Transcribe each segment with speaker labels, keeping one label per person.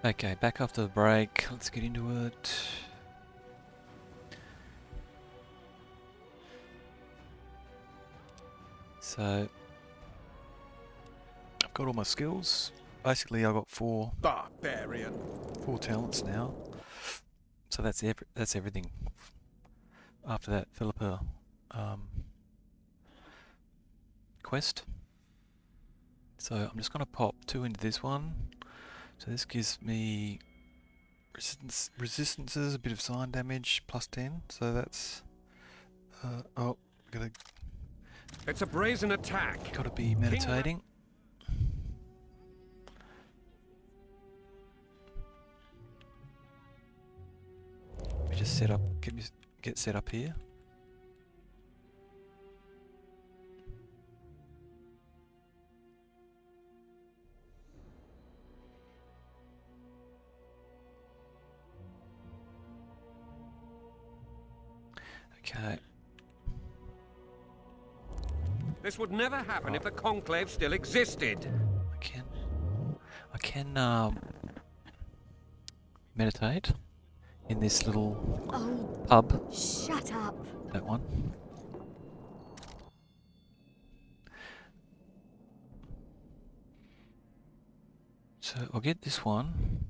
Speaker 1: Okay, back after the break. Let's get into it. So, I've got all my skills. Basically, I've got four talents now. So that's everything. After that Philippa quest. So I'm just going to pop 2 into this one. So this gives me resistances, a bit of sign damage, plus 10. So that's
Speaker 2: It's a brazen attack.
Speaker 1: Gotta be meditating. We just set up, get set up here. Okay.
Speaker 2: This would never happen if the conclave still existed.
Speaker 1: I can meditate in this little pub.
Speaker 3: Shut up.
Speaker 1: That one. So I'll get this one,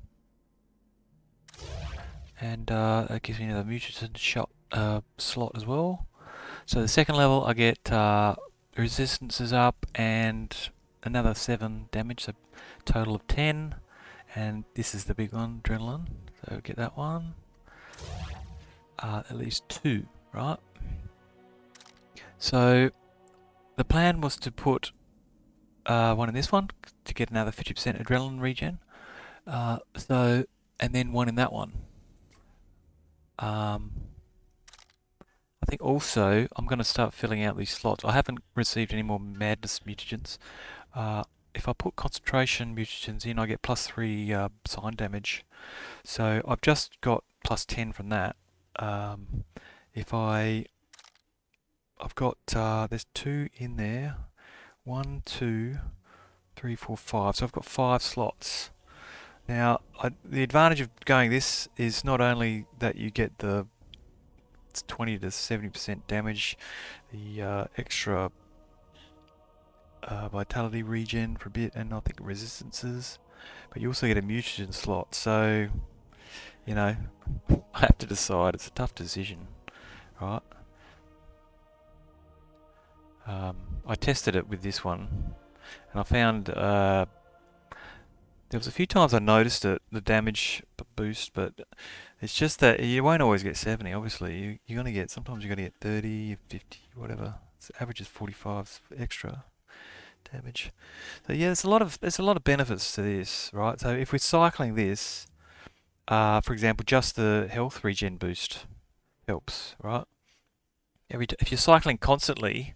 Speaker 1: and that gives me another mutagen shot slot as well. So the second level I get resistances up and another 7 damage, so total of 10. And this is the big one, adrenaline. So get that one. At least 2, right? So the plan was to put one in this one to get another 50% adrenaline regen. And then one in that one. I think also I'm going to start filling out these slots. I haven't received any more madness mutagens. If I put concentration mutagens in, I get plus 3 sign damage. So I've just got plus 10 from that. I've got there's 2 in there. 1, 2, 3, 4, 5. So I've got 5 slots. Now the advantage of going this is not only that you get the 20 to 70% damage, the extra vitality regen for a bit, and I think resistances, but you also get a mutagen slot. So, you know, I have to decide. It's a tough decision, right? I tested it with this one, and I found there was a few times I noticed it, the damage boost, but it's just that you won't always get 70. Obviously, you're gonna get, sometimes you're gonna get 30, 50, whatever. The average is 45 extra damage. So yeah, there's a lot of benefits to this, right? So if we're cycling this, for example, just the health regen boost helps, right? If you're cycling constantly,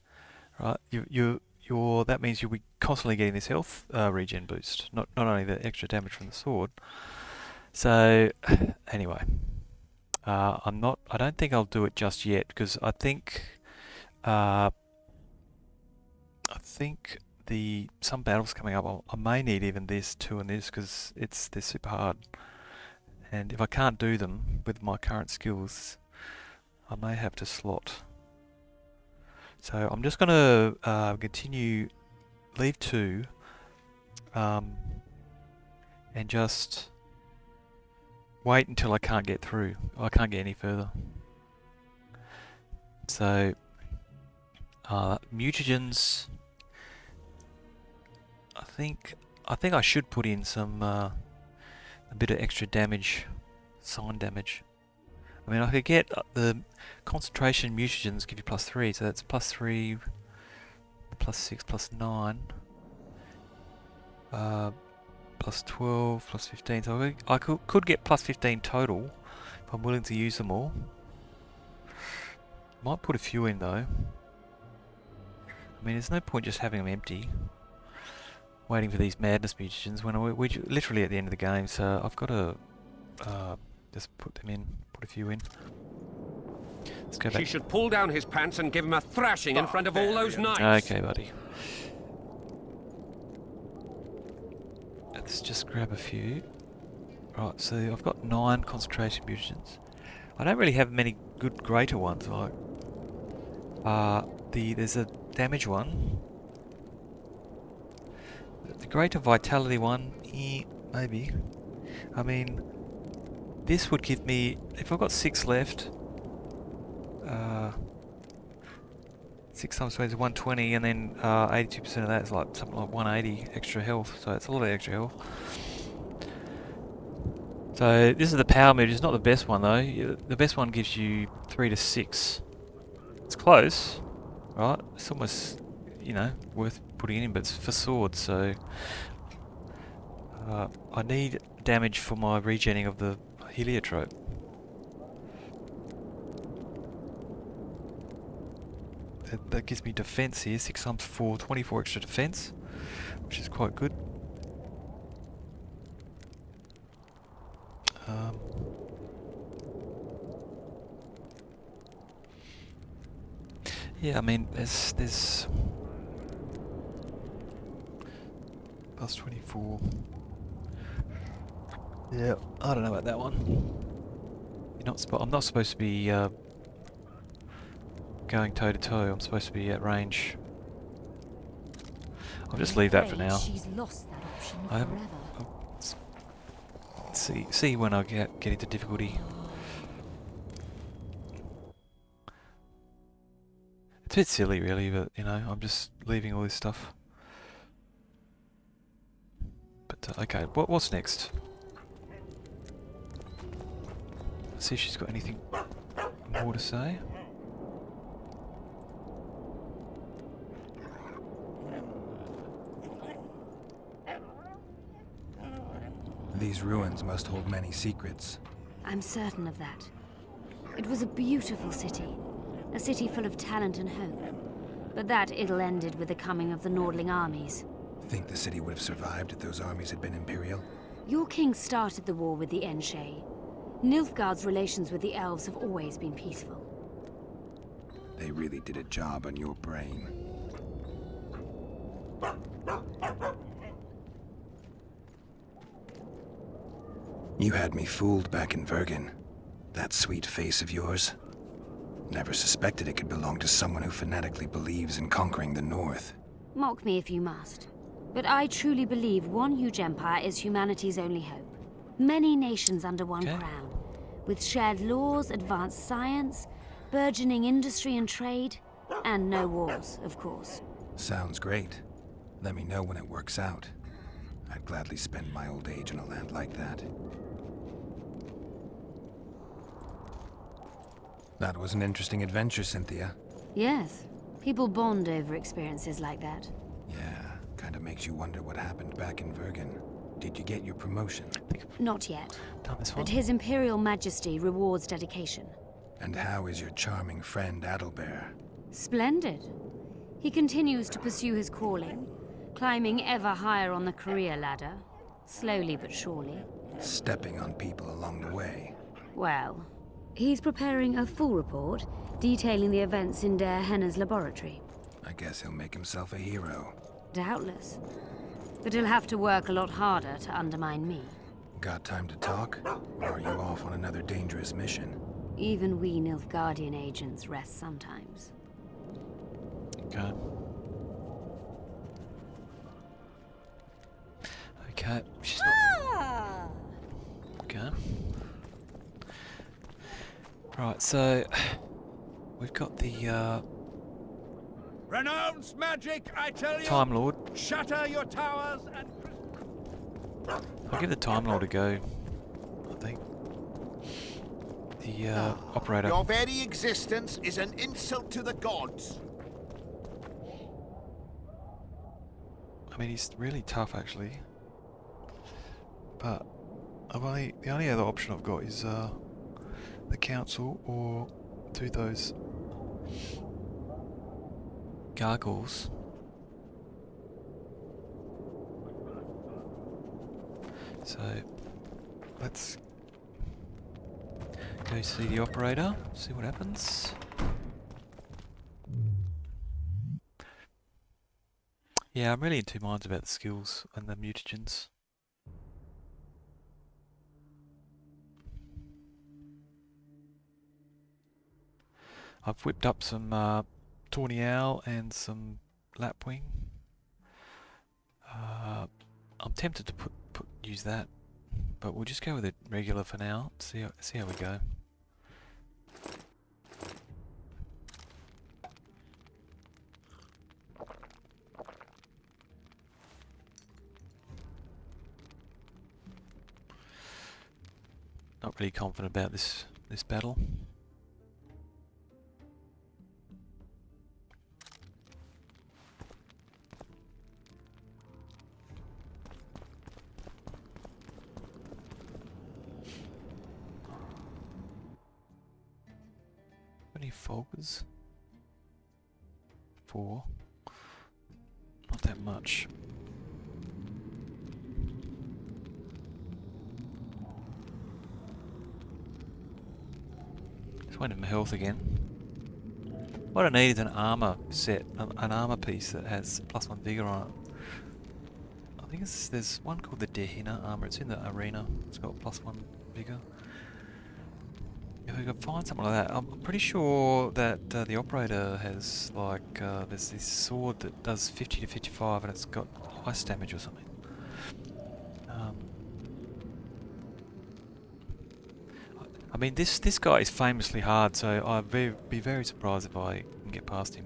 Speaker 1: right, that means you'll be constantly getting this health regen boost, not only the extra damage from the sword. So anyway, I don't think I'll do it just yet, because I think some battles coming up, I may need even this 2 and this, because they're super hard. And if I can't do them with my current skills, I may have to slot. So I'm just going to continue, leave 2, and just wait until I can't get through. I can't get any further. So mutagens, I think I should put in some a bit of extra damage, sign damage. I mean, I could get the concentration mutagens give you plus 3, so that's plus 3, plus 6, plus 9, plus 12, plus 15. So I could get plus 15 total if I'm willing to use them all. Might put a few in though. I mean, there's no point just having them empty, waiting for these madness mutagens when we're literally at the end of the game. So I've got to just put them in, put a few in. Let's go back.
Speaker 2: She should pull down his pants and give him a thrashing in front of all those knights.
Speaker 1: Okay, buddy. Let's just grab a few. Right, so I've got 9 concentration mutagens. I don't really have many good greater ones. Like, there's a damage one. The greater vitality one, maybe. I mean, this would give me, if I've got 6 left, 6 times 20 is 120, and then 82% of that is like something like 180 extra health. So it's a lot of extra health. So this is the power meter. It's not the best one though. The best one gives you 3 to 6. It's close, right? It's almost, worth putting in, but it's for swords, so I need damage for my regenning of the heliotrope. That gives me defense here, 6 times 4, 24 extra defense, which is quite good. Yeah, I mean, there's plus 24. Yeah, I don't know about that one. I'm not supposed to be going toe to toe. I'm supposed to be at range. I'll just leave that for now.
Speaker 3: She's lost that option
Speaker 1: I haven't.
Speaker 3: forever.
Speaker 1: See when I get into difficulty. It's a bit silly, really, but I'm just leaving all this stuff. But okay, what's next? Let's see if she's got anything more to say.
Speaker 4: These ruins must hold many secrets.
Speaker 3: I'm certain of that. It was a beautiful city. A city full of talent and hope. But that ill ended with the coming of the Nordling armies.
Speaker 4: Think the city would have survived if those armies had been Imperial?
Speaker 3: Your king started the war with the Enshe. Nilfgaard's relations with the elves have always been peaceful.
Speaker 4: They really did a job on your brain. You had me fooled back in Vergen. That sweet face of yours. Never suspected it could belong to someone who fanatically believes in conquering the North.
Speaker 3: Mock me if you must. But I truly believe one huge empire is humanity's only hope. Many nations under one crown. With shared laws, advanced science, burgeoning industry and trade, and no wars, of course.
Speaker 4: Sounds great. Let me know when it works out. I'd gladly spend my old age in a land like that. That was an interesting adventure, Cynthia.
Speaker 3: Yes. People bond over experiences like that.
Speaker 4: Yeah, kinda makes you wonder what happened back in Vergen. Did you get your promotion?
Speaker 3: Not yet.
Speaker 1: Done this one.
Speaker 3: But His Imperial Majesty rewards dedication.
Speaker 4: And how is your charming friend Adalbert?
Speaker 3: Splendid. He continues to pursue his calling, climbing ever higher on the career ladder, slowly but surely.
Speaker 4: Stepping on people along the way.
Speaker 3: Well, he's preparing a full report detailing the events in Der Henner's laboratory.
Speaker 4: I guess he'll make himself a hero.
Speaker 3: Doubtless. But he'll have to work a lot harder to undermine me.
Speaker 4: Got time to talk? Or are you off on another dangerous mission?
Speaker 3: Even we Nilfgaardian agents rest sometimes.
Speaker 1: Okay. Okay. She's not. Okay. Right. So we've got the
Speaker 2: Renounce magic, I tell you!
Speaker 1: Time Lord.
Speaker 2: Shatter your towers and...
Speaker 1: I'll give the Time Lord a go. I think. The operator.
Speaker 5: Your very existence is an insult to the gods.
Speaker 1: I mean, he's really tough actually. But the only other option I've got is the council or do those gargoyles. So let's go see the operator, see what happens. Yeah, I'm really in two minds about the skills and the mutagens. I've whipped up some tawny owl and some lapwing. I'm tempted to use that, but we'll just go with it regular for now. See how we go. Not really confident about this battle. Any foggers? 4. Not that much. Just waiting for my health again. What I need is an armor set, an armor piece that has +1 vigor on it. I think there's one called the Dehinna armor. It's in the arena. It's got +1 vigor. If we could find something like that, I'm pretty sure that the operator has like there's this sword that does 50 to 55 and it's got ice damage or something. I mean, this guy is famously hard, so I'd be very surprised if I can get past him.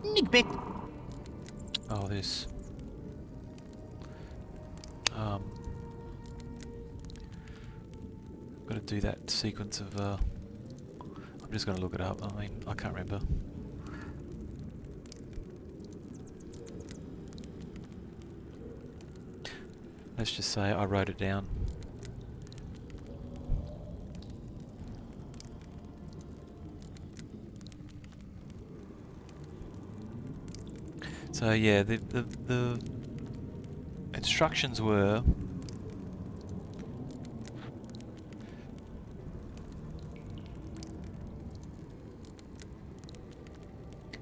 Speaker 5: Nigbit.
Speaker 1: Oh, this. Got to do that sequence of. I'm just going to look it up. I mean, I can't remember. Let's just say I wrote it down. So yeah, the instructions were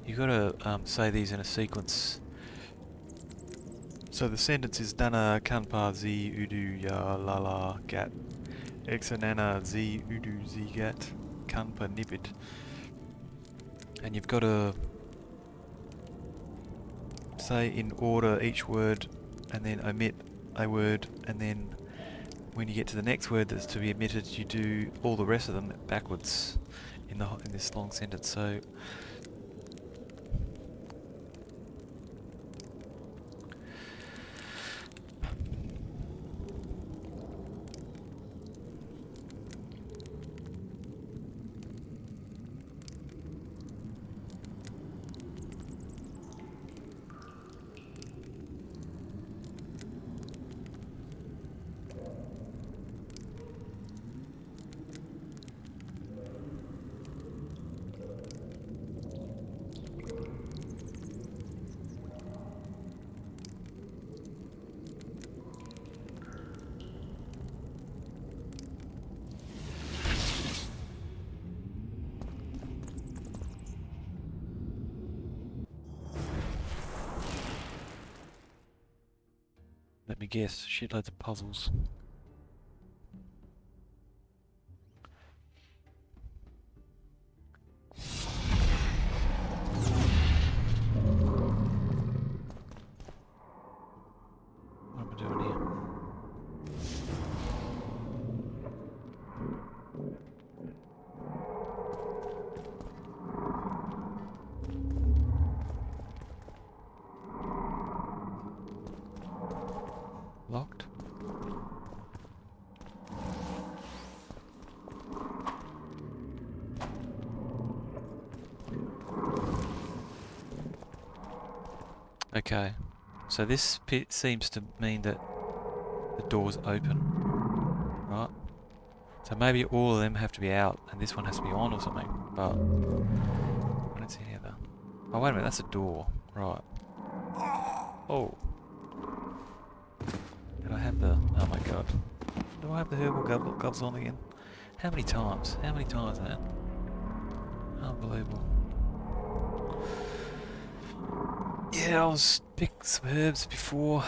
Speaker 1: you gotta say these in a sequence. So the sentence is Dana Kanpa Z Udu Ya Lala Gat Exanana Z Udu Z Gat Kanpa Nibit. And you've got to say in order each word and then omit a word, and then when you get to the next word that's to be omitted you do all the rest of them backwards in this long sentence. So let me guess, shitloads of puzzles. What am I doing here? Locked? Okay, so this pit seems to mean that the door's open, right? So maybe all of them have to be out and this one has to be on or something, but I don't see any other. Oh, wait a minute, that's a door. Right. Oh. Did I have the... Oh my god. Do I have the herbal gloves on again? How many times? How many times, man? Unbelievable. Yeah, I was picking some herbs before.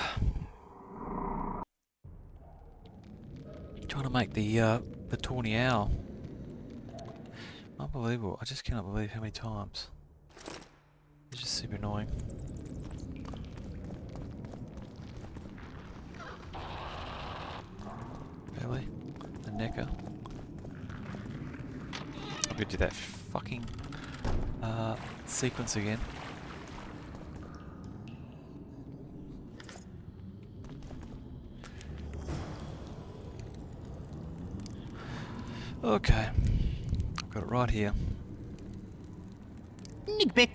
Speaker 1: Trying to make the tawny owl. Unbelievable. I just cannot believe how many times. It's just super annoying. Really? The necker. I'm gonna do that fucking sequence again. Okay. I've got it right here.
Speaker 5: Nigbit.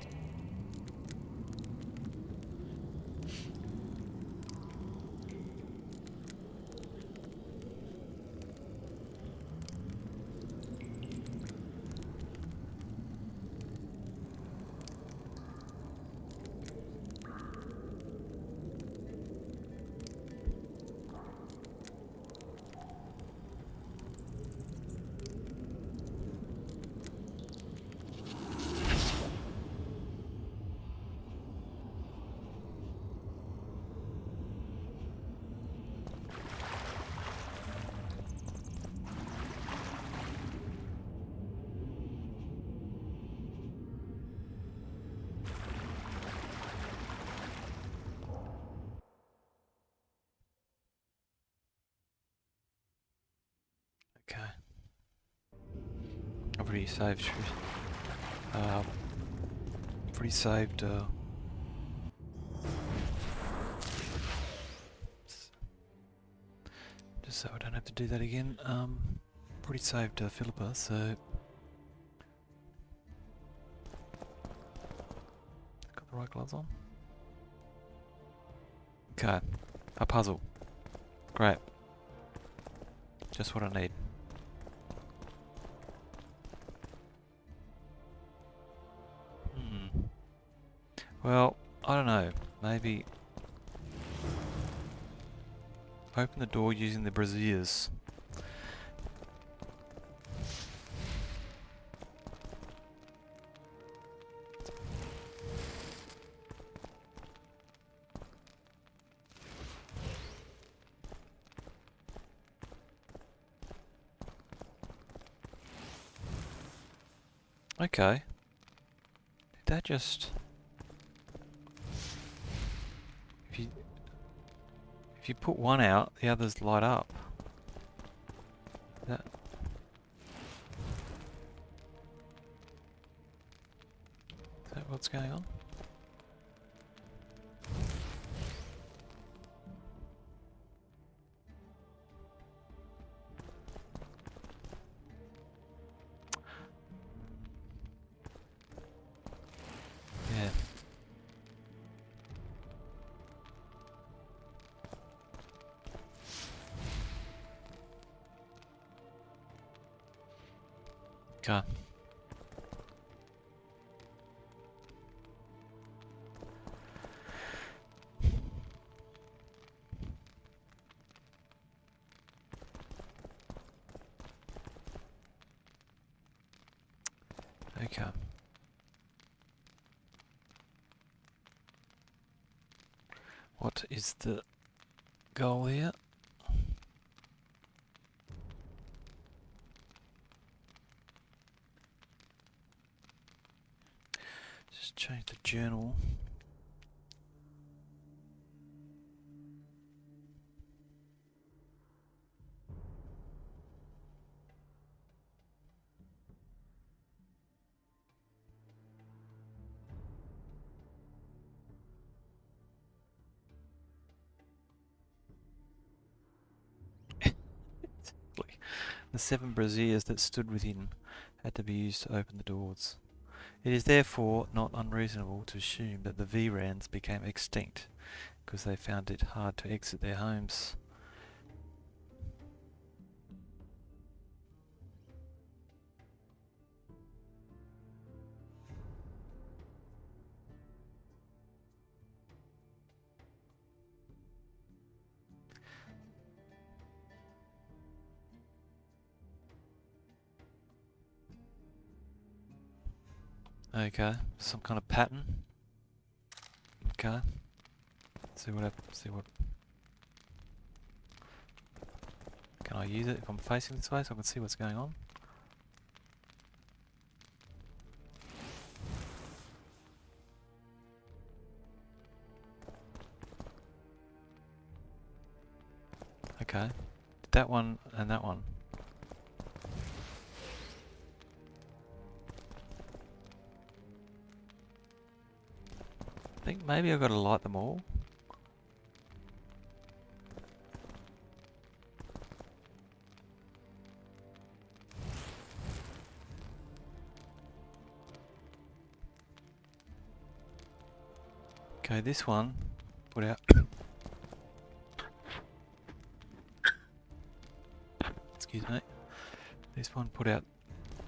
Speaker 1: Okay. I've already saved. Uh, already saved. Just so I don't have to do that again. Already saved Philippa, so got the right gloves on. Okay, a puzzle. Great. Just what I need. Well, I don't know. Maybe open the door using the braziers. Okay. Did that just... If you put one out, the others light up. That... Is that what's going on? Yeah. Okay. Okay. What is the goal here? Just change the journal. The 7 braziers that stood within had to be used to open the doors. It is therefore not unreasonable to assume that the Vrans became extinct because they found it hard to exit their homes. Okay, some kind of pattern. Okay. See what see what. Can I use it if I'm facing this way so I can see what's going on? Okay. That one and that one. I think maybe I've got to light them all. Okay, this one, put out. Excuse me. This one put out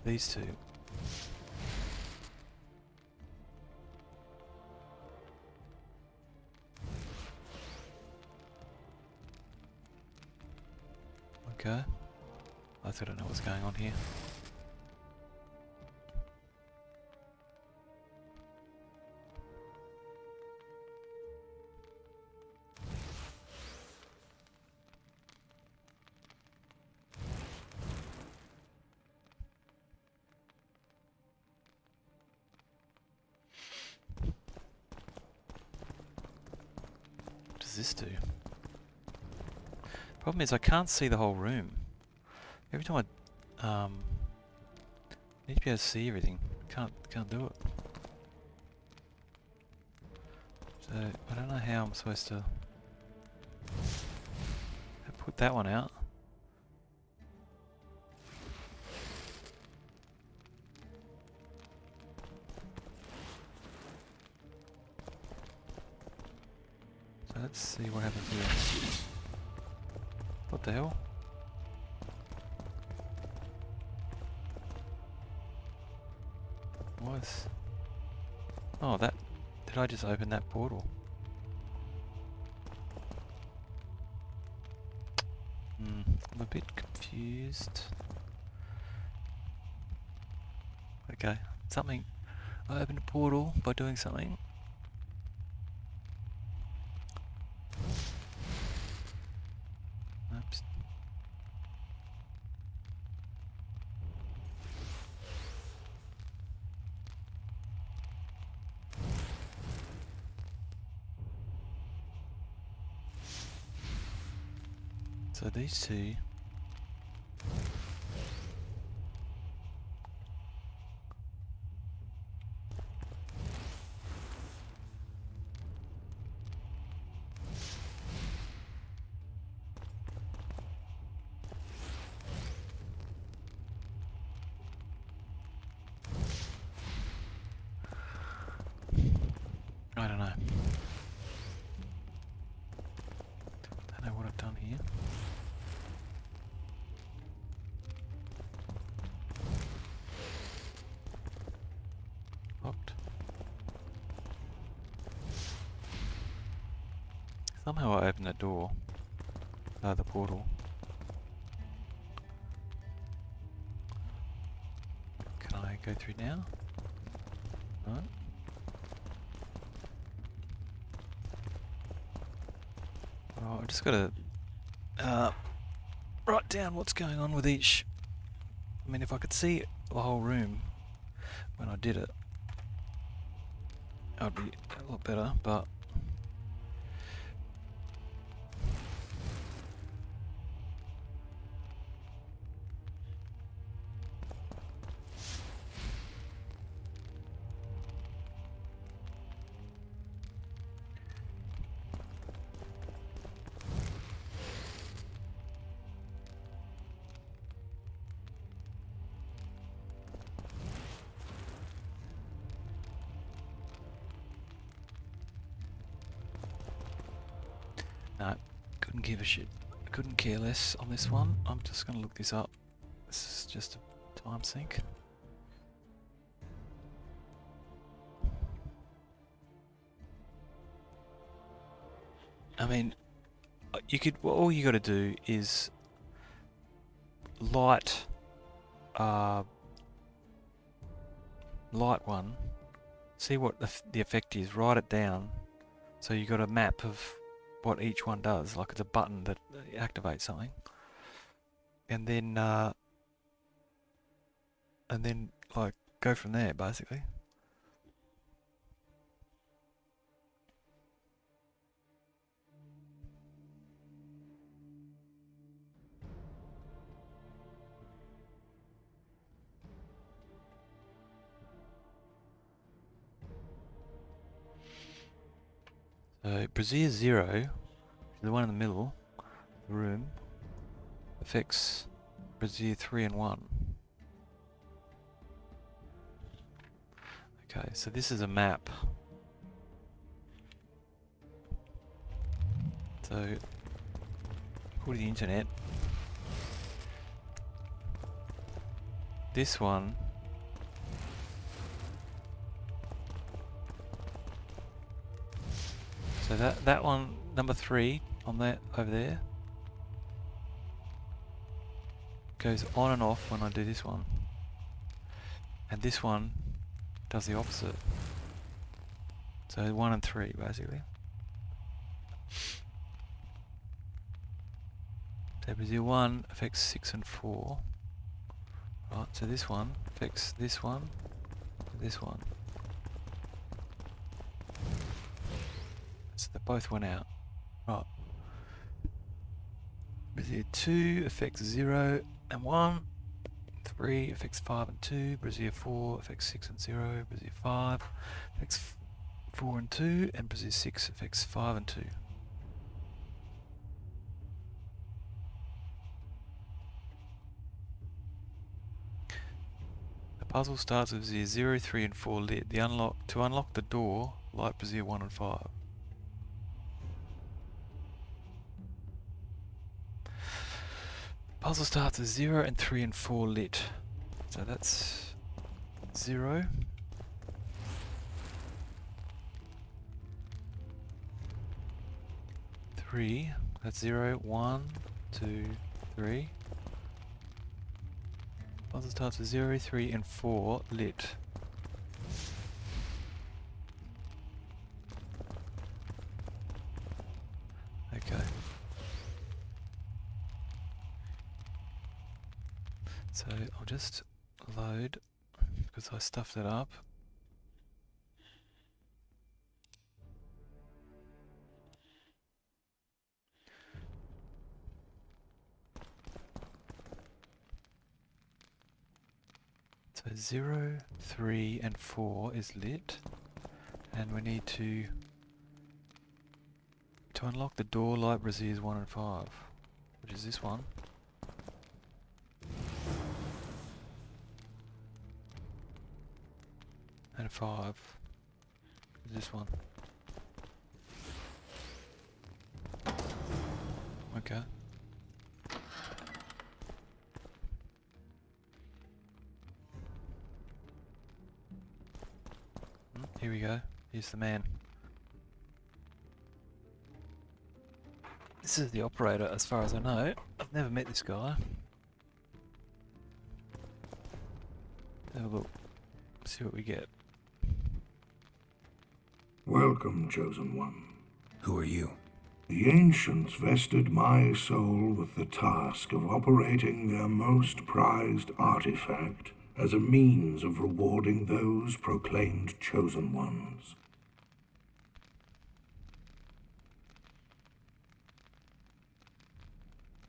Speaker 1: these two. Okay. I still don't know what's going on here. What does this do? Problem is I can't see the whole room. Every time I need to be able to see everything. Can't do it. So I don't know how I'm supposed to put that one out. So let's see what happens here. What the hell? Was oh that did I just open that portal? I'm a bit confused. Okay, something. I opened a portal by doing something. Oops. So these two. I don't know. Don't know what I've done here. Locked. Somehow I opened that door. The portal. Can I go through now? No. Oh, I just gotta write down what's going on with each. I mean, if I could see the whole room when I did it, I'd be a lot better, but no, couldn't give a shit. Couldn't care less on this one. I'm just gonna look this up. This is just a time sink. I mean, you could. All you got to do is light, light one see what the effect is, write it down. So you got a map of what each one does, like it's a button that activates something. And then like go from there basically. So Brazier 0, the one in the middle, the room, affects Brazier 3 and 1. Okay, so this is a map. So, according to the internet, this one so that one, number 3 on that over there, goes on and off when I do this one. And this one does the opposite. So 1 and 3 basically. So Brazier 1 affects 6 and 4. Right, so this one affects this one, this one. So they both went out. Right. Brazier 2 affects 0 and 1. 3 affects 5 and 2. Brazier 4 affects 6 and 0. Brazier 5 affects 4 and 2. And Brazier 6 affects 5 and 2. The puzzle starts with Brazier 0, 3 and 4 lit. To unlock the door, light Brazier 1 and 5. Puzzle starts with 0 and 3 and 4 lit. So that's 0. Three. That's 0, 1, 2, 3. Puzzle starts with 0, 3 and 4 lit. Okay. So I'll just load because I stuffed it up. So 0, 3 and 4 is lit, and we need to unlock the door, light Braziers 1 and 5, which is this one. And 5 is this one. Okay. Here we go. Here's the man. This is the operator as far as I know. I've never met this guy. Have a look. See what we get.
Speaker 6: Welcome, Chosen One.
Speaker 4: Who are you?
Speaker 6: The ancients vested my soul with the task of operating their most prized artifact as a means of rewarding those proclaimed Chosen Ones.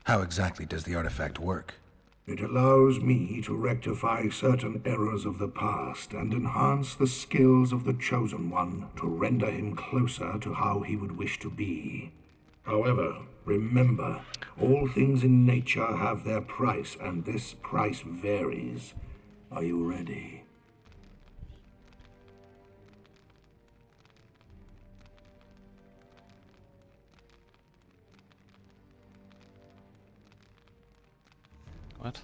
Speaker 4: How exactly does the artifact work?
Speaker 6: It allows me to rectify certain errors of the past and enhance the skills of the Chosen One to render him closer to how he would wish to be. However, remember, all things in nature have their price, and this price varies. Are you ready?
Speaker 1: What?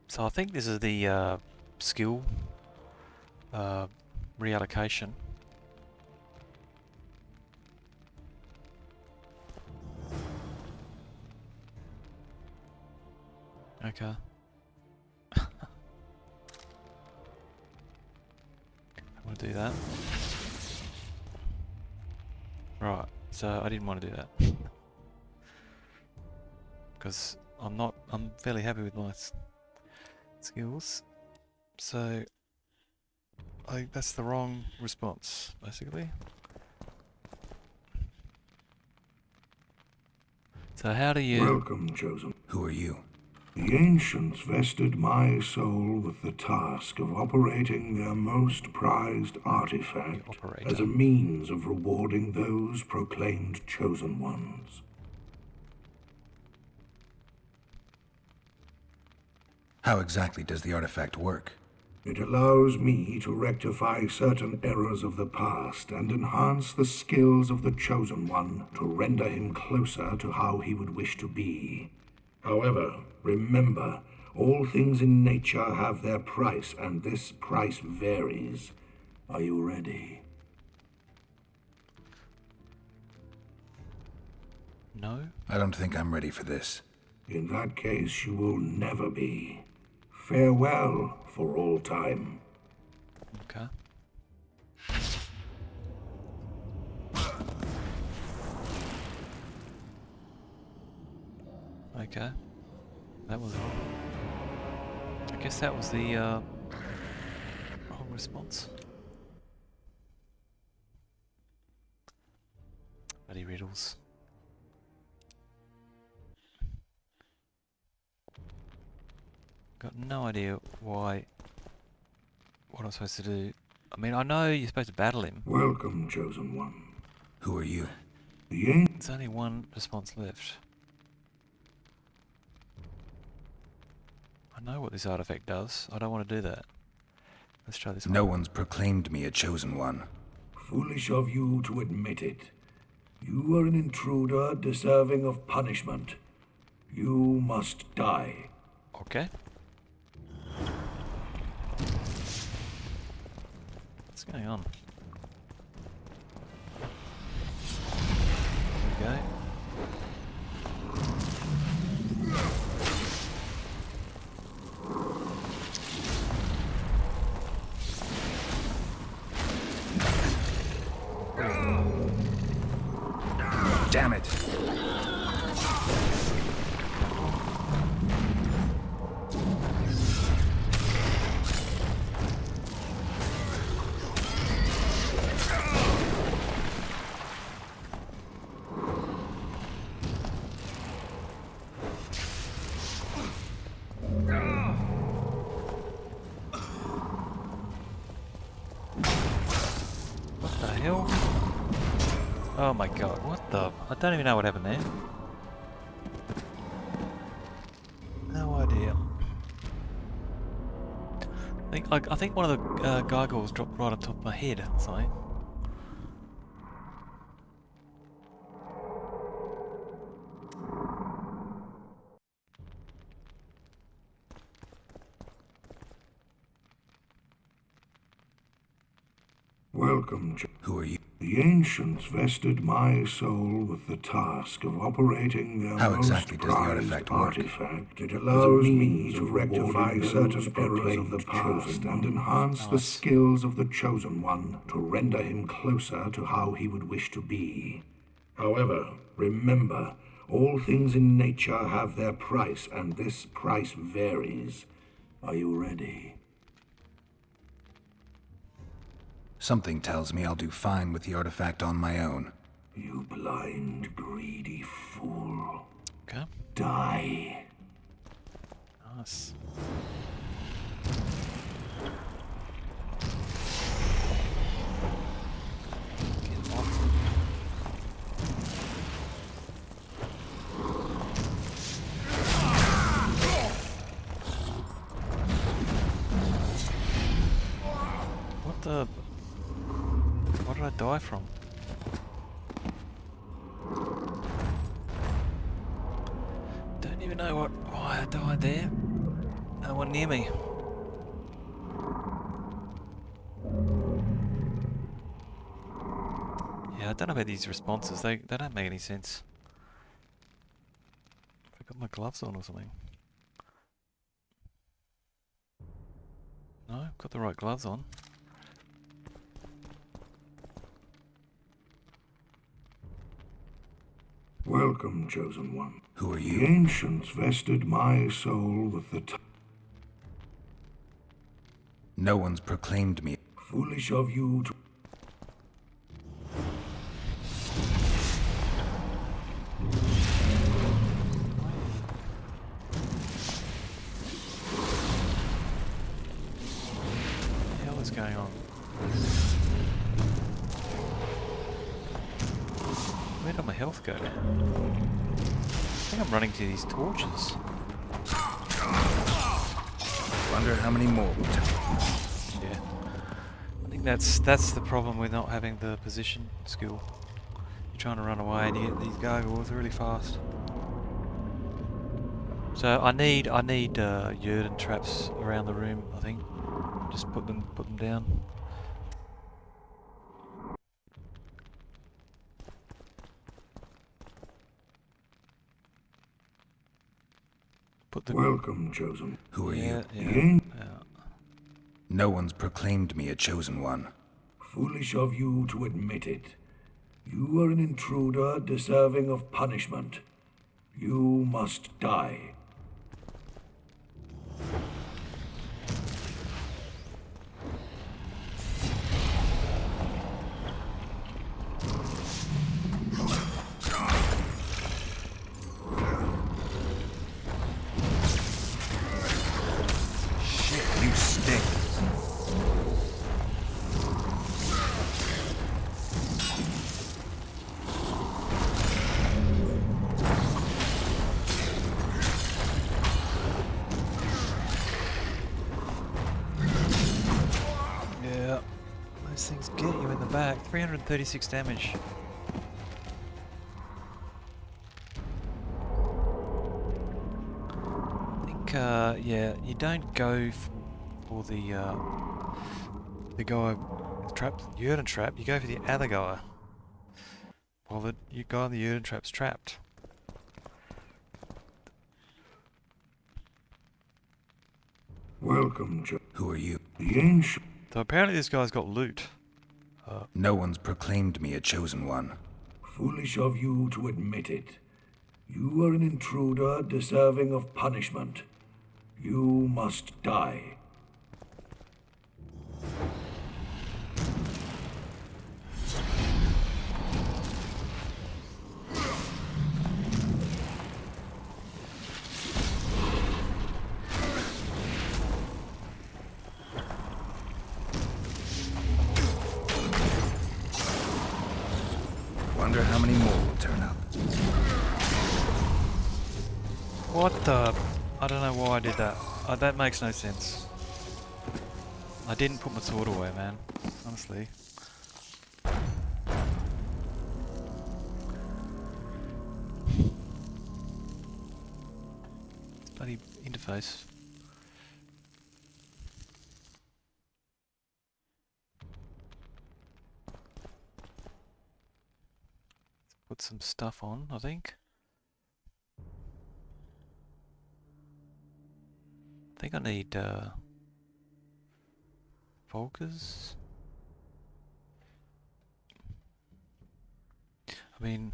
Speaker 1: So I think this is the skill reallocation. Okay. to do that. Right, so I didn't want to do that. Because I'm fairly happy with my skills. So, that's the wrong response, basically. So how do you...
Speaker 6: Welcome, Chosen.
Speaker 4: Who are you?
Speaker 6: The ancients vested my soul with the task of operating their most prized artifact
Speaker 1: Operator.
Speaker 6: as a means of rewarding those proclaimed chosen ones.
Speaker 4: How exactly does the artifact work?
Speaker 6: It allows me to rectify certain errors of the past and enhance the skills of the Chosen One to render him closer to how he would wish to be. However, remember, all things in nature have their price, and this price varies. Are you ready?
Speaker 1: No?
Speaker 4: I don't think I'm ready for this.
Speaker 6: In that case, you will never be. Farewell for all time.
Speaker 1: Okay. Okay. That was wrong. I guess that was the wrong response. Bloody riddles. Got no idea what I'm supposed to do. I mean, I know you're supposed to battle him.
Speaker 6: Welcome, Chosen One.
Speaker 4: Who are you?
Speaker 1: There's only one response left. I know what this artifact does. I don't want to do that. Let's try this one.
Speaker 4: No one's proclaimed me a chosen one.
Speaker 6: Foolish of you to admit it. You are an intruder deserving of punishment. You must die.
Speaker 1: Okay. What's going on? There we go.
Speaker 4: Damn it!
Speaker 1: What the hell? Oh my god, what the... I don't even know what happened there. No idea. I think one of the gargoyles dropped right on top of my head or something.
Speaker 6: Welcome,
Speaker 4: Who are you?
Speaker 6: The ancients vested my soul with the task of operating their
Speaker 4: How
Speaker 6: most
Speaker 4: exactly does the
Speaker 6: prized
Speaker 4: artifact work?
Speaker 6: It allows me to rectify certain errors of the past and enhance the
Speaker 1: Nice.
Speaker 6: skills of the Chosen One to render him closer to how he would wish to be. However, remember, all things in nature have their price, and this price varies. Are you ready?
Speaker 4: Something tells me I'll do fine with the artifact on my own.
Speaker 6: You blind, greedy fool.
Speaker 1: Okay.
Speaker 6: Die.
Speaker 1: Nice. Get off. What the... What did I die from? Don't even know why I died there. No one near me. Yeah, I don't know about these responses. They don't make any sense. I got my gloves on or something. No, got the right gloves on.
Speaker 6: Welcome, Chosen One.
Speaker 4: Who are
Speaker 6: The
Speaker 4: you?
Speaker 6: ancients vested my soul with the
Speaker 4: No one's proclaimed me.
Speaker 6: foolish of you to...
Speaker 1: What the hell is going on? Where did my health go? I think I'm running to these torches.
Speaker 4: Wonder how many more will take.
Speaker 1: Yeah. I think that's the problem with not having the position skill. You're trying to run away and you get these gargoyles really fast. So I need Yrden traps around the room, I think. Just put them down. Put the
Speaker 6: Welcome, Chosen.
Speaker 4: Who are you?
Speaker 1: yeah.
Speaker 4: No one's proclaimed me a chosen one.
Speaker 6: Foolish of you to admit it. You are an intruder deserving of punishment. You must die.
Speaker 4: Shit, you stink.
Speaker 1: Yeah. Those things get you in the back. 336 damage. I think yeah, you don't go for the guy trapped, Yrden trap. You go for the other guy. Well, the guy on the Yrden trap's trapped.
Speaker 6: Welcome,
Speaker 4: Who are you?
Speaker 6: the ancient.
Speaker 1: So apparently this guy's got loot.
Speaker 4: No one's proclaimed me a chosen one.
Speaker 6: Foolish of you to admit it. You are an intruder deserving of punishment. You must die.
Speaker 4: Wonder how many more will turn up.
Speaker 1: What the? I don't know why I did that. That makes no sense. I didn't put my sword away, man. Honestly. Bloody interface. Put some stuff on, I think. I think I need Volkers. I mean,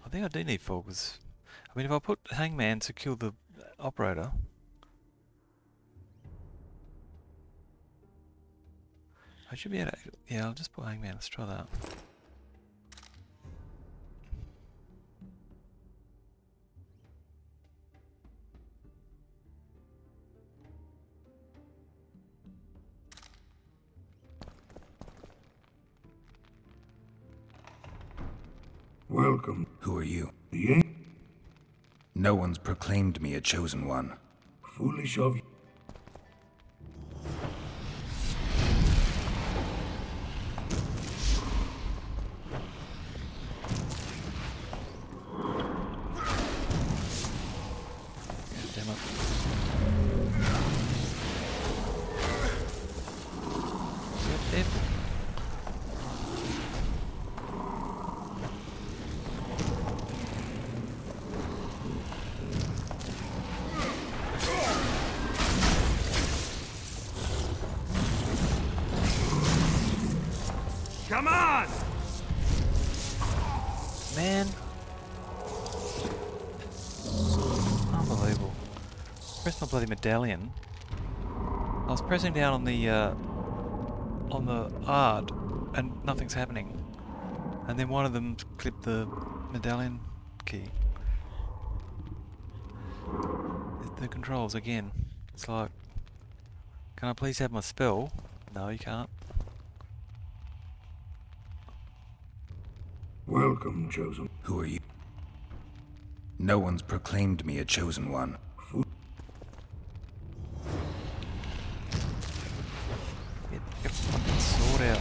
Speaker 1: I think I do need Volkers. I mean, if I put Hangman to kill the operator, I should be able to. Yeah, I'll just put Hangman. Let's try that.
Speaker 6: Welcome.
Speaker 4: Who are you?
Speaker 6: The
Speaker 4: No one's proclaimed me a chosen one.
Speaker 6: foolish of you.
Speaker 1: Damn it. Get dead.
Speaker 2: Come on!
Speaker 1: Man. Unbelievable. Press my bloody medallion. I was pressing down on the ard and nothing's happening. And then one of them clipped the medallion key. The controls again. It's like, can I please have my spell? No, you can't.
Speaker 6: Welcome, Chosen.
Speaker 4: Who are you? No one's proclaimed me a chosen one.
Speaker 1: Get your fucking sword out.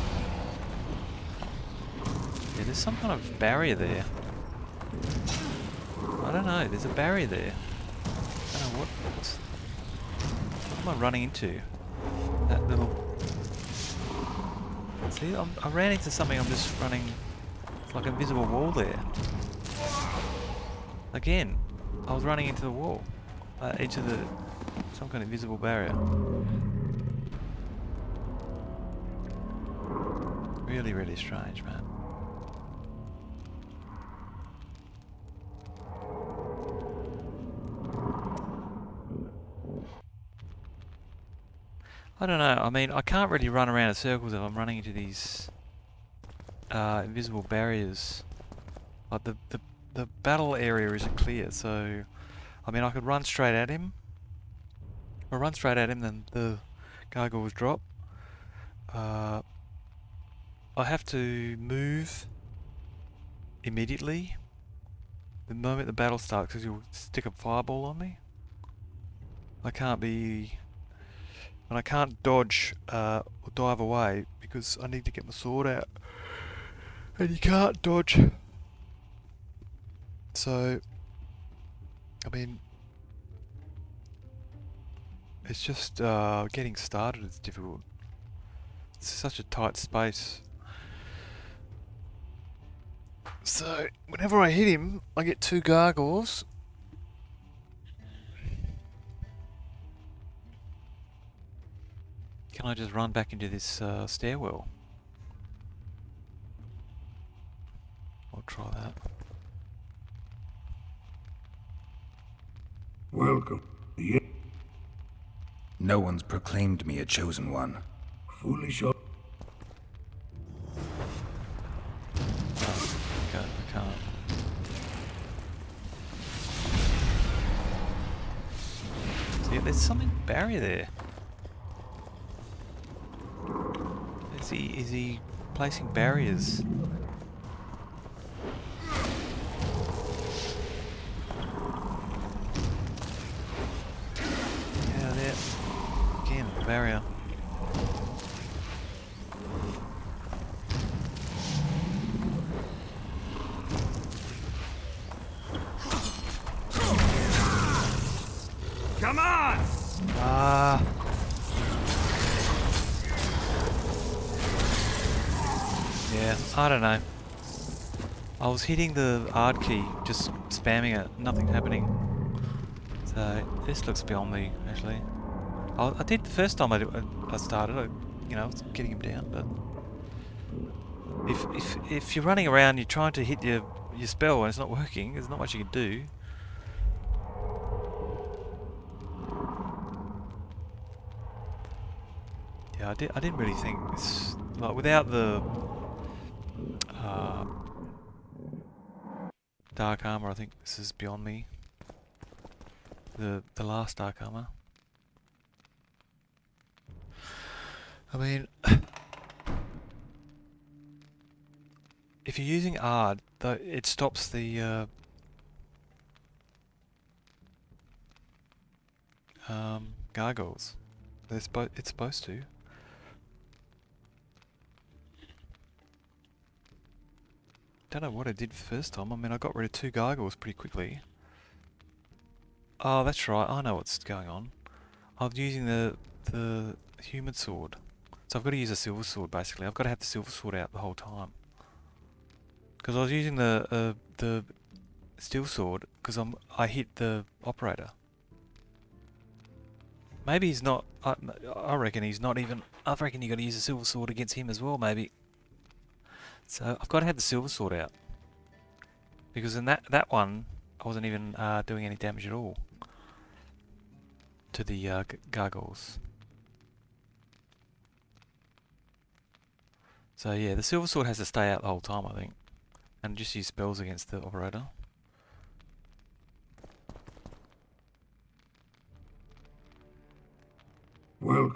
Speaker 1: Yeah, there's some kind of barrier there. I don't know, there's a barrier there. I don't know what am I running into? That little... See, I ran into something, I'm just running... It's like an invisible wall there. Again, I was running into the wall. Edge of the... some kind of invisible barrier. Really, really strange, man. I don't know, I mean, I can't really run around in circles if I'm running into these invisible barriers. Like the battle area isn't clear, so... I mean, I could run straight at him. If I run straight at him, then the gargoyles drop. I have to move immediately the moment the battle starts, because he'll stick a fireball on me. I can't be... And I can't dodge or dive away because I need to get my sword out. And you can't dodge. So, I mean, it's just getting started is difficult. It's such a tight space. So, whenever I hit him, I get 2 gargoyles. Can I just run back into this stairwell? I'll try that.
Speaker 6: Welcome. Yeah.
Speaker 4: No one's proclaimed me a chosen one.
Speaker 6: Foolish.
Speaker 1: Okay, I can't. See, there's something barrier there. Is he placing barriers? Yeah, there. Again, barrier.
Speaker 2: Come on!
Speaker 1: Yeah, I don't know. I was hitting the ard key, just spamming it, nothing happening. So this looks beyond me, actually. I did the first time I started. You know, I was getting him down, but if you're running around, you're trying to hit your spell and it's not working. There's not much you can do. Yeah, I didn't really think this, like, without the dark armor. I think this is beyond me. The last dark armor. I mean, if you're using Ard, though, it stops the gargoyles. It's supposed to. Don't know what I did first time. I mean, I got rid of 2 gargoyles pretty quickly. Oh, that's right. I know what's going on. I was using the human sword. So I've got to use a silver sword, basically. I've got to have the silver sword out the whole time. Because I was using the steel sword because I hit the operator. Maybe he's not... I reckon he's not even... I reckon you got to use a silver sword against him as well, maybe. So I've got to have the silver sword out. Because in that one, I wasn't even doing any damage at all to the gargoyles. So yeah, the silver sword has to stay out the whole time, I think, and just use spells against the operator.
Speaker 6: Well,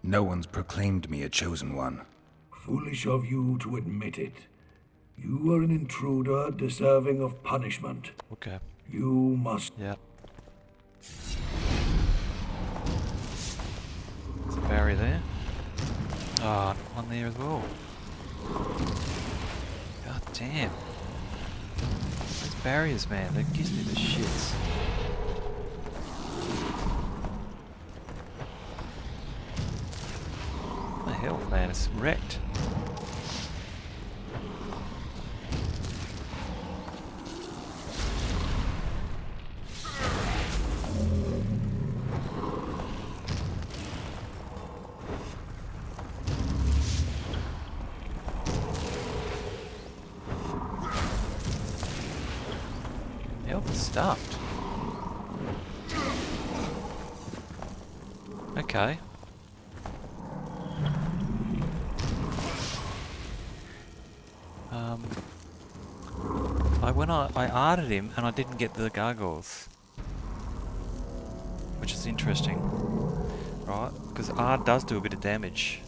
Speaker 4: No one's proclaimed me a chosen one.
Speaker 6: foolish of you to admit it. You are an intruder deserving of punishment.
Speaker 1: Okay.
Speaker 6: You must...
Speaker 1: Yeah. There's a barrier there. Ah, one there as well. God damn. These barriers, man, that gives me the shits. What the hell, man? It's wrecked. Hell, it's stuffed. Okay. Like when I arted him and I didn't get the gargoyles, which is interesting, right? Because art does do a bit of damage.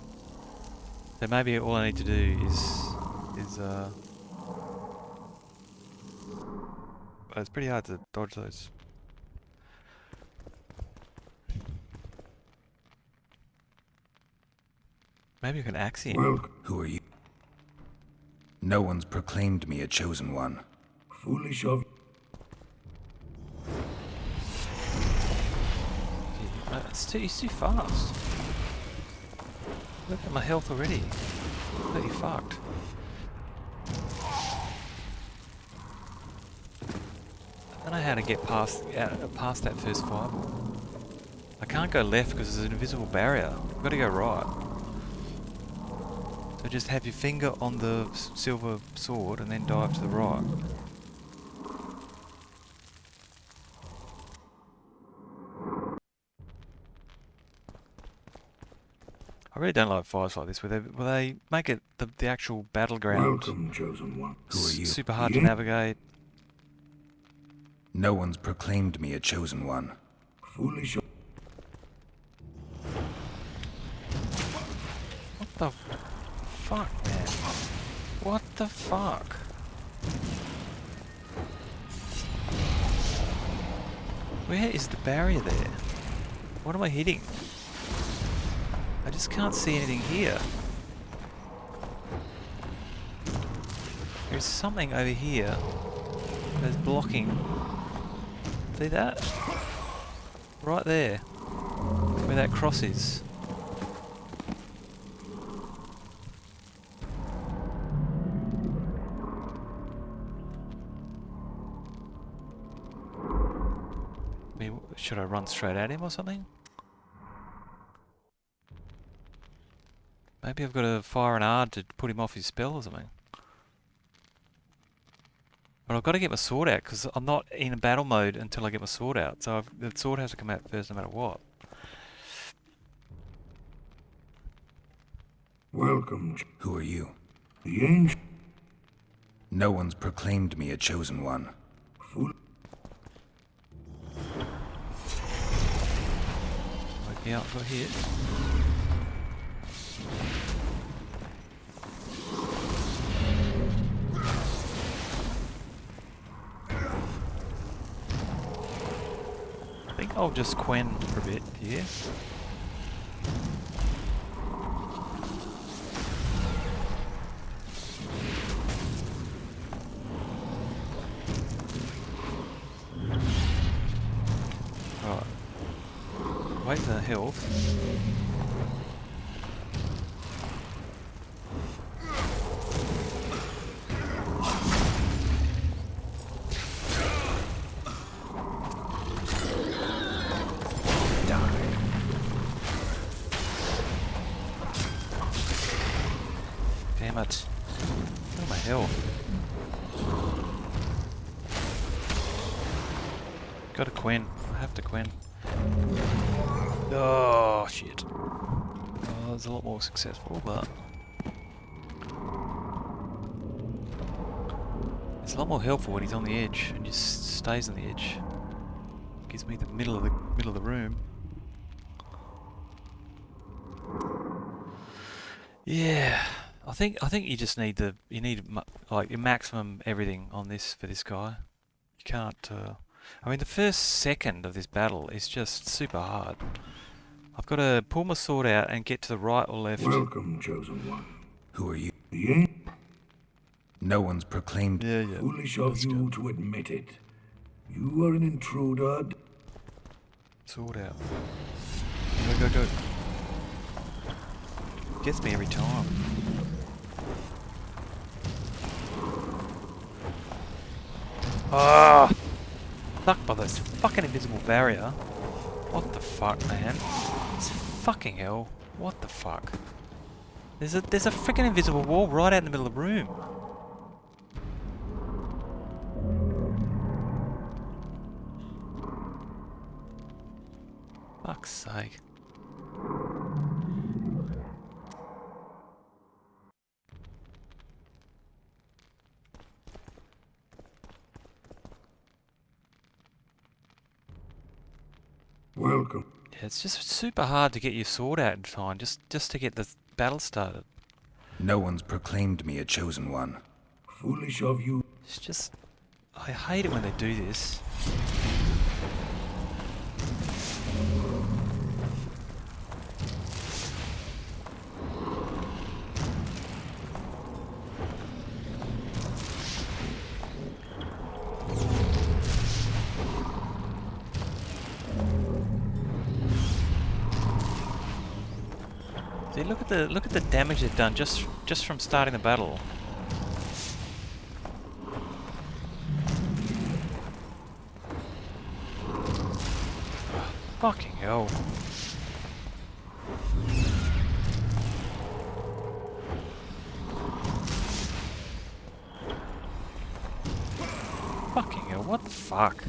Speaker 1: So maybe all I need to do is it's pretty hard to dodge those. Maybe you can axe him.
Speaker 6: Well,
Speaker 4: Who are you? No one's proclaimed me a chosen one.
Speaker 6: foolish of...
Speaker 1: He's too fast. Look at my health already. Bloody fucked. I don't know how to get past that first fireball. I can't go left because there's an invisible barrier. I've got to go right. So just have your finger on the silver sword and then dive to the right. I really don't like fights like this where they make it the actual battleground
Speaker 6: Welcome, chosen one.
Speaker 4: Who are you?
Speaker 1: super hard to navigate.
Speaker 4: No one's proclaimed me a chosen one.
Speaker 6: Foolish of...
Speaker 1: What the fuck, man? What the fuck? Where is the barrier there? What am I hitting? I just can't see anything here. There's something over here that's blocking. See that? Right there. Where that cross is. Should I run straight at him or something? Maybe I've got to fire an ard to put him off his spell or something. But I've got to get my sword out because I'm not in battle mode until I get my sword out. So the sword has to come out first no matter what.
Speaker 6: Welcome.
Speaker 4: Who are you?
Speaker 6: The ancient...
Speaker 4: No one's proclaimed me a chosen one.
Speaker 6: Fool...
Speaker 1: Okay, I've got hit. I think I'll just Quen for a bit here. Right. Wait for the health. Damn it. Look at my health. Got to Quinn. I have to Quinn. Oh, shit. Oh, it's a lot more successful, but... It's a lot more helpful when he's on the edge and just stays on the edge. Gives me the middle of the room. Yeah, I think you just need like your maximum everything on this for this guy. You can't. I mean, the first second of this battle is just super hard. I've got to pull my sword out and get to the right or left.
Speaker 6: Welcome, chosen one.
Speaker 4: Who are you?
Speaker 6: Yeah,
Speaker 4: No one's proclaimed.
Speaker 1: Yeah, yeah.
Speaker 6: foolish of
Speaker 1: Let's
Speaker 6: you
Speaker 1: go.
Speaker 6: to admit it. You are an intruder.
Speaker 1: Sword out. Go, go, go. Gets me every time. Ah! Stuck by this fucking invisible barrier. What the fuck, man? It's fucking hell. What the fuck? There's a freaking invisible wall right out in the middle of the room. Fuck's sake.
Speaker 6: Welcome.
Speaker 1: Yeah, it's just super hard to get your sword out in time, just to get the battle started.
Speaker 4: No one's proclaimed me a chosen one.
Speaker 6: Foolish of you.
Speaker 1: It's just... I hate it when they do this. See, look at the damage they've done just from starting the battle. Fucking hell. Fucking hell, what the fuck?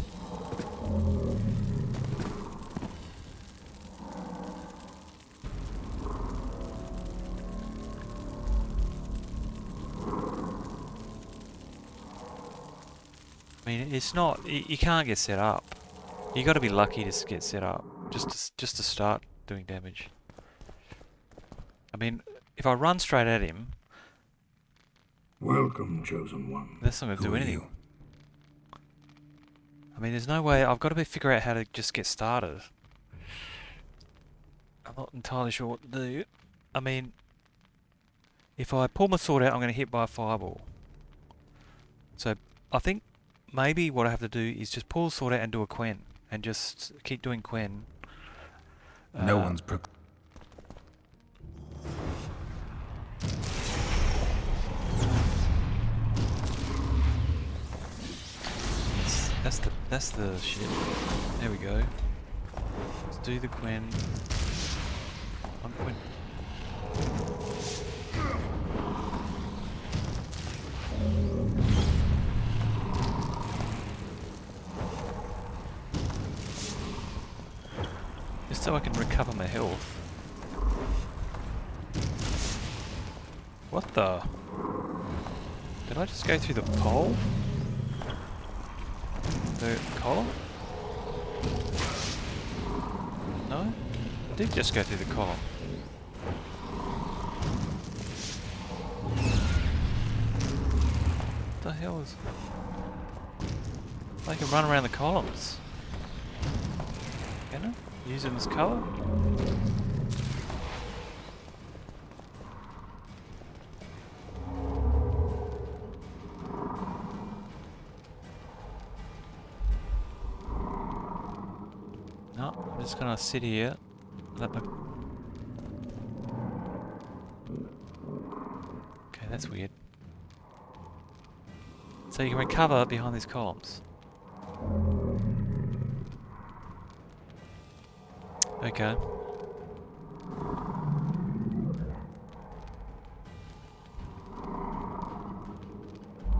Speaker 1: I mean, it's not... You can't get set up. You got to be lucky to get set up, just to start doing damage. I mean, if I run straight at him,
Speaker 6: Welcome, chosen one.
Speaker 1: that's not going to
Speaker 4: Who
Speaker 1: do
Speaker 4: are
Speaker 1: anything.
Speaker 4: you?
Speaker 1: I mean, there's no way. I've got to figure out how to just get started. I'm not entirely sure what to do. I mean, if I pull my sword out, I'm going to hit by a fireball. So I think maybe what I have to do is just pull the sword out and do a Quen. And just keep doing Quen.
Speaker 4: No one's
Speaker 1: That's the shit. There we go. Let's do the Quen. One Quen. Just so I can recover my health. What the? Did I just go through the pole? The column? No? I did just go through the column. What the hell is... I can run around the columns. Can I? Use them as cover? No, I'm just gonna sit here. Let my... Okay, that's weird. So you can recover behind these columns. Okay.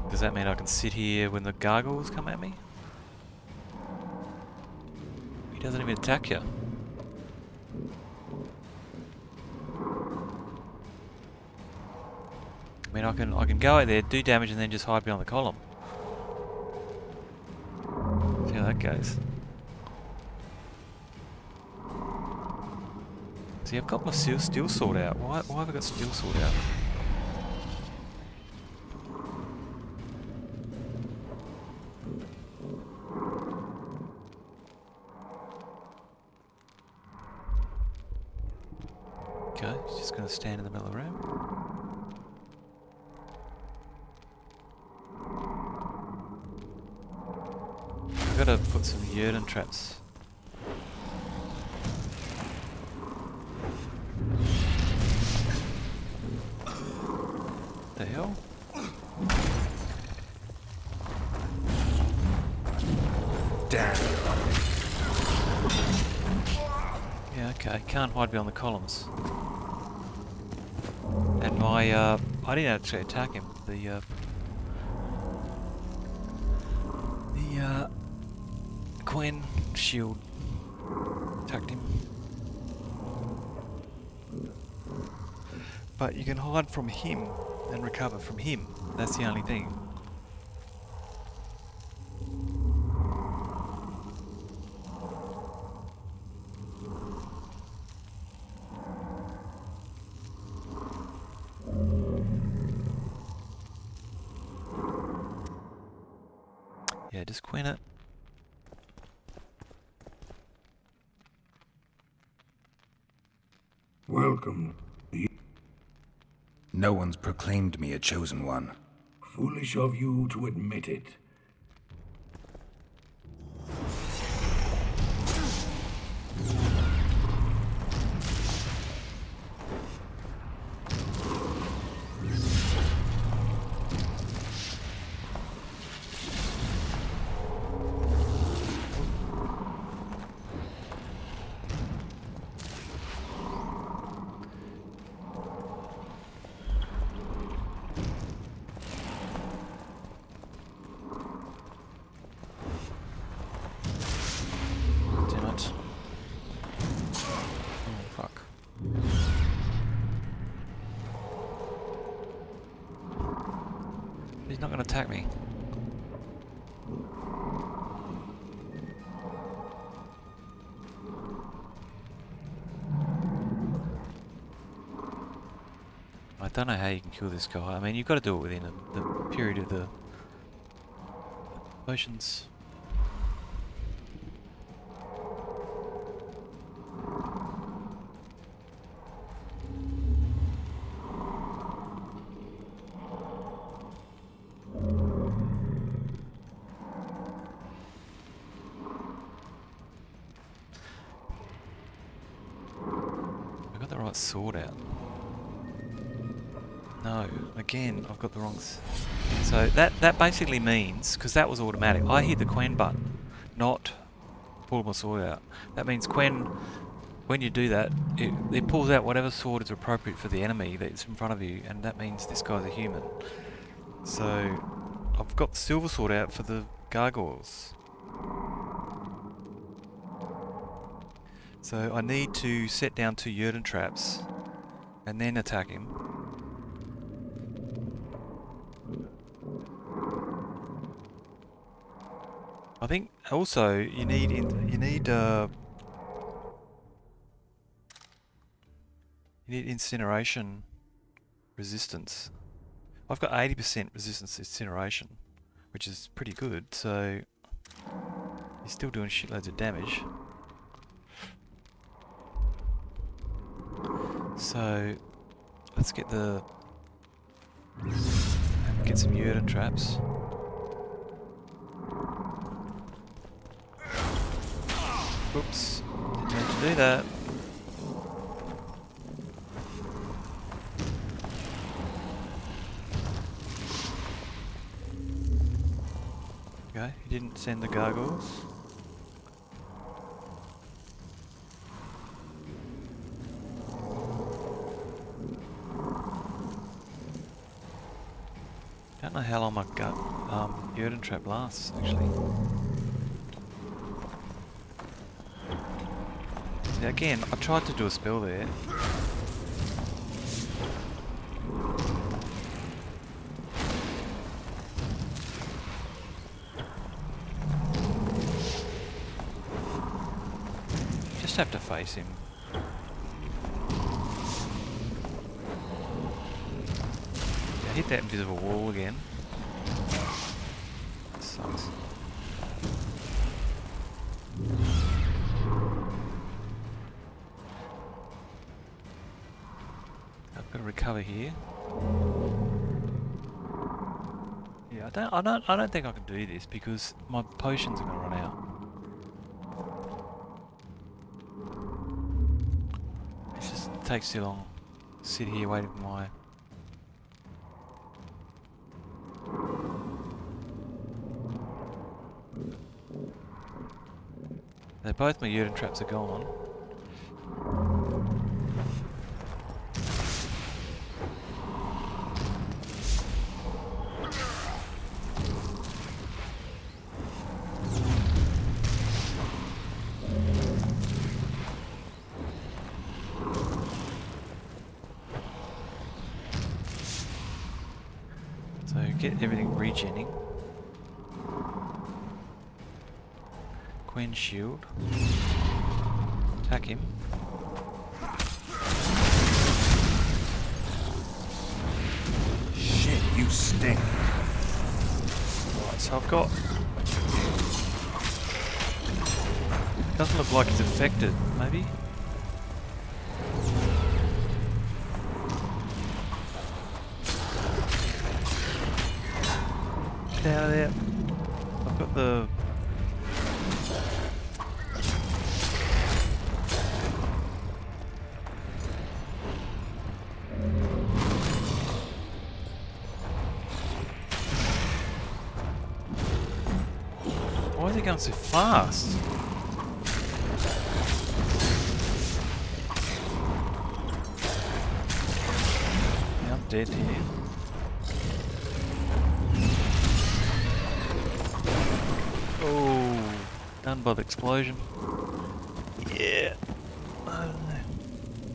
Speaker 1: Does that mean I can sit here when the gargoyles come at me? He doesn't even attack you. I mean, I can go out there, do damage, and then just hide behind the column. See how that goes. See, I've got my steel sword out. Why have I got steel sword out? Okay, he's just going to stand in the middle of the room. I've got to put some Iorveth traps. The hell?
Speaker 4: Damn.
Speaker 1: Yeah, okay. Can't hide behind the columns. And my, I didn't actually attack him. The Quen shield attacked him. But you can hide from him and recover from him. That's the only thing. Yeah, just Quen it.
Speaker 6: Welcome.
Speaker 4: No one's proclaimed me a chosen one.
Speaker 6: Foolish of you to admit it.
Speaker 1: Damn it. Oh, fuck. He's not going to attack me. I don't know how you can kill this guy. I mean, you've got to do it within the period of the potions. I got the right sword out. No, again, I've got the wrong... So that basically means, because that was automatic, I hit the Quen button, not pull my sword out. That means Quen, when you do that, it pulls out whatever sword is appropriate for the enemy that's in front of you, and that means this guy's a human. So, I've got the silver sword out for the gargoyles. So I need to set down 2 Iorveth traps, and then attack him. I think also you need incineration resistance. I've got 80% resistance to incineration, which is pretty good. So he's still doing shitloads of damage. So let's get some Iorveth traps. Oops, didn't mean to do that. Okay, he didn't send the gargoyles. Don't know how long my Iorveth trap lasts, actually. Now again, I tried to do a spell there. Just have to face him. Yeah, hit that invisible wall again. That sucks. I've got to recover here. Yeah, I don't think I can do this because my potions are going to run out. It just takes too long. Sit here waiting for my... Both my Yrden traps are gone. So get everything regenning. Queen shield. Attack him.
Speaker 4: Shit, you stink.
Speaker 1: Right, so I've got... Doesn't look like it's affected, maybe? Get out of there. I've got the... Why is he going so fast? Yeah, I'm dead here. Oh, done by the explosion. Yeah. I don't know.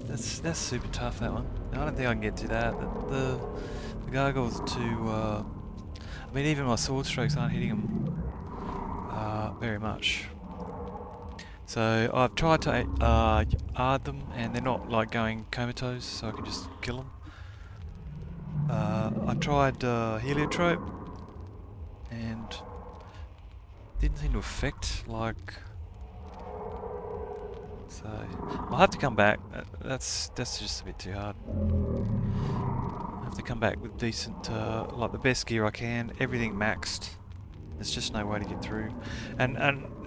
Speaker 1: That's super tough, that one. I don't think I can get to that. The gargoyles are too... I mean, even my sword strokes aren't hitting them very much. So I've tried to ard them, and they're not like going comatose, so I can just kill them. I tried heliotrope, and didn't seem to affect like. So I'll have to come back. That's just a bit too hard. I have to come back with decent, like the best gear I can, everything maxed. There's just no way to get through, and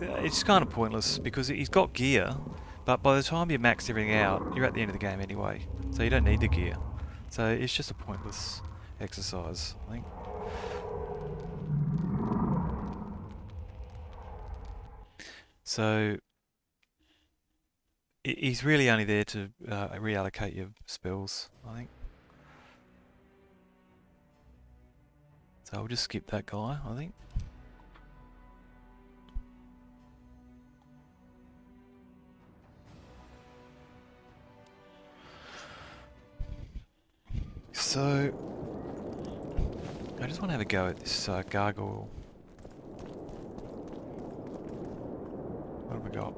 Speaker 1: it's kind of pointless because he's got gear, but by the time you max everything out, you're at the end of the game anyway. So you don't need the gear. So it's just a pointless exercise, I think. So he's really only there to reallocate your spells, I think. So I'll just skip that guy, I think. So I just want to have a go at this gargoyle. What have we got?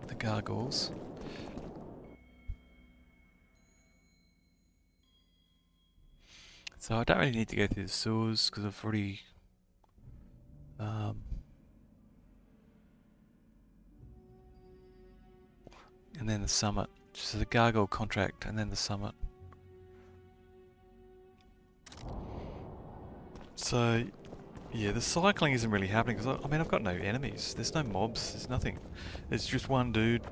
Speaker 1: The gargoyles. So I don't really need to go through the sewers because I've already and then the summit. So the gargoyle contract and then the summit. So yeah, the cycling isn't really happening because I mean I've got no enemies. There's no mobs. There's nothing. It's just one dude.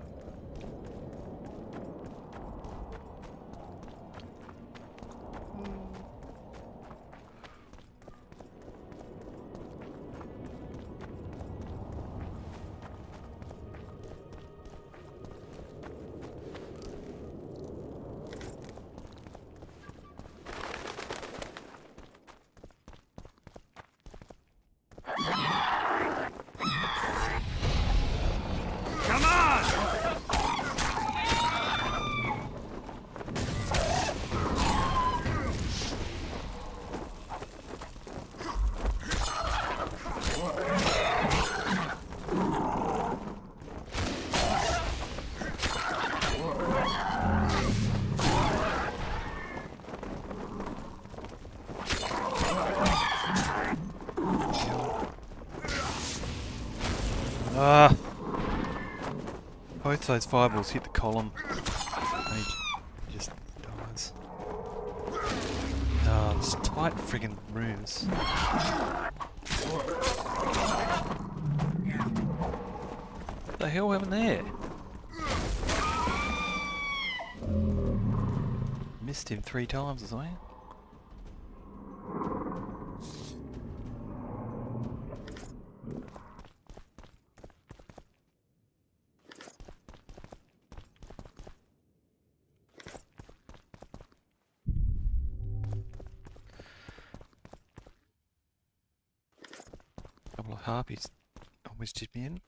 Speaker 1: Both those fireballs hit the column and he just dies. Oh, it's tight friggin' rooms. What the hell happened there? Missed him 3 times or something. Couple of harpies almost did me in.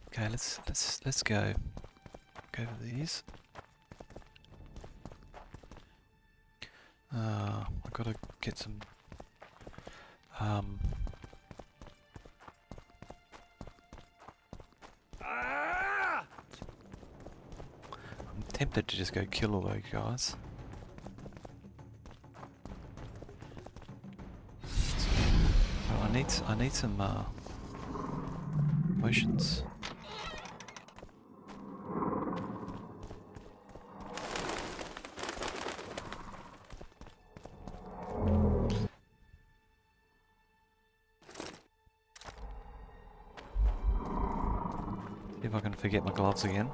Speaker 1: Okay, let's go for these. I've got to get some I'm tempted to just go kill all those guys. Well, I need some potions. See if I can forget my gloves again.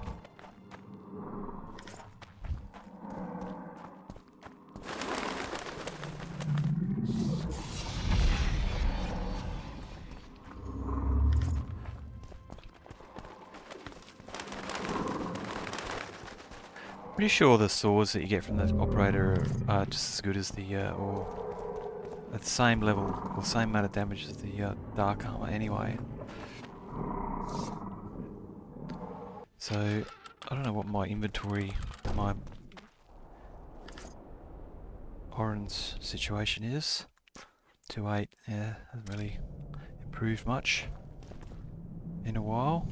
Speaker 1: Pretty sure the swords that you get from the operator are just as good as the, or at the same level, or same amount of damage as the dark armor anyway. So, I don't know what my inventory, my orange situation is. 2.8, yeah, hasn't really improved much in a while.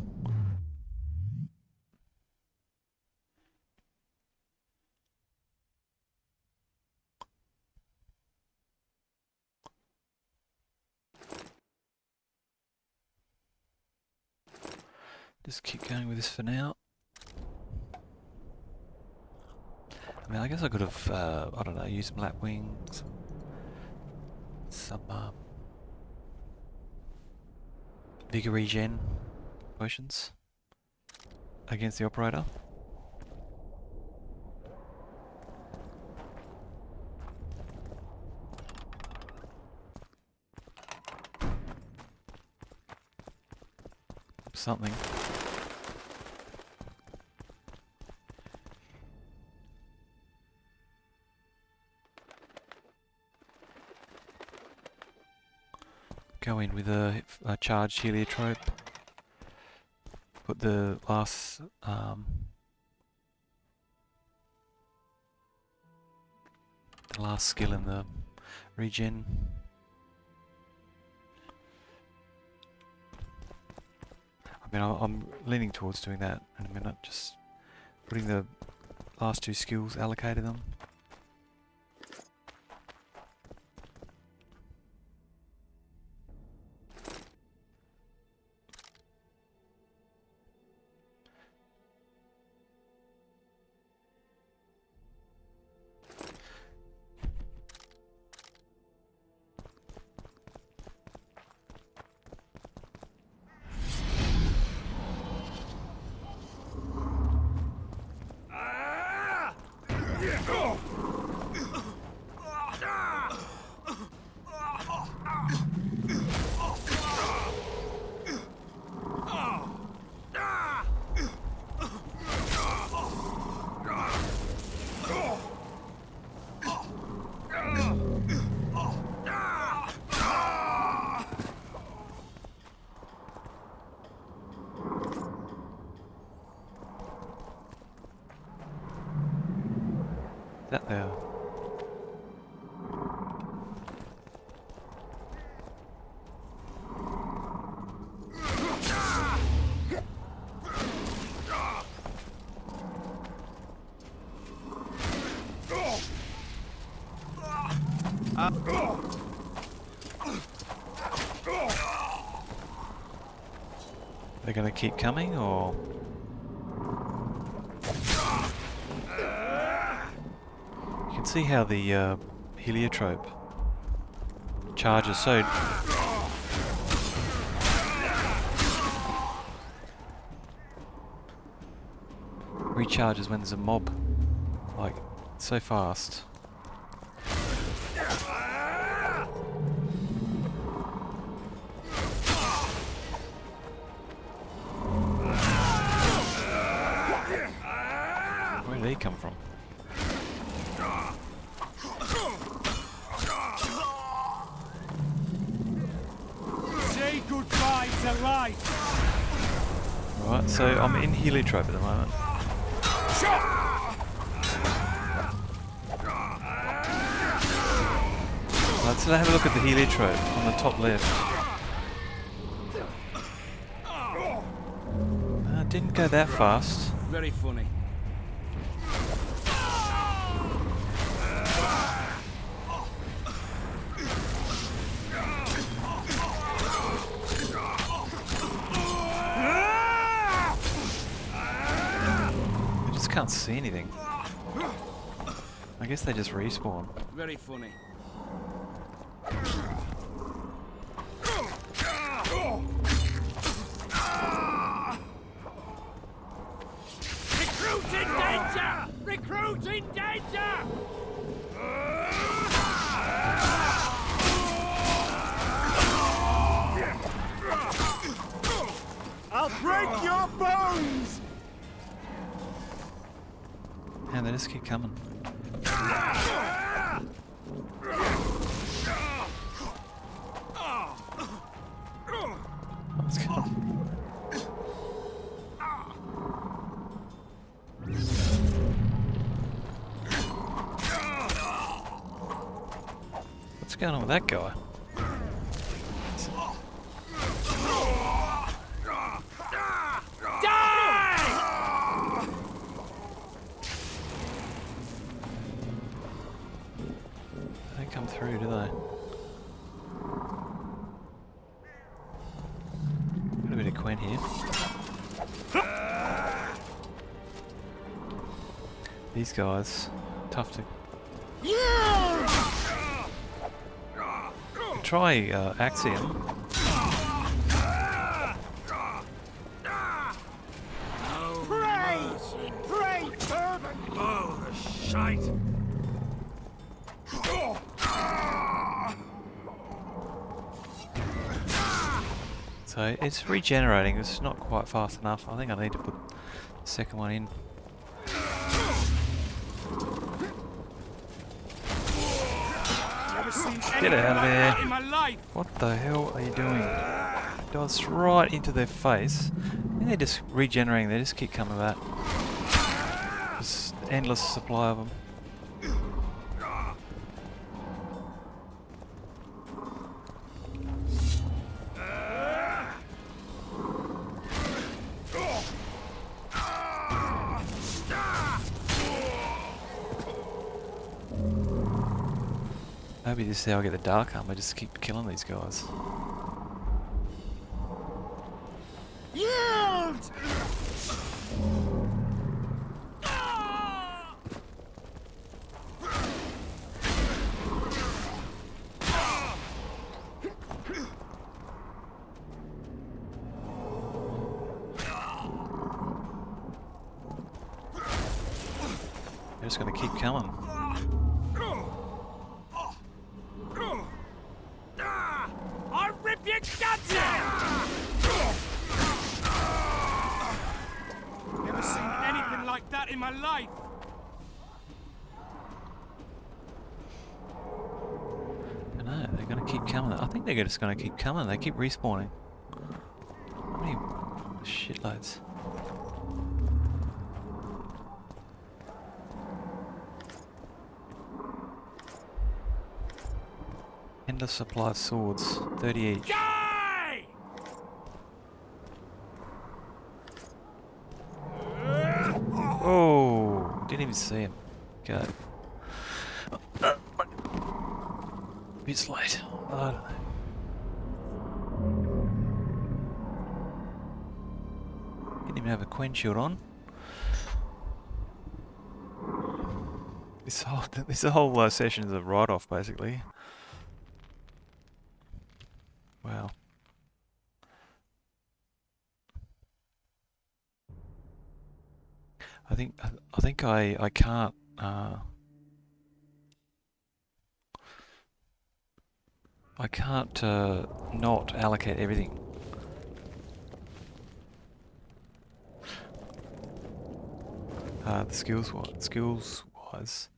Speaker 1: Just keep going with this for now. I mean, I guess I could have, I don't know, used some lapwings, some vigor regen potions against the operator. Something. Go in with a charged heliotrope. Put the last skill in the regen. I mean, I'm leaning towards doing that in a minute. Just putting the last 2 skills, allocated them. That there. They're going to keep coming, or? You can see how the heliotrope charges so... recharges when there's a mob, like, so fast. Where did he come from?
Speaker 7: Say goodbye to life.
Speaker 1: Right, so I'm in heliotrope at the moment. Let's have a look at the heliotrope on the top left. Didn't go that fast.
Speaker 7: Very funny.
Speaker 1: I just can't see anything. I guess they just respawn.
Speaker 7: Very funny. Recruit in danger! Recruit in danger! I'll break your bones!
Speaker 1: And they just keep coming. Let's go. What's going on with that guy? They don't come through, do they? Got a bit of Quen here. These guys, tough to... Try Axiom.
Speaker 7: Pray! Pray, turban!
Speaker 2: Oh, the shite!
Speaker 1: So it's regenerating, it's not quite fast enough. I think I need to put the second one in.
Speaker 7: Never seen
Speaker 1: Get out of there.
Speaker 7: in my life.
Speaker 1: What the hell are you doing? Dives right into their face. I think they're just regenerating, they just keep coming back. There's endless supply of them. Maybe this is how I get the dark armor, just keep killing these guys.
Speaker 7: Yield!
Speaker 1: They're just gonna keep coming.
Speaker 7: I'll rip your guts out! Never seen anything like that in my life.
Speaker 1: I know, they're gonna keep coming. I think they're just gonna keep coming. They keep respawning. How many shitloads? Endless supply of swords, 30 each.
Speaker 7: Die!
Speaker 1: Oh, didn't even see him. Go. A bit late. I don't know. Didn't even have a Quen shield on. This whole session is a write-off, basically. Wow. I think I can't. I can't not allocate everything. The skills wise.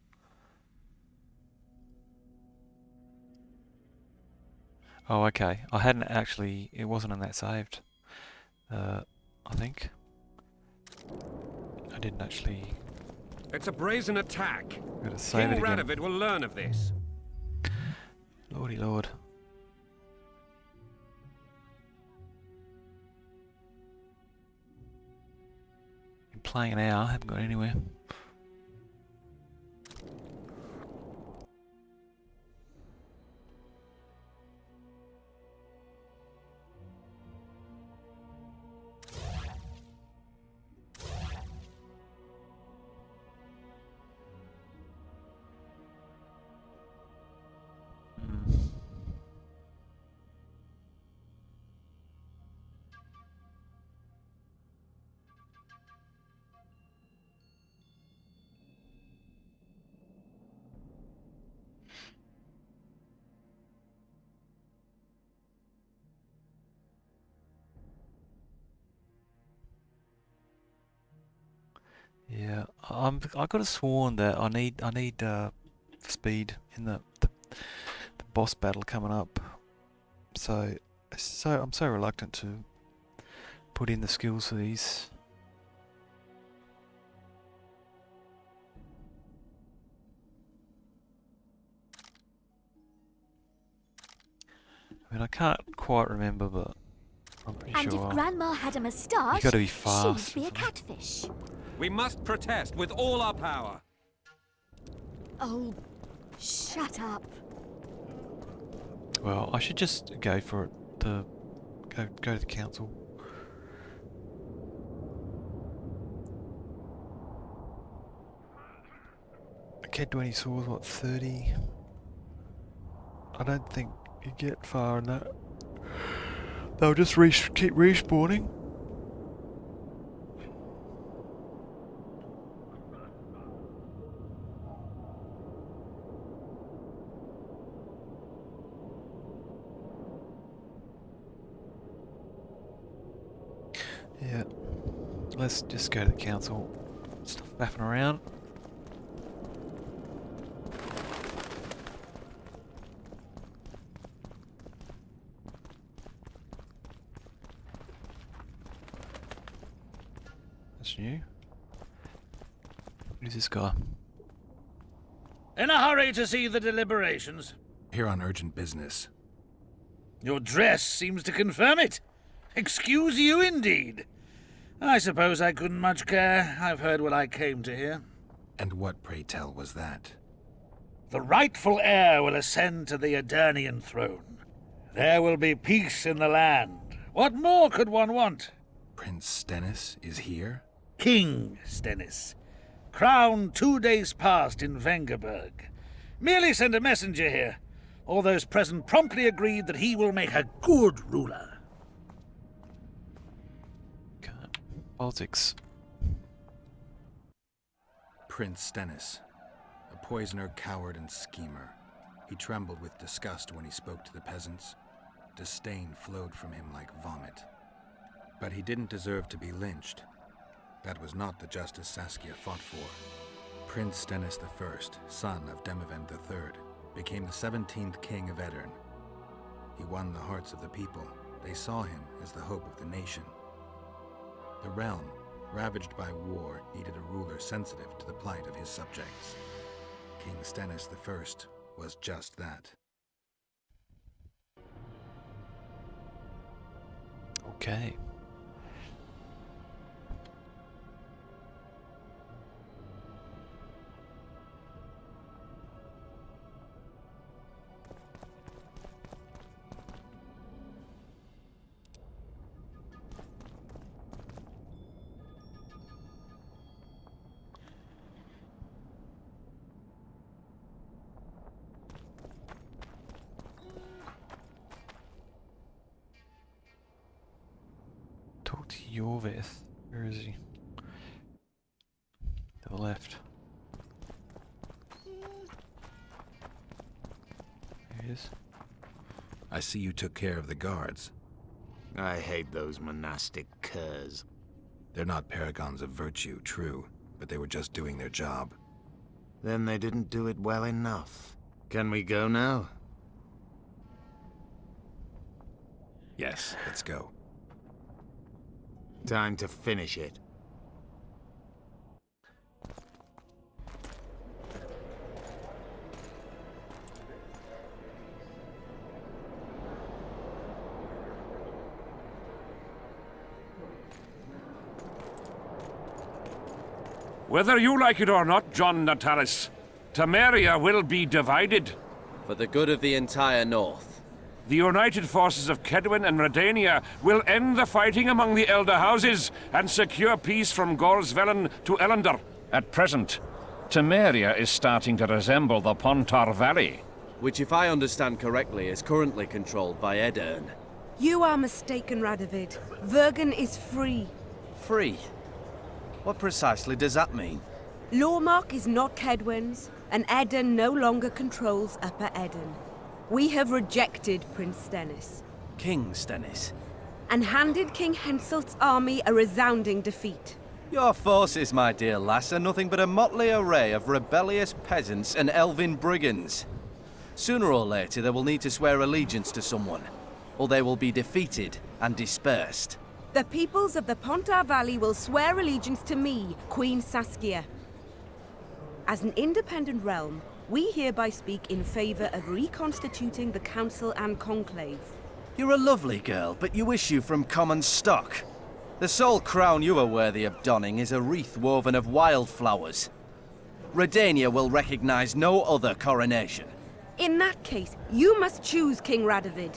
Speaker 1: Oh, okay. I hadn't actually. It wasn't in that saved. I think I didn't actually.
Speaker 2: It's a brazen attack.
Speaker 1: Gotta save
Speaker 2: King
Speaker 1: it again.
Speaker 2: Radovid will learn of this.
Speaker 1: Lordy Lord. Been playing an hour. Haven't got anywhere. Yeah, I could have sworn that I need speed in the boss battle coming up. So I'm so reluctant to put in the skills for these. I mean, I can't quite remember, but I'm pretty
Speaker 8: And
Speaker 1: sure
Speaker 8: if Grandma had a moustache,
Speaker 1: you got to be fast.
Speaker 8: she'd be a catfish.
Speaker 2: We must protest with all our power.
Speaker 8: Oh, shut up.
Speaker 1: Well, I should just go for it. Go to the council. Okay, 20 swords, what, 30? I don't think you get far in that. They'll just keep respawning. Yeah. Let's just go to the council. Stop faffing around. That's new. Who's this guy?
Speaker 9: In a hurry to see the deliberations.
Speaker 4: Here on urgent business.
Speaker 9: Your dress seems to confirm it. Excuse you indeed. I suppose I couldn't much care. I've heard what I came to hear.
Speaker 4: And what, pray tell, was that?
Speaker 9: The rightful heir will ascend to the Eternian throne. There will be peace in the land. What more could one want?
Speaker 4: Prince Stennis is here?
Speaker 9: King Stennis. Crowned 2 days past in Vengerberg. Merely send a messenger here. All those present promptly agreed that he will make a good ruler.
Speaker 1: Politics.
Speaker 4: Prince Stennis. A poisoner, coward, and schemer. He trembled with disgust when he spoke to the peasants. Disdain flowed from him like vomit. But he didn't deserve to be lynched. That was not the justice Saskia fought for. Prince Stennis I, son of Demavend III, became the 17th king of Edirn. He won the hearts of the people. They saw him as the hope of the nation. The realm, ravaged by war, needed a ruler sensitive to the plight of his subjects. King Stennis I was just that.
Speaker 1: Okay. Iorveth. Where is he? To the left. There he is.
Speaker 4: I see you took care of the guards.
Speaker 5: I hate those monastic curs.
Speaker 4: They're not paragons of virtue, true, but they were just doing their job.
Speaker 5: Then they didn't do it well enough. Can we go now?
Speaker 4: Yes, let's go.
Speaker 5: Time to finish it.
Speaker 2: Whether you like it or not, John Natalis, Temeria will be divided.
Speaker 10: For the good of the entire North.
Speaker 2: The united forces of Kedwin and Redania will end the fighting among the Elder Houses and secure peace from Gorsvelen to Ellender. At present, Temeria is starting to resemble the Pontar Valley.
Speaker 10: Which, if I understand correctly, is currently controlled by Edirn.
Speaker 11: You are mistaken, Radovid. Vergen is free.
Speaker 10: Free? What precisely does that mean?
Speaker 11: Lormark is not Kedwin's, and Edirn no longer controls Upper Edirn. We have rejected Prince Stennis.
Speaker 10: King Stennis?
Speaker 11: And handed King Henselt's army a resounding defeat.
Speaker 10: Your forces, my dear lass, are nothing but a motley array of rebellious peasants and elven brigands. Sooner or later, they will need to swear allegiance to someone, or they will be defeated and dispersed.
Speaker 11: The peoples of the Pontar Valley will swear allegiance to me, Queen Saskia. As an independent realm, we hereby speak in favor of reconstituting the Council and Conclave.
Speaker 10: You're a lovely girl, but you issue from common stock. The sole crown you are worthy of donning is a wreath woven of wildflowers. Redania will recognize no other coronation.
Speaker 11: In that case, you must choose, King Radovid.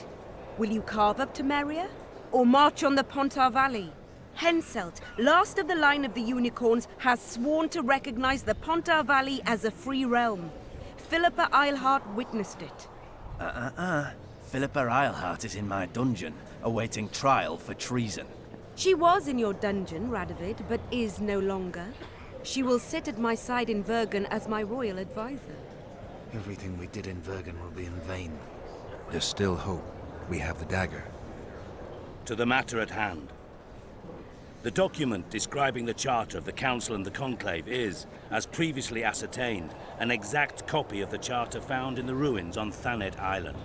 Speaker 11: Will you carve up Temeria, or march on the Pontar Valley? Henselt, last of the line of the unicorns, has sworn to recognize the Pontar Valley as a free realm. Philippa Eilhart witnessed it.
Speaker 10: Philippa Eilhart is in my dungeon, awaiting trial for treason.
Speaker 11: She was in your dungeon, Radovid, but is no longer. She will sit at my side in Vergen as my royal advisor.
Speaker 5: Everything we did in Vergen will be in vain.
Speaker 4: There's still hope. We have the dagger.
Speaker 9: To the matter at hand. The document describing the charter of the Council and the Conclave is, as previously ascertained, an exact copy of the charter found in the ruins on Thanet Island.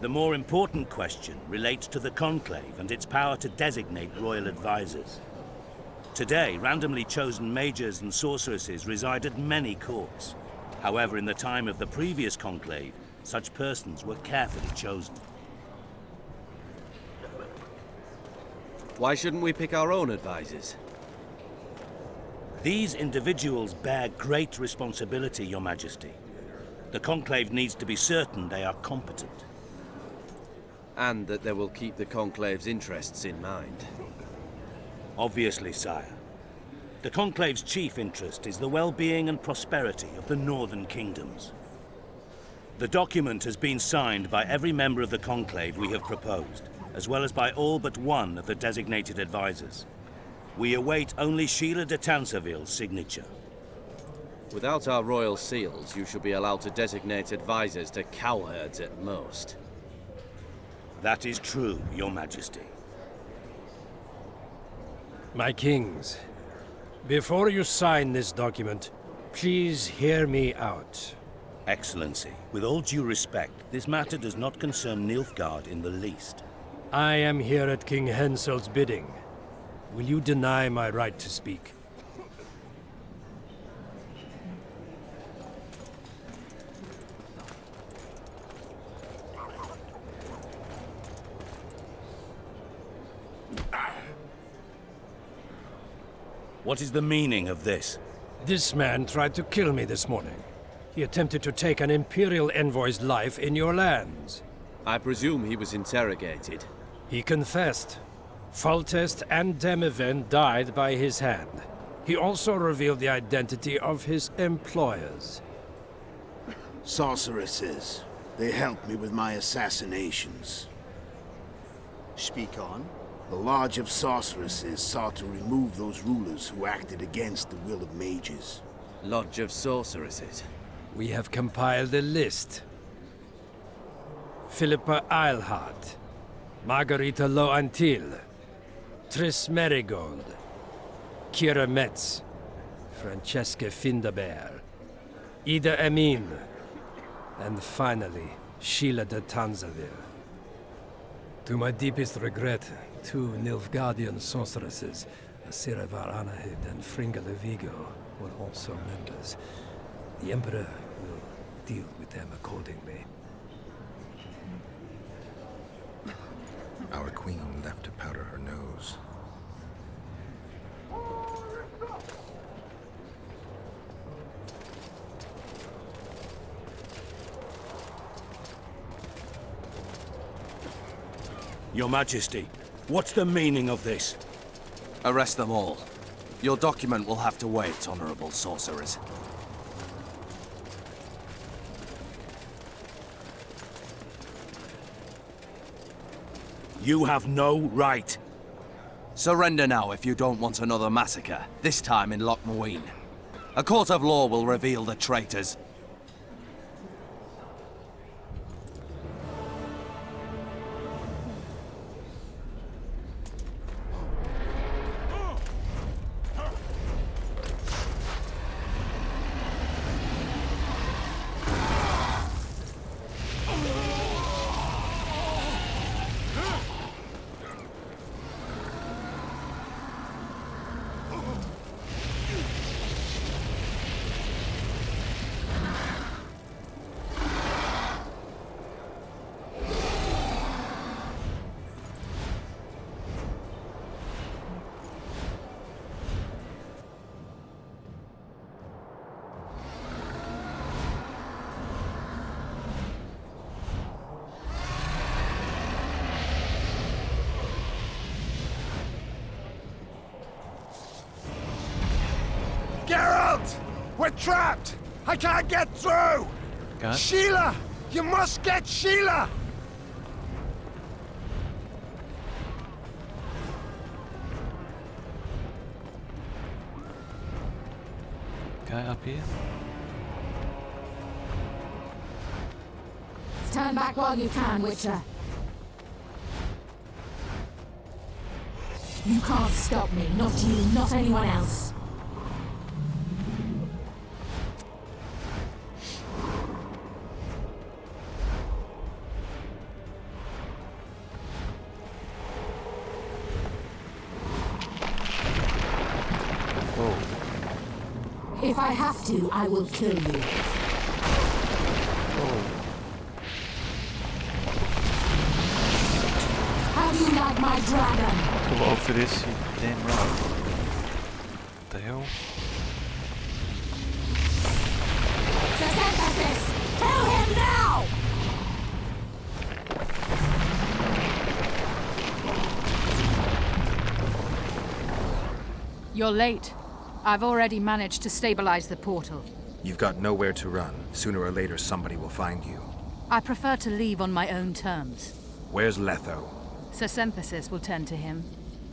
Speaker 9: The more important question relates to the Conclave and its power to designate royal advisors. Today, randomly chosen mages and sorceresses reside at many courts. However, in the time of the previous Conclave, such persons were carefully chosen.
Speaker 10: Why shouldn't we pick our own advisors?
Speaker 9: These individuals bear great responsibility, Your Majesty. The Conclave needs to be certain they are competent.
Speaker 10: And that they will keep the Conclave's interests in mind.
Speaker 9: Obviously, sire. The Conclave's chief interest is the well-being and prosperity of the Northern Kingdoms. The document has been signed by every member of the Conclave we have proposed, as well as by all but one of the designated advisors. We await only Sheila de Tanseville's signature.
Speaker 10: Without our royal seals, you should be allowed to designate advisors to cowherds at most.
Speaker 9: That is true, Your Majesty.
Speaker 12: My kings, before you sign this document, please hear me out.
Speaker 9: Excellency, with all due respect, this matter does not concern Nilfgaard in the least.
Speaker 12: I am here at King Henselt's bidding. Will you deny my right to speak?
Speaker 9: What is the meaning of this?
Speaker 12: This man tried to kill me this morning. He attempted to take an Imperial envoy's life in your lands.
Speaker 10: I presume he was interrogated.
Speaker 12: He confessed. Foltest and Demiven died by his hand. He also revealed the identity of his employers.
Speaker 5: Sorceresses. They helped me with my assassinations.
Speaker 13: Speak on. The Lodge of Sorceresses sought to remove those rulers who acted against the will of mages.
Speaker 10: Lodge of Sorceresses?
Speaker 12: We have compiled a list. Philippa Eilhart, Margarita Loantil, Triss Merigold, Kira Metz, Francesca Findaber, Ida Emin, and finally, Sheila de Tanzaville. To my deepest regret, 2 Nilfgaardian sorceresses, Asira Varanahid and Fringa Levigo, were also members. The Emperor will deal with them accordingly.
Speaker 4: Our queen left to powder her nose.
Speaker 9: Your Majesty, what's the meaning of this?
Speaker 10: Arrest them all. Your document will have to wait, honorable sorcerers.
Speaker 9: You have no right.
Speaker 10: Surrender now if you don't want another massacre, this time in Lochmuine. A court of law will reveal the traitors.
Speaker 7: Geralt! We're trapped! I can't get through!
Speaker 1: God.
Speaker 7: Sheila! You must get Sheila!
Speaker 1: Okay, up here.
Speaker 14: Turn back while you can, Witcher. You can't stop me. Not you, not anyone else. If I have to, I will kill you. How do you like my dragon?
Speaker 1: Too old for this, you damn right. What the hell?
Speaker 14: Emphasis! Kill him now!
Speaker 15: You're late. I've already managed to stabilize the portal.
Speaker 4: You've got nowhere to run. Sooner or later, somebody will find you.
Speaker 15: I prefer to leave on my own terms.
Speaker 4: Where's Letho?
Speaker 15: Emphasis will tend to him,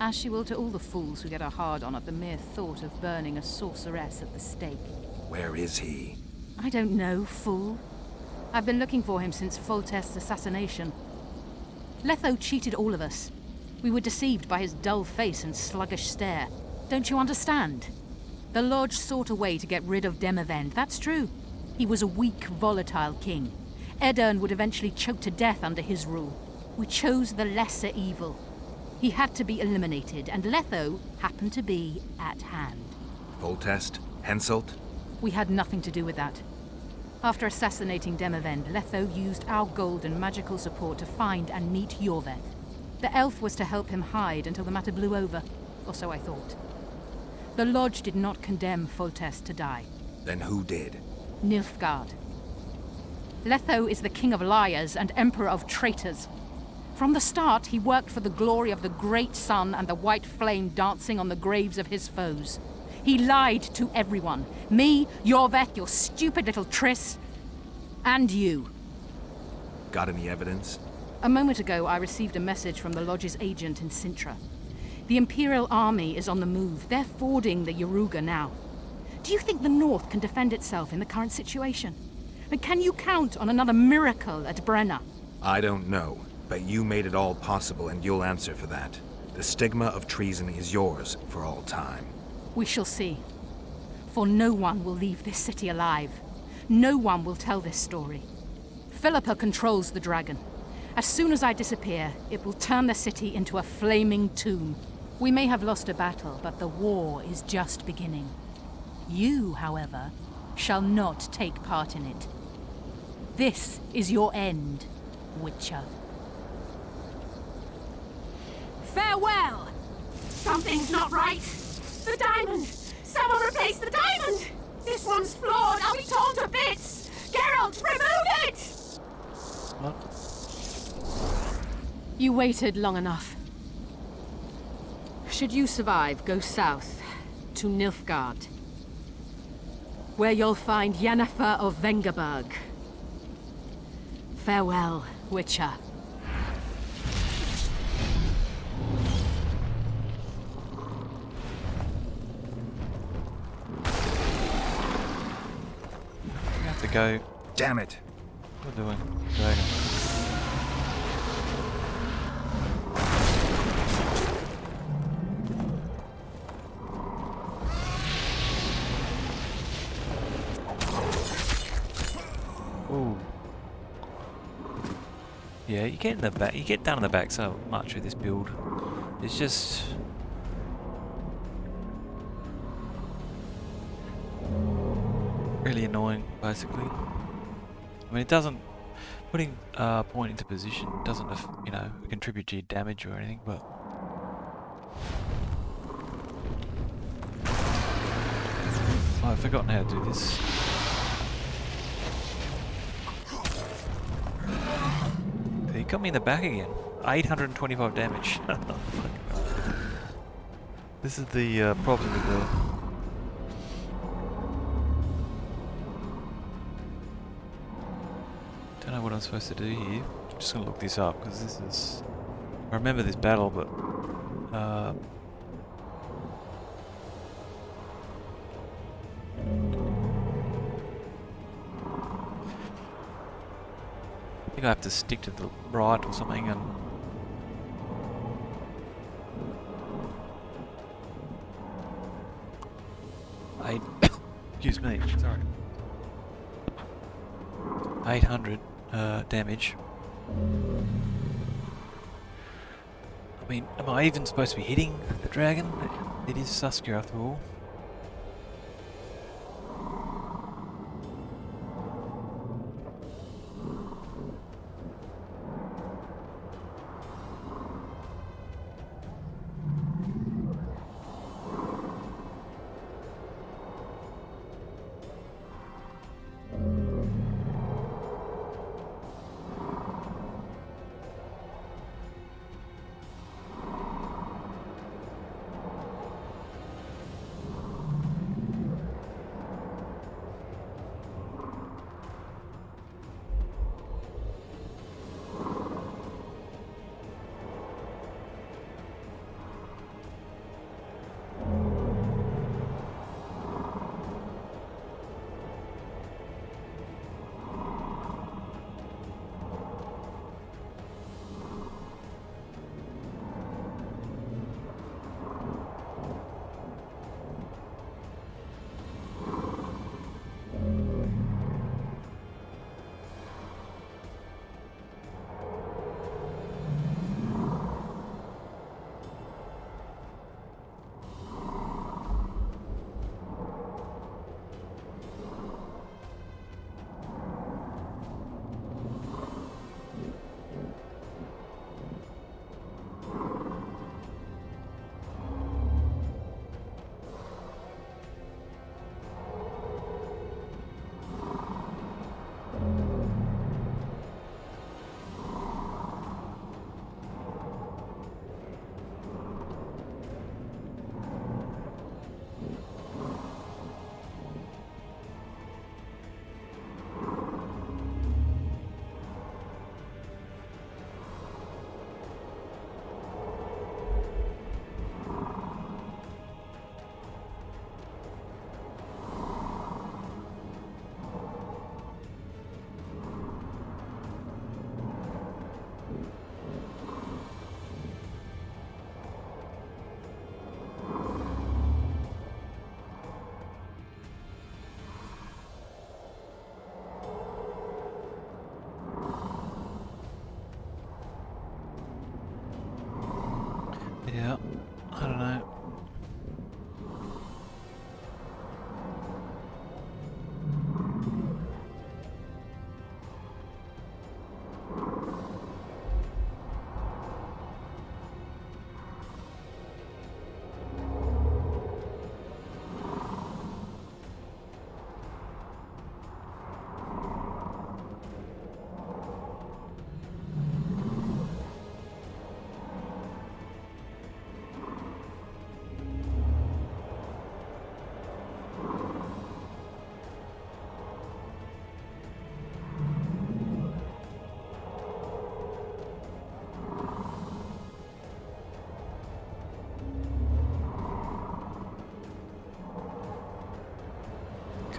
Speaker 15: as she will to all the fools who get a hard-on at the mere thought of burning a sorceress at the stake.
Speaker 4: Where is he?
Speaker 15: I don't know, fool. I've been looking for him since Foltest's assassination. Letho cheated all of us. We were deceived by his dull face and sluggish stare. Don't you understand? The Lodge sought a way to get rid of Demavend, that's true. He was a weak, volatile king. Edirn would eventually choke to death under his rule. We chose the lesser evil. He had to be eliminated, and Letho happened to be at hand.
Speaker 4: Foltest? Henselt?
Speaker 15: We had nothing to do with that. After assassinating Demavend, Letho used our gold and magical support to find and meet Iorveth. The elf was to help him hide until the matter blew over, or so I thought. The Lodge did not condemn Foltest to die.
Speaker 4: Then who did?
Speaker 15: Nilfgaard. Letho is the king of liars and emperor of traitors. From the start, he worked for the glory of the great sun and the white flame dancing on the graves of his foes. He lied to everyone. Me, Iorveth, your stupid little Triss, and you.
Speaker 4: Got any evidence?
Speaker 15: A moment ago, I received a message from the Lodge's agent in Sintra. The Imperial Army is on the move. They're fording the Yaruga now. Do you think the North can defend itself in the current situation? And can you count on another miracle at Brenna?
Speaker 4: I don't know, but you made it all possible and you'll answer for that. The stigma of treason is yours for all time.
Speaker 15: We shall see. For no one will leave this city alive. No one will tell this story. Philippa controls the dragon. As soon as I disappear, it will turn the city into a flaming tomb. We may have lost a battle, but the war is just beginning. You, however, shall not take part in it. This is your end, Witcher.
Speaker 14: Farewell! Something's not right. The diamond! Someone replace the diamond! This one's flawed. I'll be torn to bits! Geralt, remove it!
Speaker 1: What?
Speaker 15: You waited long enough. Should you survive, go south to Nilfgaard, where you'll find Yennefer of Vengerberg. Farewell, Witcher.
Speaker 1: We have to go.
Speaker 4: Damn it!
Speaker 1: What are we doing? Dragon. Ooh. Yeah, you get in the back. You get down in the back so much with this build. It's just really annoying, basically. I mean, it doesn't putting point into position doesn't, you know, contribute to your damage or anything, but I've forgotten how to do this. He got me in the back again. 825 damage. This is the problem with the... Don't know what I'm supposed to do here. I'm just gonna look this up because this is... I remember this battle, but... I think I have to stick to the right or something and... Excuse me, sorry. 800 damage. I mean, am I even supposed to be hitting the dragon? It is Saskia after all.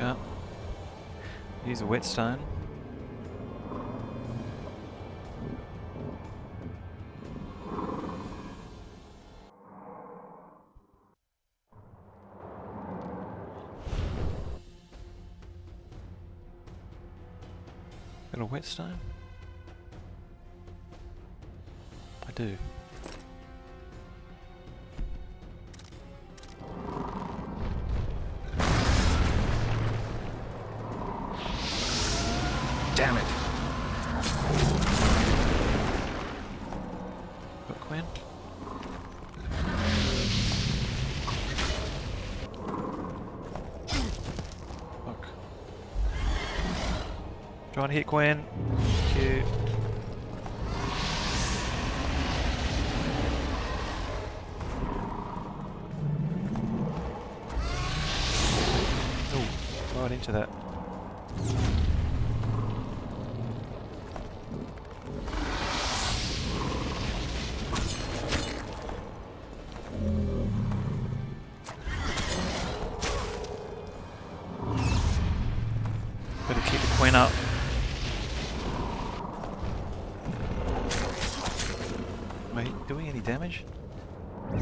Speaker 1: Okay. Use a whetstone. Got a whetstone? I do.
Speaker 4: Damn it!
Speaker 1: Got Quinn? Fuck. Trying to hit Gwen. Cute. Oh, right into that. Better keep the Queen up. Am I doing any damage? I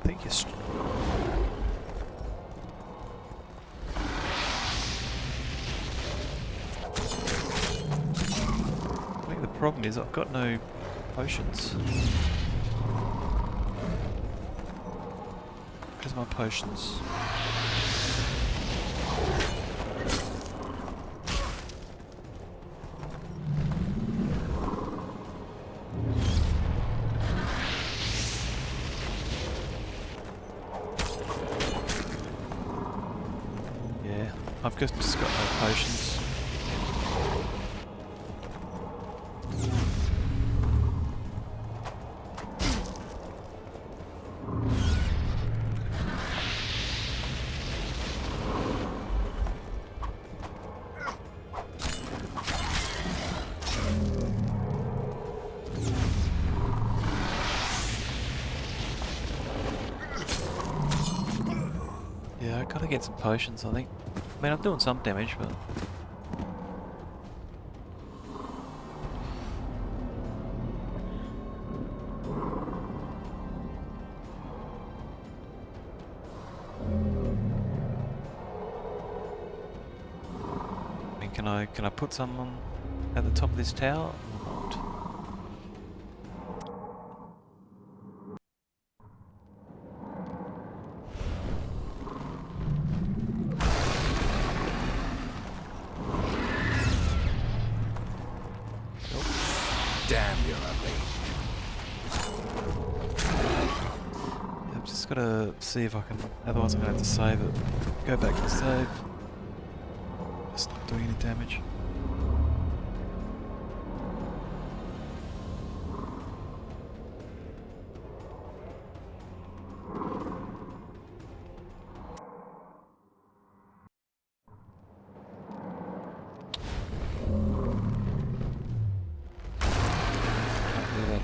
Speaker 1: think you're I think the problem is I've got no potions. Where's my potions? Yeah, I've just got no potions. Yeah, I gotta get some potions, I think. I mean, I'm doing some damage, but... I mean, can I put some on at the top of this tower or not?
Speaker 4: Damn, you're ugly.
Speaker 1: I've just gotta see if I can, otherwise I'm gonna have to save it. Go back and save. It's not doing any damage.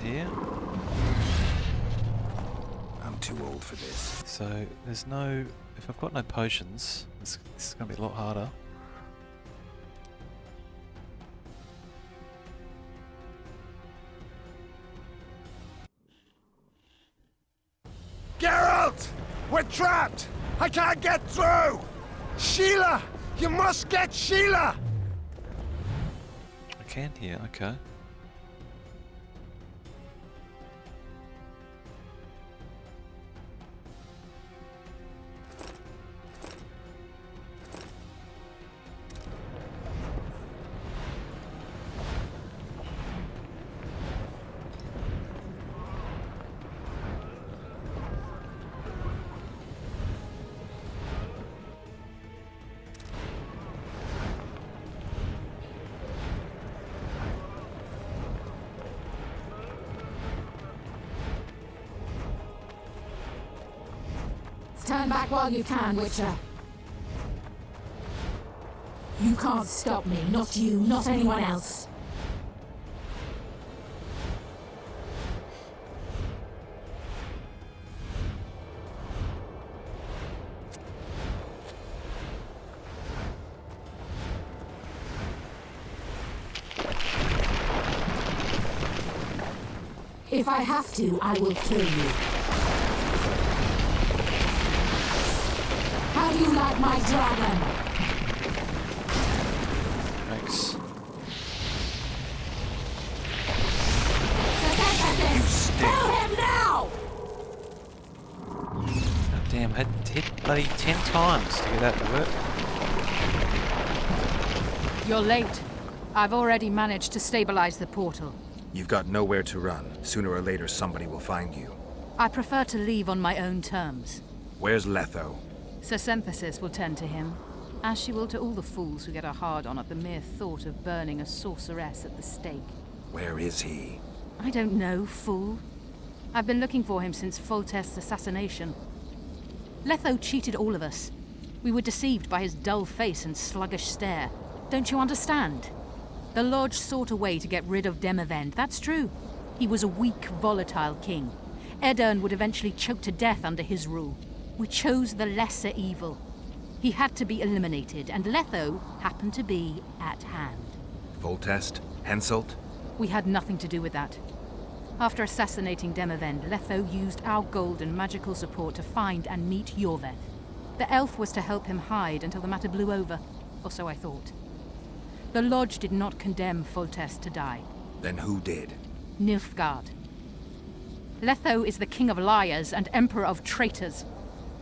Speaker 1: Here.
Speaker 4: I'm too old for this.
Speaker 1: So there's no, if I've got no potions, this is going to be a lot harder.
Speaker 7: Geralt! We're trapped! I can't get through! Sheila! You must get Sheila!
Speaker 1: I can here, okay.
Speaker 14: Turn back while you can, Witcher. You can't stop me. Not you, not anyone else. If I have to, I will kill you. How do you like my dragon?
Speaker 1: Thanks.
Speaker 14: Kill him now!
Speaker 1: God damn, I had to hit bloody 10 times to get that to work.
Speaker 15: You're late. I've already managed to stabilize the portal.
Speaker 4: You've got nowhere to run. Sooner or later, somebody will find you.
Speaker 15: I prefer to leave on my own terms.
Speaker 4: Where's Letho?
Speaker 15: Sir Synthesis will tend to him, as she will to all the fools who get a hard-on at the mere thought of burning a sorceress at the stake.
Speaker 4: Where is he?
Speaker 15: I don't know, fool. I've been looking for him since Foltest's assassination. Letho cheated all of us. We were deceived by his dull face and sluggish stare. Don't you understand? The Lodge sought a way to get rid of Demavend, that's true. He was a weak, volatile king. Edirn would eventually choke to death under his rule. We chose the lesser evil. He had to be eliminated, and Letho happened to be at hand.
Speaker 4: Foltest? Henselt?
Speaker 15: We had nothing to do with that. After assassinating Demavend, Letho used our gold and magical support to find and meet Iorveth. The elf was to help him hide until the matter blew over, or so I thought. The Lodge did not condemn Foltest to die.
Speaker 4: Then who did?
Speaker 15: Nilfgaard. Letho is the king of liars and emperor of traitors.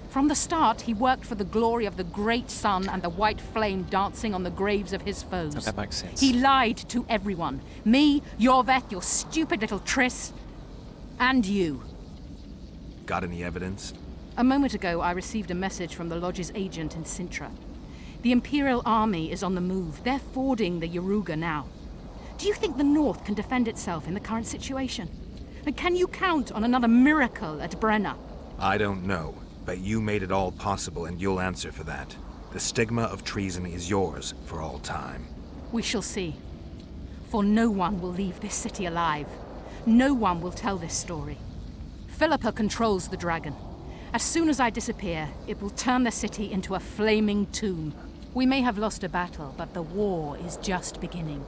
Speaker 15: From the start, he worked for the glory of the great sun and the white flame dancing on the graves of his foes.
Speaker 1: That makes sense.
Speaker 15: He lied to everyone. Me, Iorveth, your stupid little Triss, and you.
Speaker 4: Got any evidence?
Speaker 15: A moment ago, I received a message from the Lodge's agent in Sintra. The Imperial Army is on the move. They're fording the Yaruga now. Do you think the North can defend itself in the current situation? And can you count on another miracle at Brenna?
Speaker 4: I don't know, but you made it all possible and you'll answer for that. The stigma of treason is yours for all time.
Speaker 15: We shall see. For no one will leave this city alive. No one will tell this story. Philippa controls the dragon. As soon as I disappear, it will turn the city into a flaming tomb. We may have lost a battle, but the war is just beginning.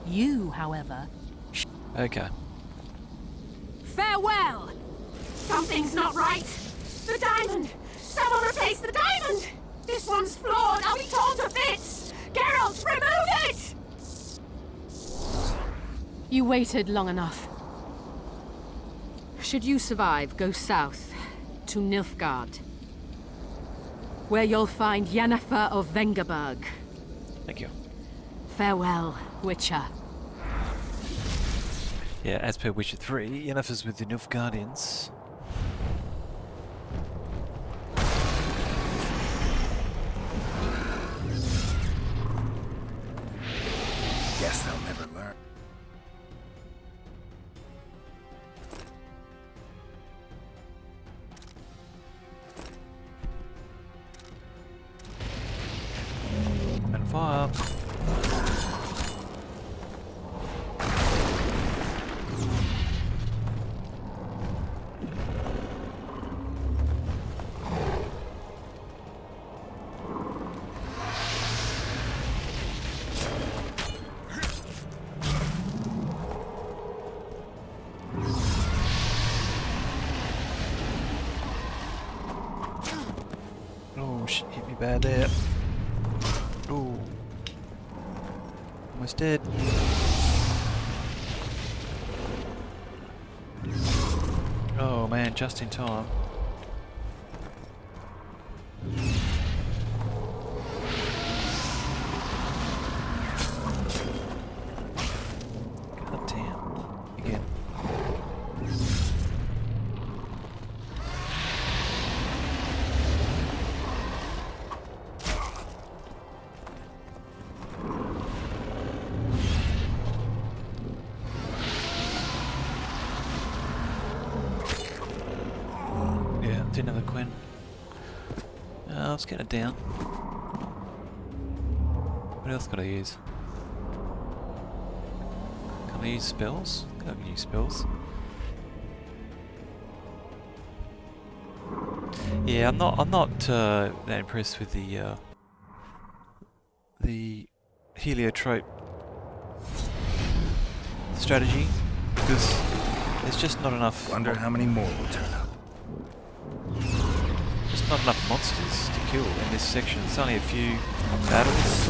Speaker 15: You, however...
Speaker 1: Okay.
Speaker 14: Farewell! Something's not right. The diamond! Someone replace the diamond! This one's flawed! I'll be torn to bits! Geralt, remove it!
Speaker 15: You waited long enough. Should you survive, go south to Nilfgaard, where you'll find Yennefer of Vengerberg.
Speaker 1: Thank you.
Speaker 15: Farewell, Witcher.
Speaker 1: Yeah, as per Witcher 3, Yennefer's with the Nilfgaardians.
Speaker 4: Guess they'll never learn.
Speaker 1: And fire. Oh shit, hit me bad there. Oh. Almost dead. Oh man, just in time. God damn. Again. Yeah, didn't have a Quinn. Let's get it down. What else could I use? Can I use spells? I can use spells. Yeah, I'm not that impressed with the heliotrope strategy, because There's just not enough.
Speaker 4: Wonder how many more will turn up.
Speaker 1: Just not enough monsters to kill in this section. It's only a few battles.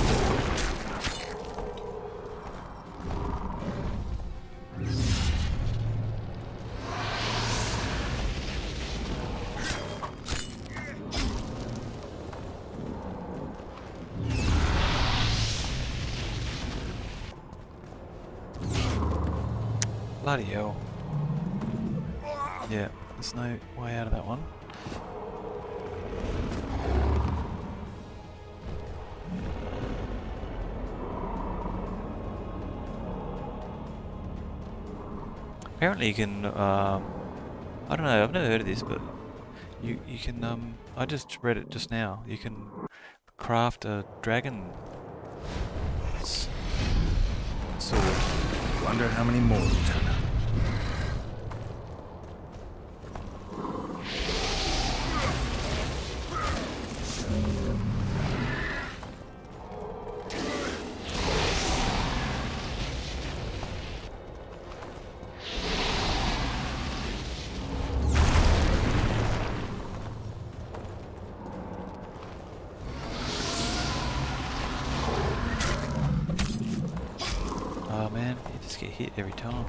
Speaker 1: Bloody hell. Yeah, there's no way out of that one. Apparently you can, I don't know, I've never heard of this, but you can, I just read it just now, you can craft a dragon sword.
Speaker 4: Wonder how many more will turn up.
Speaker 1: Oh man, you just get hit every time.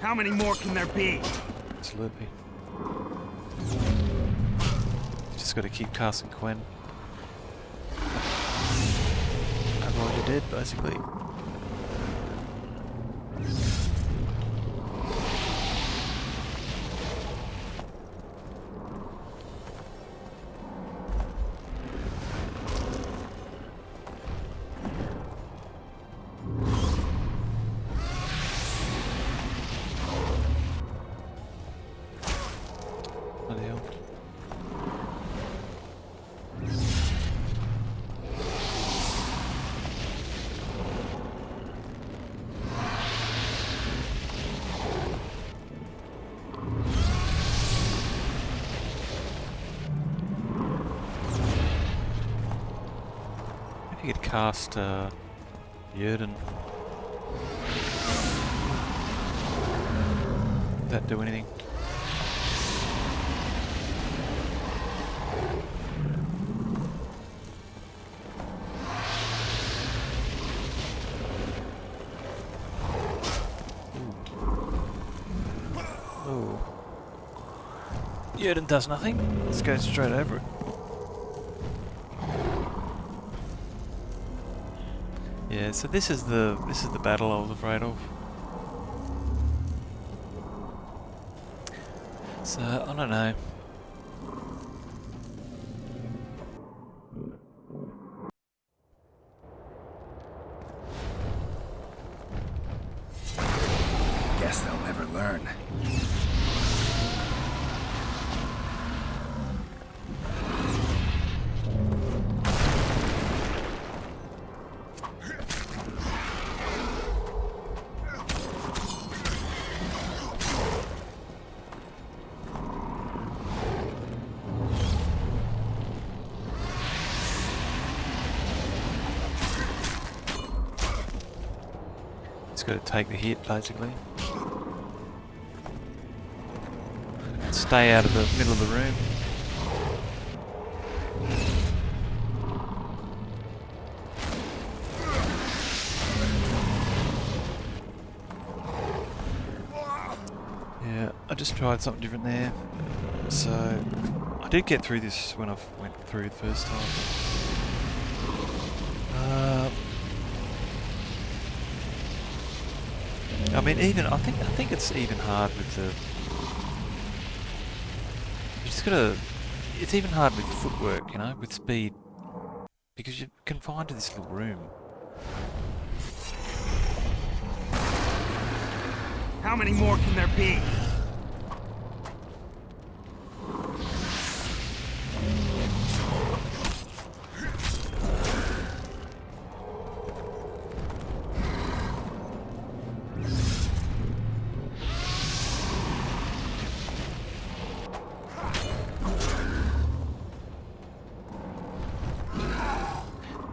Speaker 7: How many more can there be?
Speaker 1: Absolutely. Just got to keep casting Quen. Otherwise you're dead, basically. You could cast Yrden. Does that do anything? Oh. Yrden does nothing. Let's go straight over it. Yeah, so this is the battle I was afraid of. So I don't know.
Speaker 4: Guess they'll never learn.
Speaker 1: Just got to take the hit, basically. And stay out of the middle of the room. Yeah, I just tried something different there. So, I did get through this when I went through the first time. I mean, even I think it's even hard with the. You just gotta. It's even hard with footwork, you know, with speed, because you're confined to this little room.
Speaker 7: How many more can there be?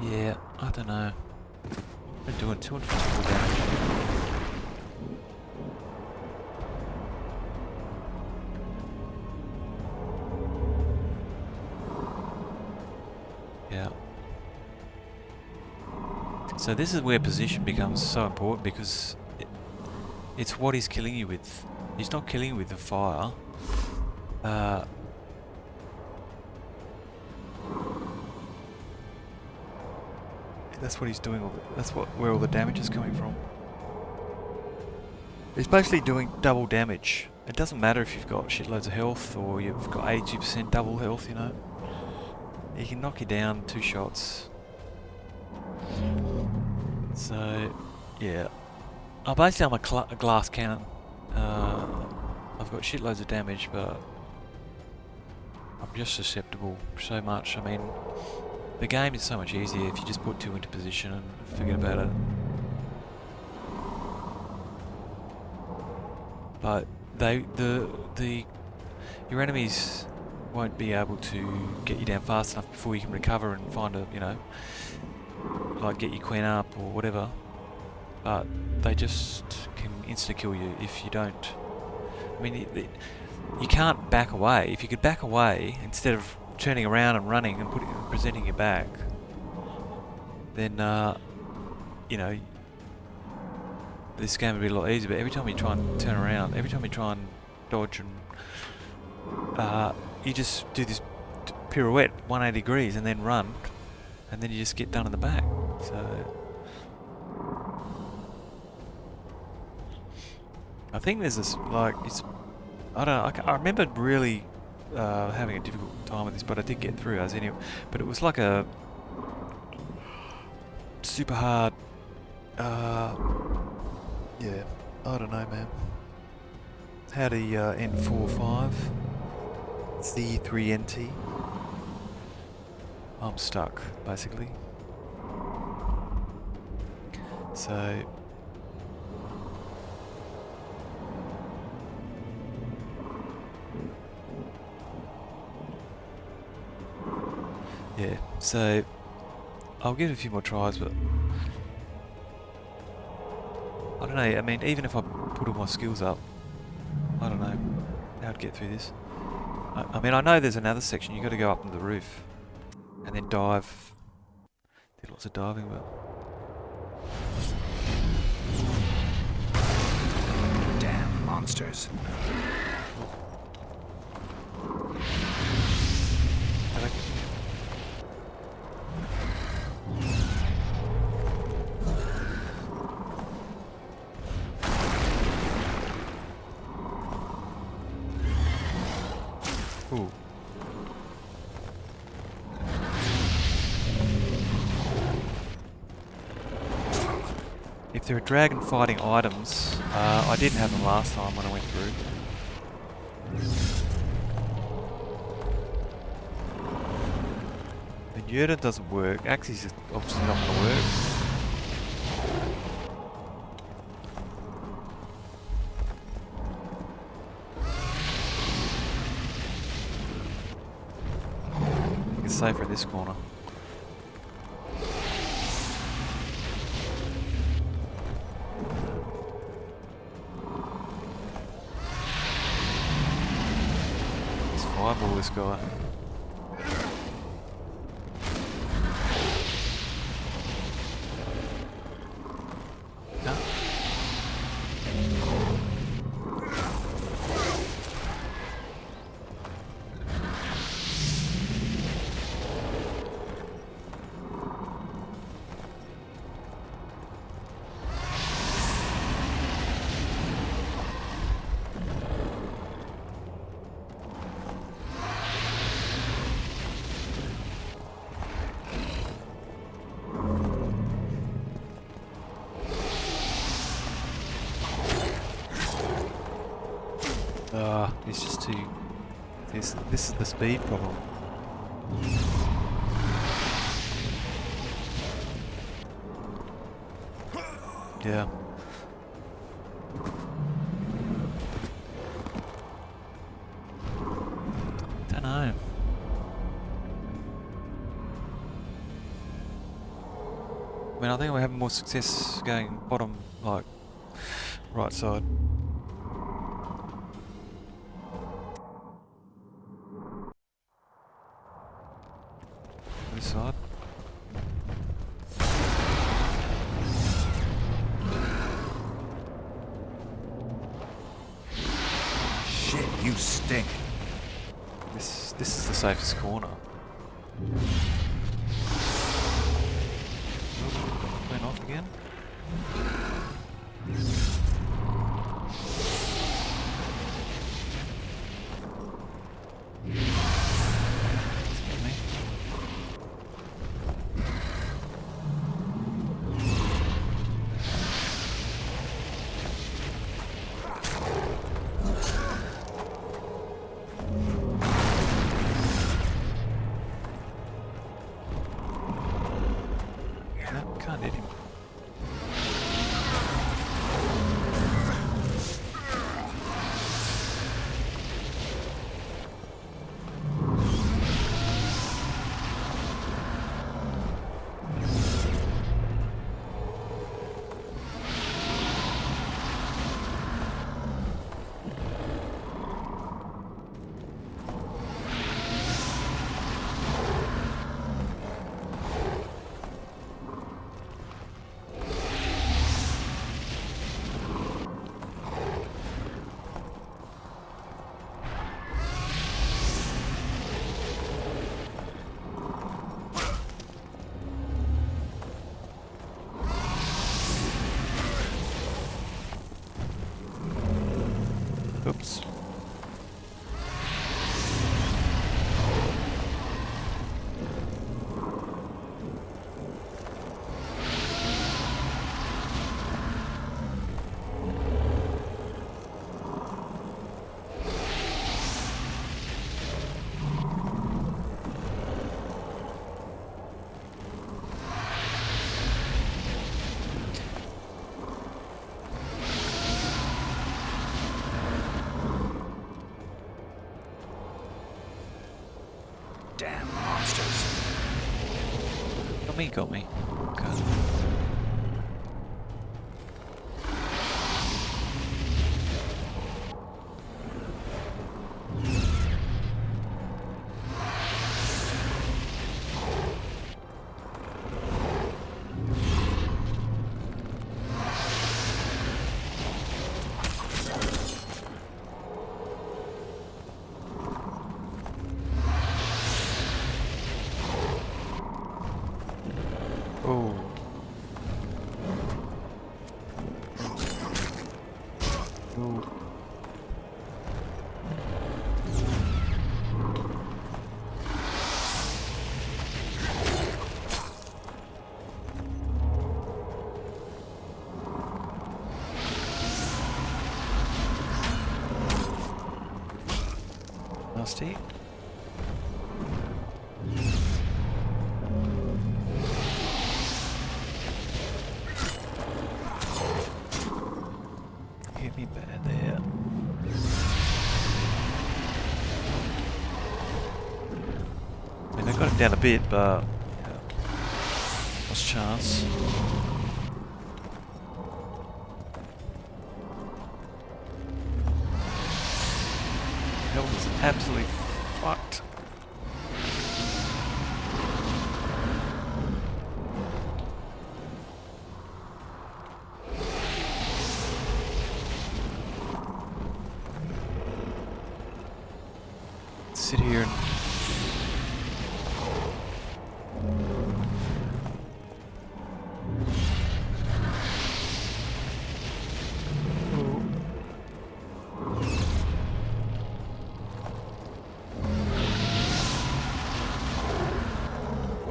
Speaker 1: Yeah, I don't know. We're doing 254 damage. Yeah. So this is where position becomes so important, because it's what he's killing you with. He's not killing you with the fire. That's what he's doing. That's where all the damage is coming from. He's basically doing double damage. It doesn't matter if you've got shitloads of health or you've got 82% double health, you know. He can knock you down 2 shots. So, yeah. Basically I'm a glass cannon. I've got shitloads of damage, but I'm just susceptible so much. I mean, the game is so much easier if you just put 2 into position and forget about it. But your enemies won't be able to get you down fast enough before you can recover and find a, you know, like get your queen up or whatever. But they just can insta kill you if you don't. I mean, you can't back away. If you could back away instead of turning around and running and presenting your back, then you know, this game would be a lot easier. But every time you try and turn around, every time you try and dodge, and you just do this pirouette 180 degrees and then run, and then you just get done in the back. So I think there's this, like, I don't know, I remember really having a difficult time with this, but I did get through as anyway. But it was like a super hard, yeah, I don't know, man. How to N45, C3NT. I'm stuck, basically. So yeah, so I'll give it a few more tries, but I don't know. I mean, even if I put all my skills up, I don't know how to get through this. I mean, I know there's another section. You got to go up on the roof and then dive. Do lots of diving, but
Speaker 4: damn monsters.
Speaker 1: Ooh. If there are dragon fighting items, I didn't have them last time when I went through. The Yurta doesn't work. Axes is obviously not going to work. It's safer in this corner. fireball this guy. No. It's just too... This is the speed problem. Yeah. Don't know. I mean, I think we're having more success going bottom, like, right side. This side.
Speaker 16: Shit, you stink.
Speaker 1: This is the safest corner. Went off again. Can't hit him. Oops.
Speaker 16: Damn monsters.
Speaker 1: Got me. God. Oh. Oh. Nasty. Hit me bad there. I mean, I got him down a bit, but yeah, lost chance. That was absolutely fucked.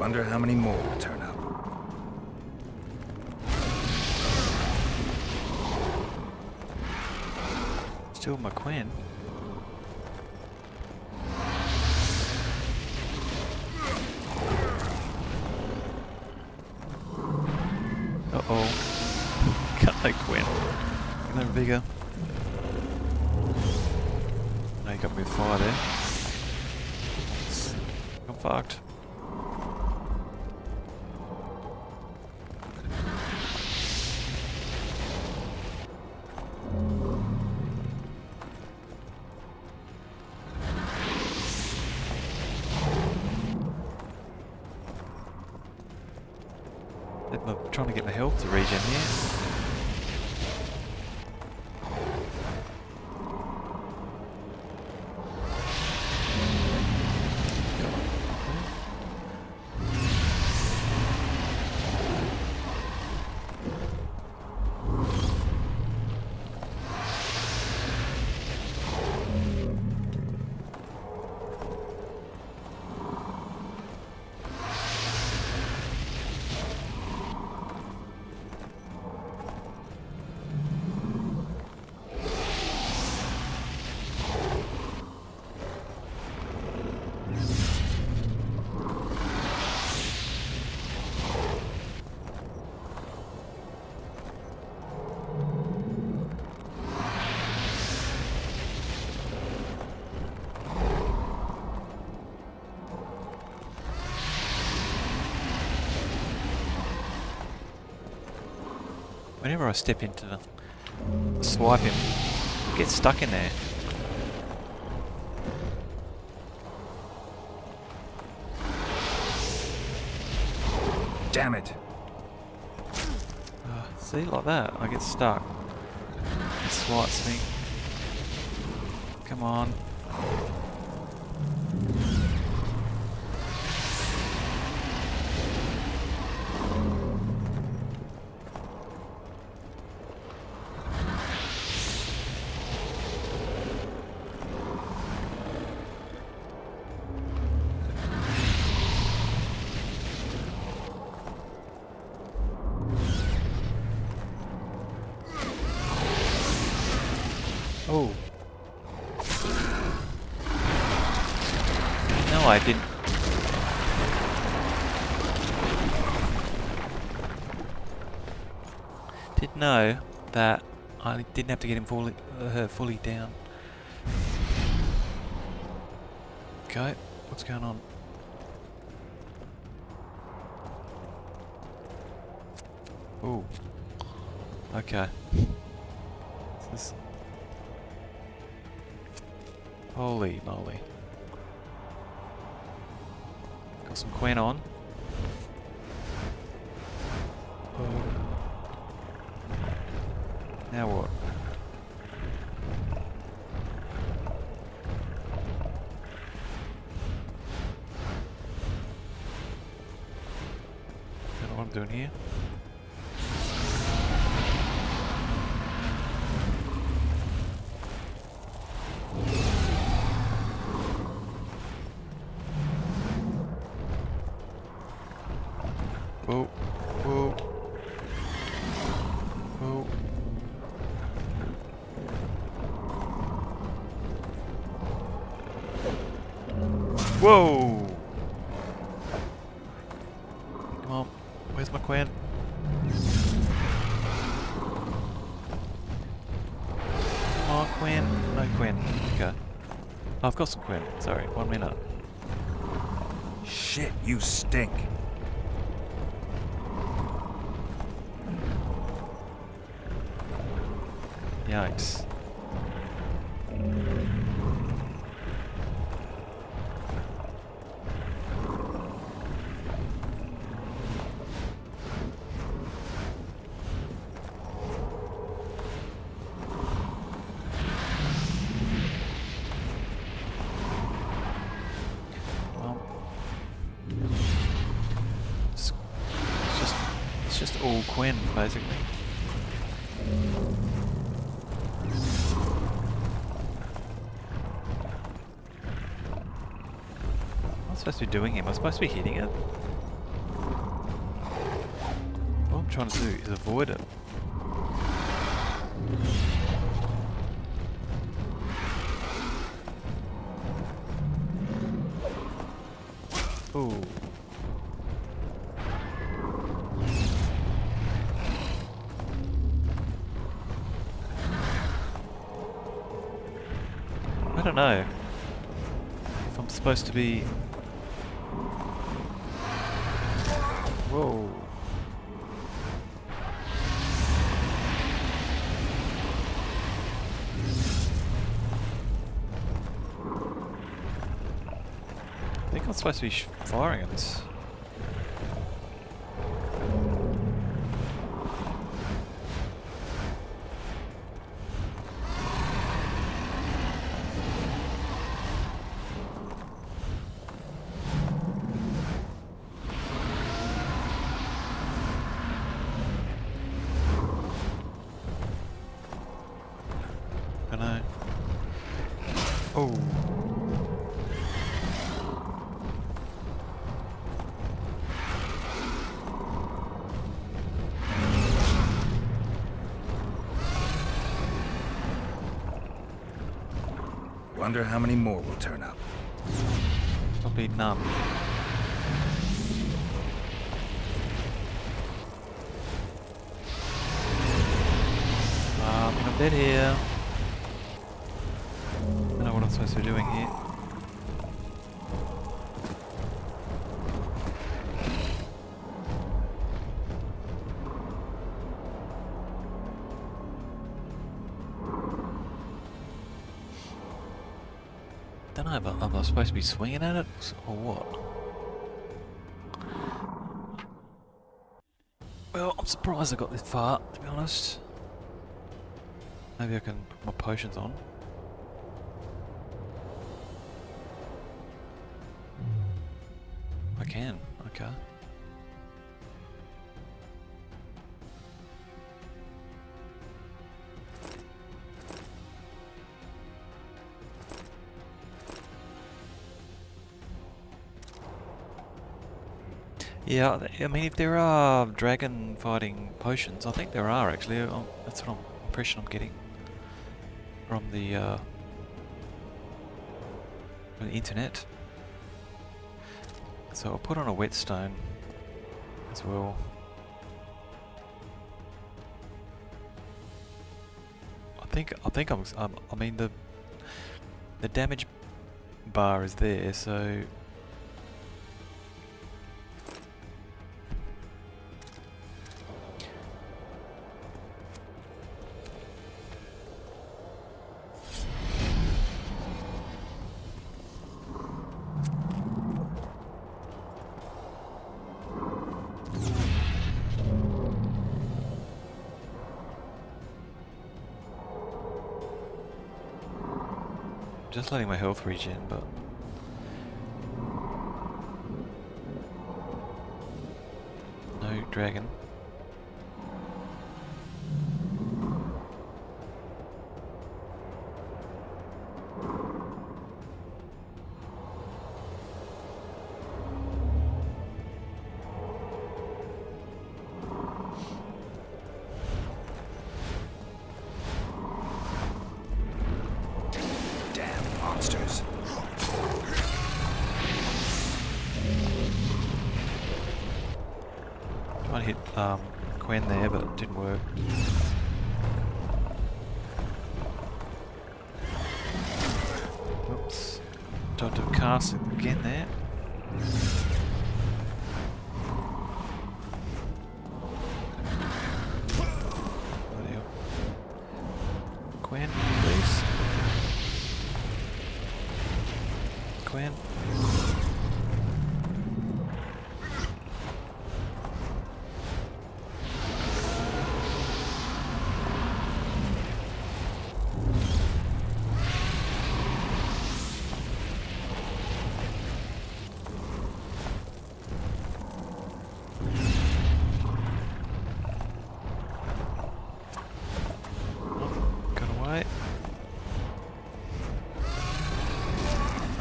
Speaker 16: Wonder how many more will turn up.
Speaker 1: Still my Quinn. Uh-oh. Got no Quinn. No bigger. No, you got me with fire there. I'm fucked. I'm trying to get my health to regen here. Whenever I step into the swipe him, I get stuck in there.
Speaker 16: Damn it!
Speaker 1: See, like that, I get stuck. It swipes me. Come on. Oh. No, I didn't. Didn't know that I didn't have to get him fully down. Okay, what's going on? Oh. Okay. This. Holy moly. Got some Quen on. Oh. Now what? Don't know what I'm doing here. Whoa, whoa, whoa. Whoa! Come on, where's my Quen? Come on, Quen. No Quen. Okay. Oh, I've got some Quen. Sorry, 1 minute.
Speaker 16: Shit, you stink.
Speaker 1: Yikes. Well, it's just all Quen, basically. Supposed to be doing him. I'm supposed to be hitting it. trying to do is avoid it. Ooh. I don't know if I'm supposed to be... Whoa. I think I'm supposed to be firing at this. I know. Oh.
Speaker 16: Wonder how many more will turn up.
Speaker 1: Probably none. I'm dead here. I don't know what I'm supposed to be doing here. Don't know, but am I supposed to be swinging at it or what? Well, I'm surprised I got this far, to be honest. Maybe I can put my potions on. I can, okay. Yeah, I mean, if there are dragon fighting potions, I think there are actually. That's what impression I'm getting from the internet. So I'll put on a whetstone as well. I think I mean the damage bar is there, so. Just letting my health regen, but no dragon.
Speaker 16: Monsters.
Speaker 1: Trying to hit Quen there, but it didn't work. Oops. Tried to cast it again there. Quen, please. Quen.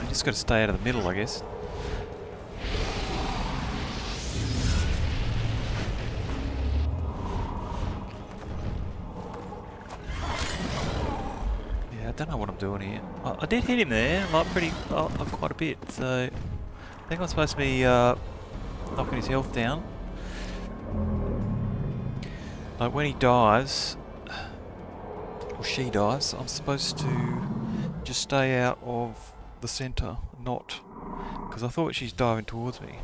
Speaker 1: Just got to stay out of the middle, I guess. I don't know what I'm doing here. I did hit him there, like quite a bit. So I think I'm supposed to be knocking his health down. Like when he dies, or she dies, I'm supposed to just stay out of the centre, not because I thought she's diving towards me.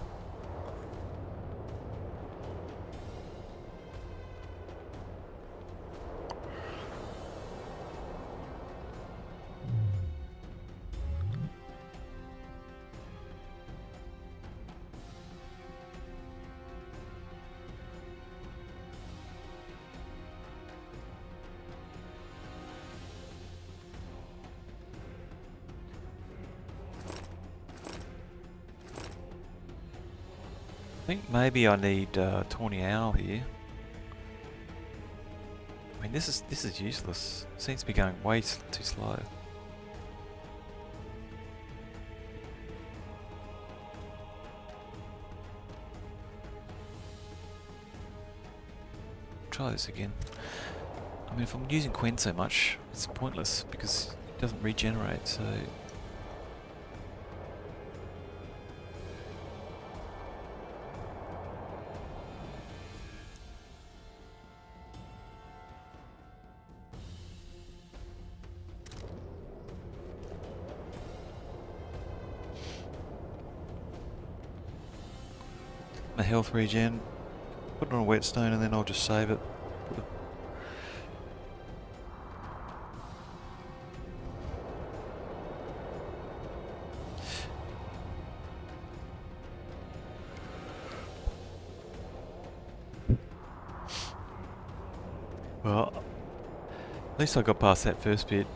Speaker 1: I think maybe I need Tawny Owl here. I mean, this is useless. Seems to be going way too slow. Try this again. I mean, if I'm using Quen so much, it's pointless because it doesn't regenerate. So. My health regen, put it on a whetstone and then I'll just save it. Well, at least I got past that first bit.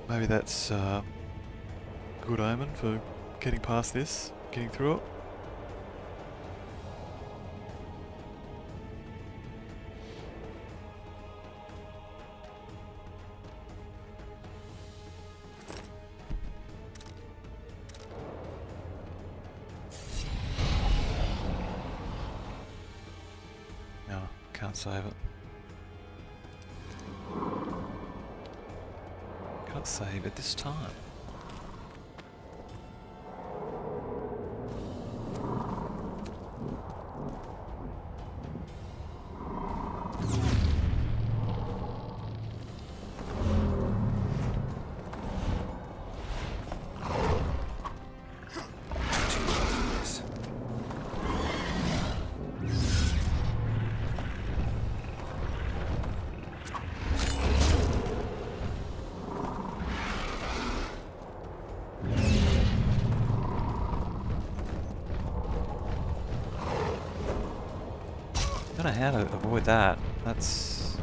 Speaker 1: Maybe that's good omen for getting past this, getting through it. Can't save it. Can't save it this time. I don't know how to avoid that. That's...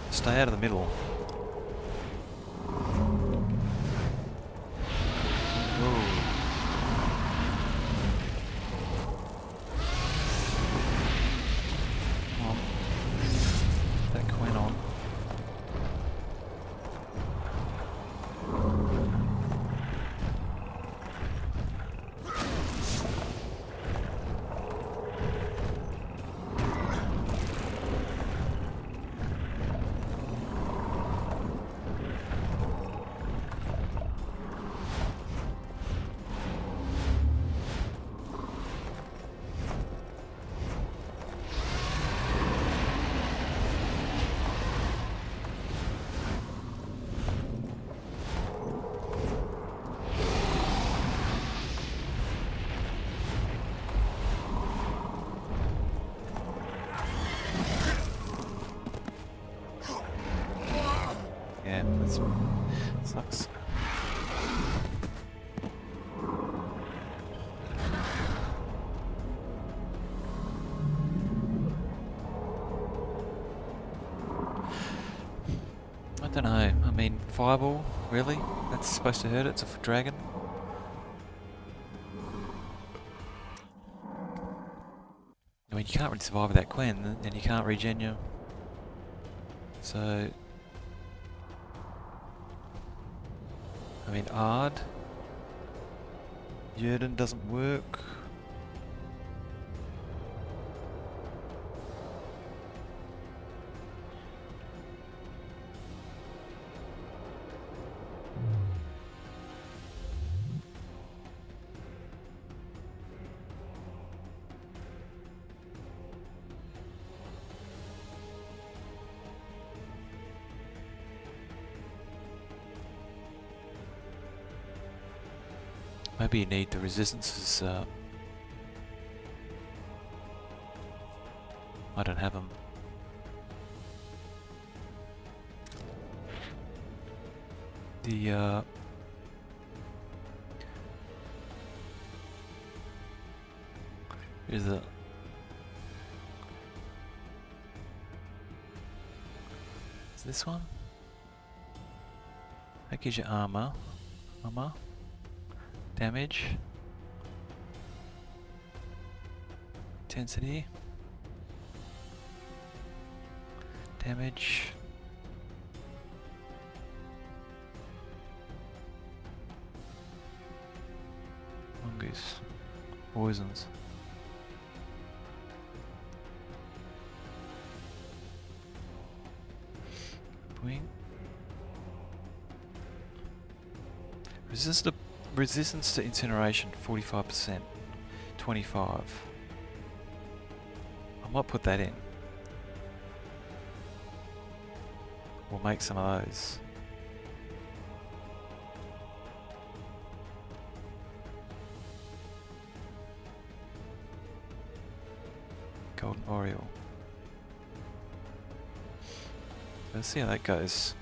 Speaker 1: Stay out of the middle. Yeah, that sucks. I don't know. I mean, fireball, really? That's supposed to hurt it? It's a dragon? I mean, you can't really survive without Quen, and you can't regen you. So... I mean, Ard. Yerden doesn't work. Maybe you need the resistances. I don't have them. The is it? Is this one? That gives you armor, damage, intensity, damage. Mongoose, poisons. Wing. Resistance to incineration 45%, 25. I might put that in. We'll make some of those. Golden Oriole. Let's see how that goes.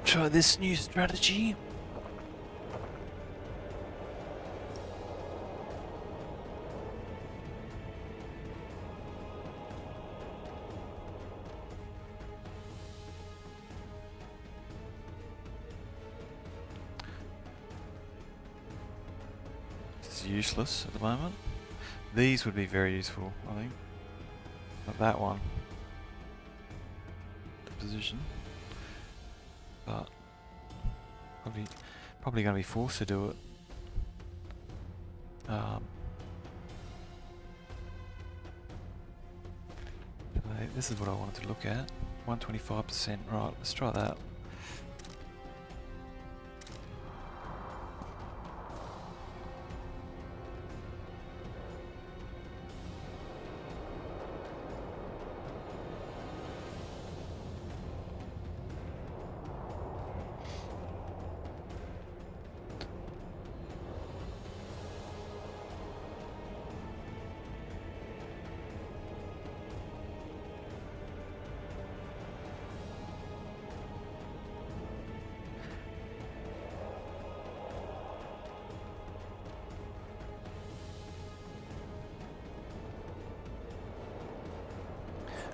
Speaker 1: Try this new strategy. This is useless at the moment. These would be very useful, I think. Not that one. The position. But probably going to be forced to do it. This is what I wanted to look at. 125%. Right, let's try that.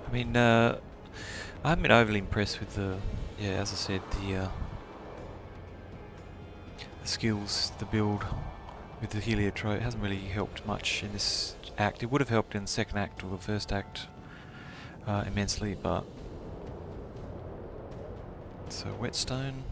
Speaker 1: I mean, I haven't been overly impressed with the, as I said, the skills, the build with the heliotrope. It hasn't really helped much in this act. It would have helped in the second act or the first act immensely, but so whetstone.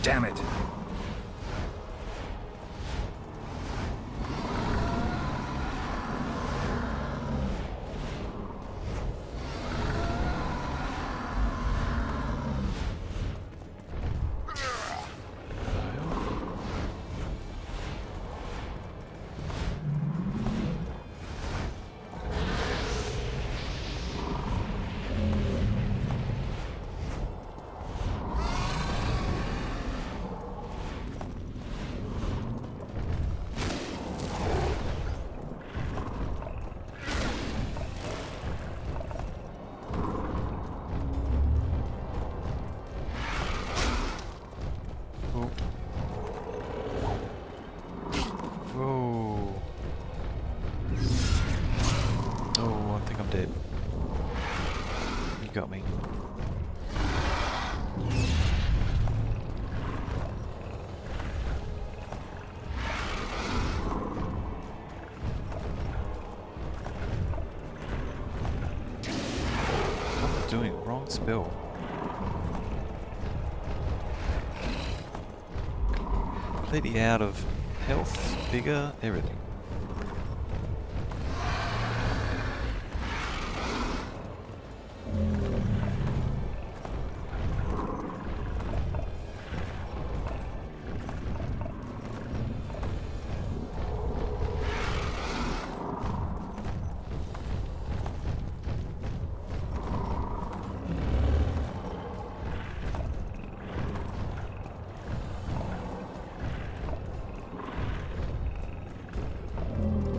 Speaker 16: Damn it!
Speaker 1: dead. You got me. What am I doing? Wrong spell. Completely out of health, vigor, everything.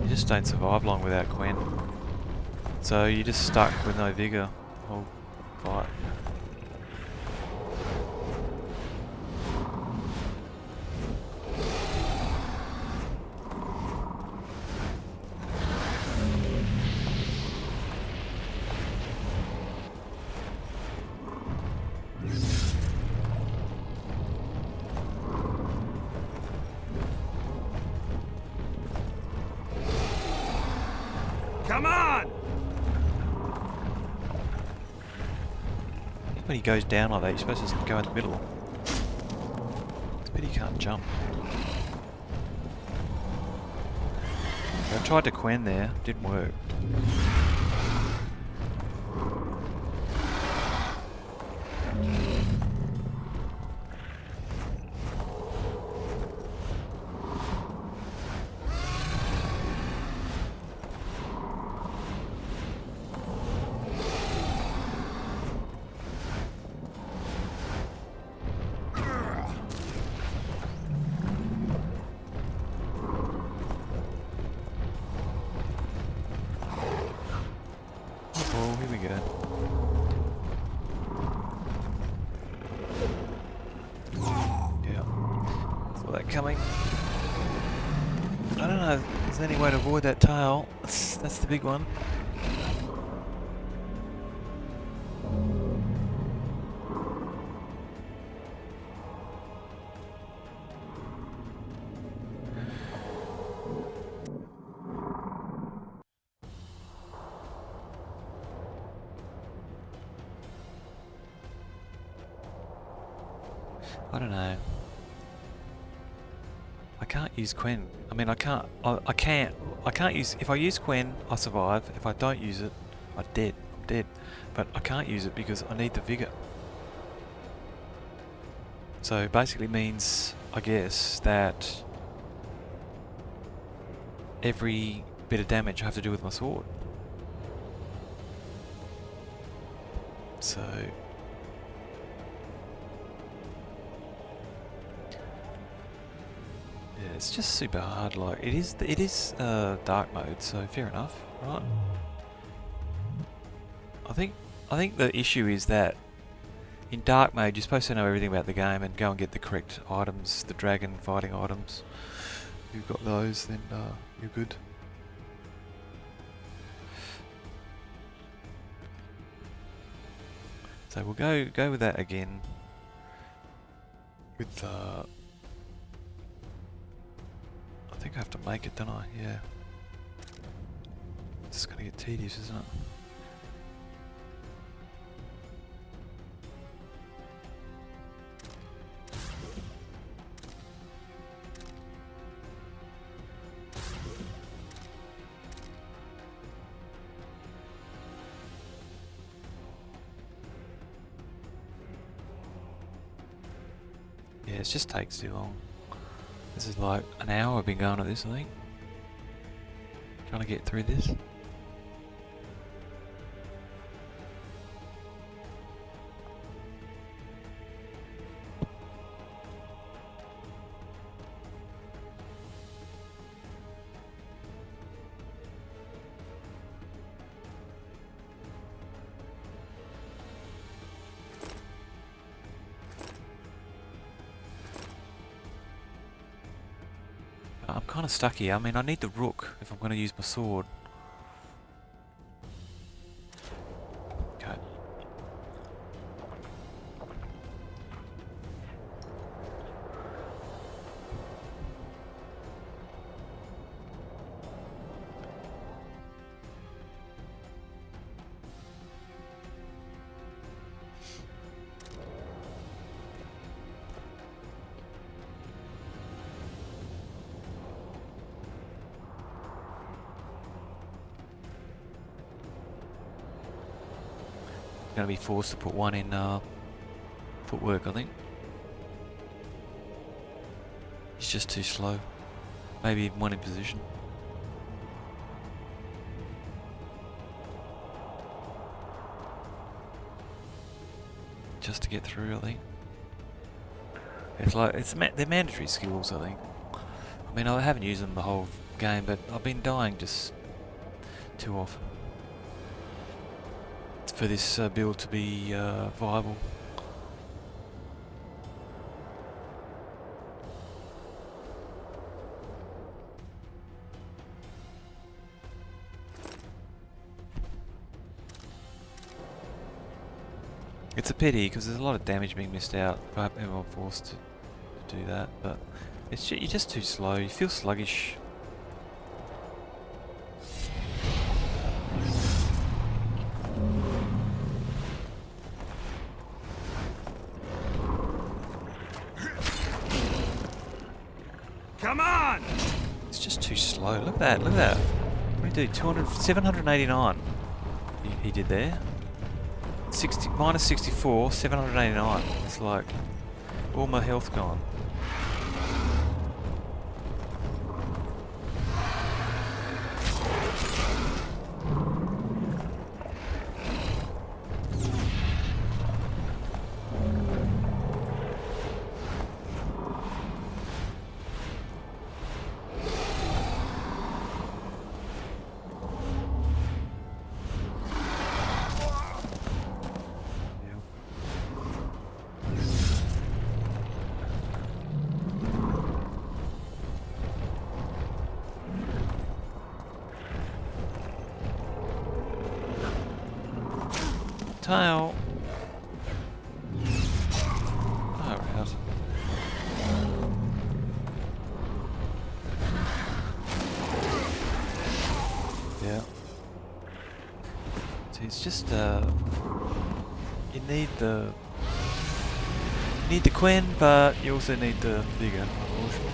Speaker 1: You just don't survive long without Quen. So you're just stuck with no vigor. Whole fight.
Speaker 7: Come on!
Speaker 1: When he goes down like that, you're supposed to go in the middle. It's a pity he can't jump. I tried to Quen there, didn't work. Oh, here we go. Yeah. Saw that coming. I don't know if there's any way to avoid that tail. That's the big one. I don't know. I can't use Quen. I mean, I can't use. If I use Quen, I survive. If I don't use it, I'm dead. I'm dead. But I can't use it because I need the vigor. So basically means, I guess, that every bit of damage I have to do with my sword. So. Yeah, it's just super hard. Like it is dark mode, so fair enough, right? I think the issue is that in dark mode you're supposed to know everything about the game and go and get the correct items, the dragon fighting items. If you've got those, then you're good. So we'll go with that again. With I think I have to make it, don't I? Yeah. It's gonna get tedious, isn't it? Yeah, it just takes too long. This is like an hour I've been going at this, I think. Trying to get through this. I'm kind of stuck here. I mean, I need the rook if I'm going to use my sword. going to be forced to put one in footwork, I think. He's just too slow. Maybe even one in position. Just to get through, I think. It's like they're mandatory skills, I think. I mean, I haven't used them the whole game, but I've been dying just too often for this build to be viable. It's a pity because there's a lot of damage being missed out. I'm forced to do that, but you're just too slow. You feel sluggish.
Speaker 7: Come on!
Speaker 1: It's just too slow. Look at that. Look at that. What did he do? 789. He did there. 60 minus 64, 789. It's like all my health gone. Tail. Oh, right. Yeah. So it's just you need the Quen, but you also need the bigger, unfortunately.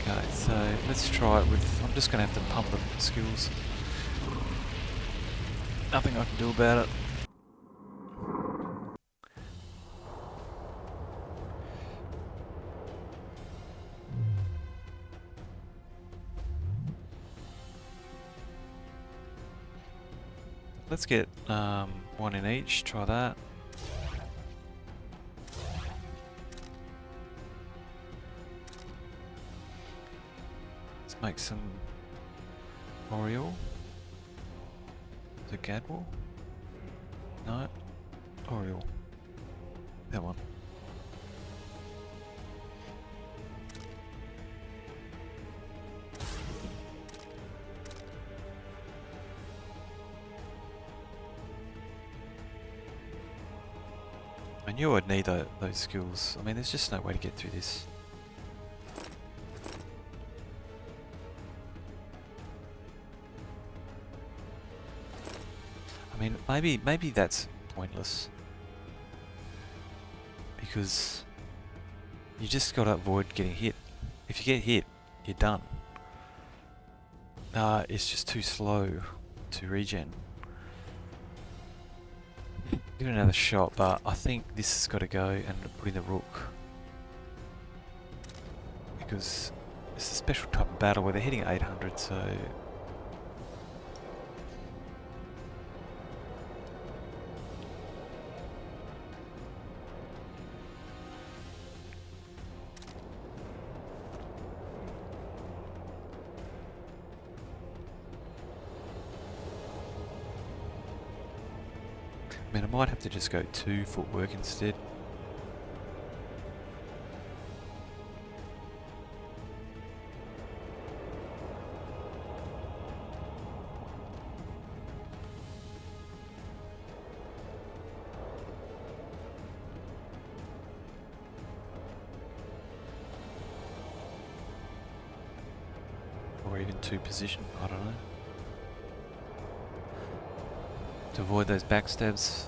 Speaker 1: Okay, so let's try it with. I'm just going to have to pump the skills. Nothing I can do about it. Let's get one in each. Try that. Make some Oriole. Is it Gadwall? No. Oriole. That one. I knew I'd need those skills. I mean, there's just no way to get through this. I mean, maybe that's pointless because you just gotta avoid getting hit. If you get hit, you're done. It's just too slow to regen. Give it another shot, but I think this has got to go and put in the rook because it's a special type of battle where they're hitting 800, so. I mean, I might have to just go 2 footwork instead. Or even 2 position, I don't know. To avoid those backstabs.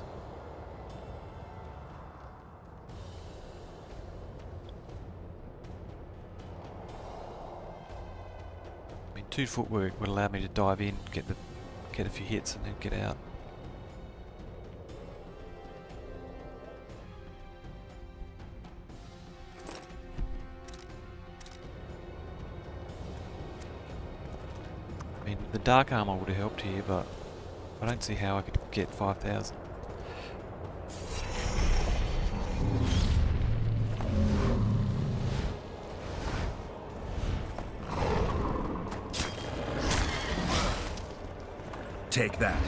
Speaker 1: 2 footwork would allow me to dive in, get a few hits, and then get out. I mean, the dark armor would have helped here, but I don't see how I could get 5,000.
Speaker 16: Take that.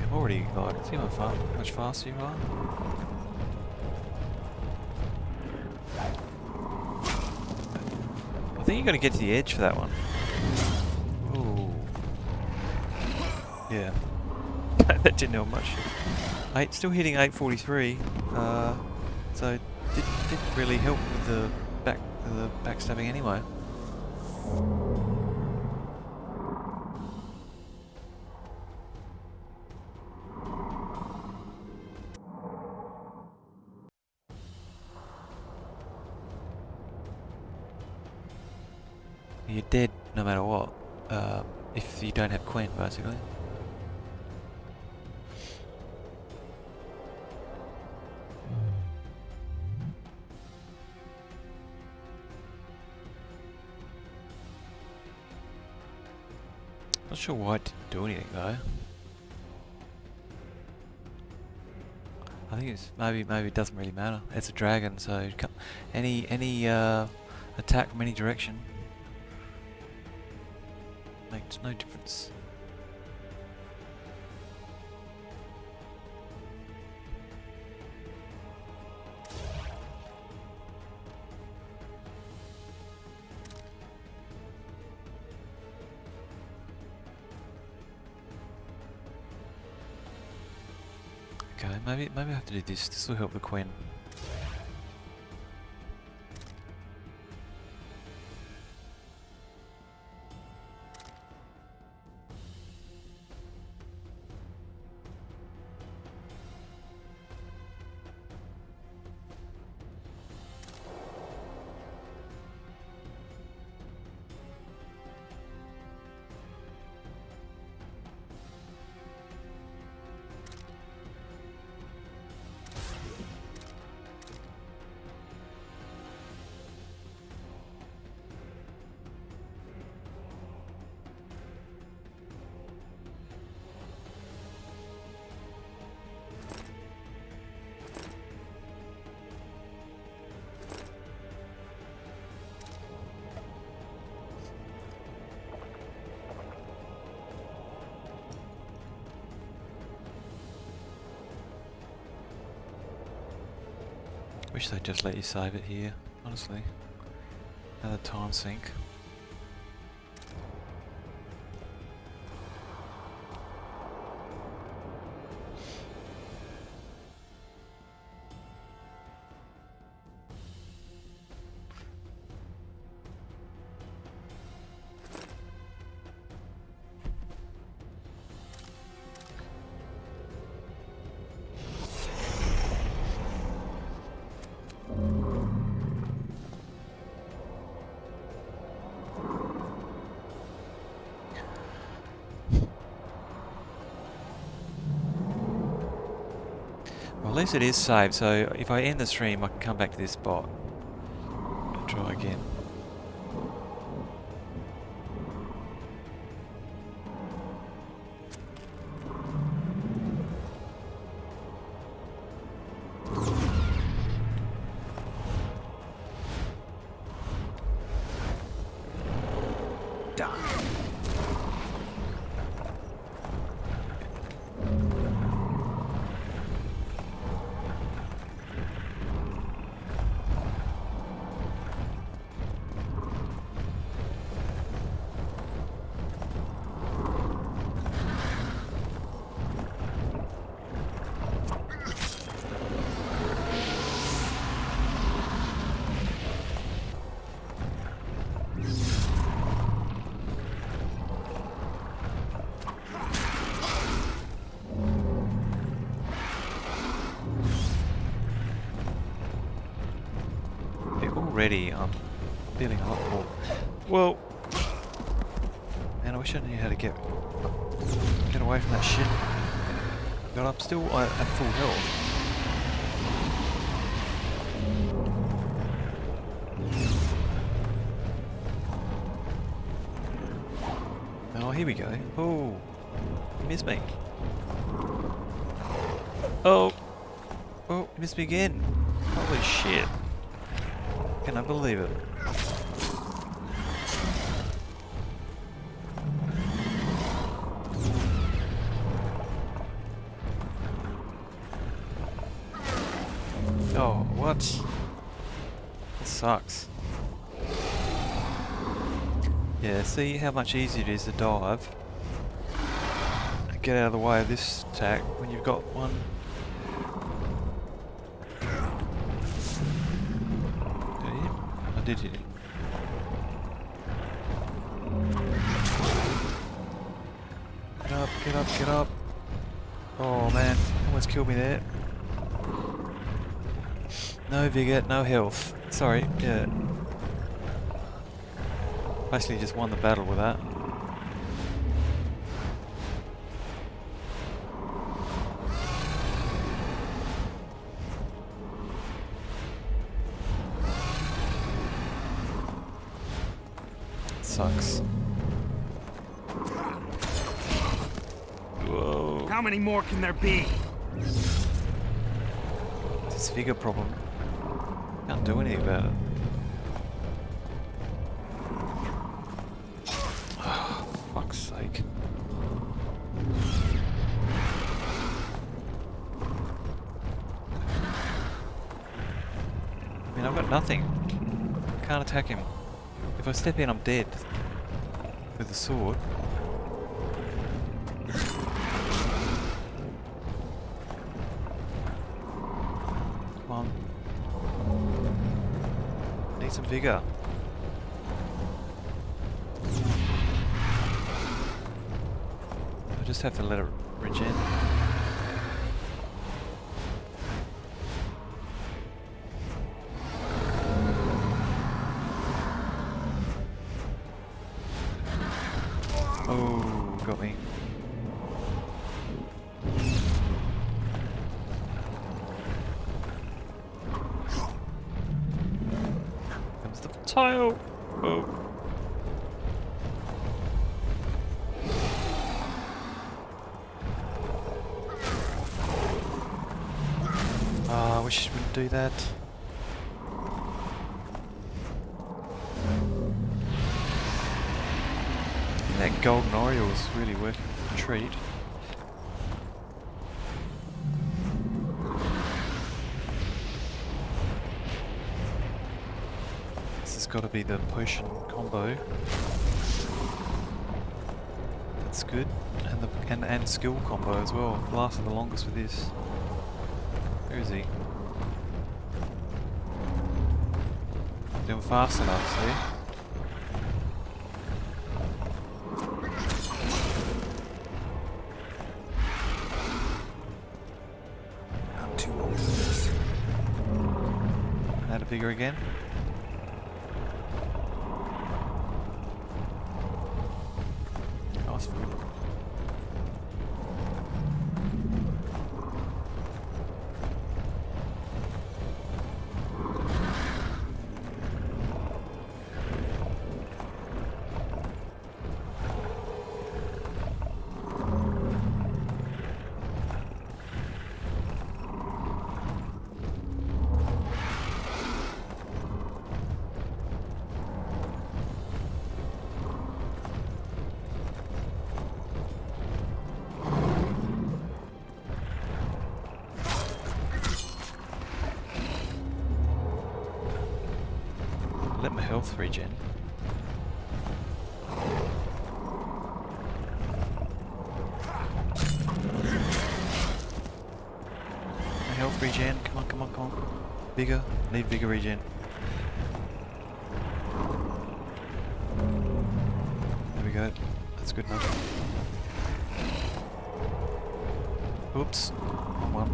Speaker 1: I'm already, like, see how much faster you are? I think you're going to get to the edge for that one. Ooh. Yeah. That didn't help much. Still hitting 843, so it didn't really help with the backstabbing anyway. You're dead no matter what, if you don't have Queen, basically. Not sure why it didn't do anything though. I think it's maybe it doesn't really matter. It's a dragon, so any attack from any direction makes no difference. Okay, maybe I have to do this. This will help the Queen. Wish they'd just let you save it here, honestly. Another time sink. Well, at least it is saved, so if I end the stream I can come back to this spot and try again. Already I'm feeling a lot more. Well, wish I knew how to get away from that shit. But I'm still at full health. Oh, here we go. Oh, you missed me. Oh, oh, you missed me again. Holy shit. Can I believe it? Oh, what? This sucks. Yeah, see how much easier it is to dive. Get out of the way of this attack when you've got one. Did I hit him? I did hit him. Get up, get up, get up. Oh man, almost killed me there. No vigor, no health. Sorry, yeah. Basically just won the battle with that. Sucks. Whoa.
Speaker 7: How many more can there be?
Speaker 1: This vigor problem. Can't do anything about it. Oh, fuck's sake. I mean, I've got nothing. Can't attack him. If I step in, I'm dead. With the sword. Come on. Need some vigor. I just have to let it regen. Oh, got me. Comes the tile. Oh. Ah, I wish you wouldn't do that. That golden oriole is really worth a treat. This has got to be the potion combo. That's good, and skill combo as well. Lasted the longest with this. Where is he? Doing fast enough, see? Bigger again. Nice food. Let my health regen. My health regen, come on, come on, come on. Vigor, need vigor regen. There we go, that's good enough. Oops, wrong one.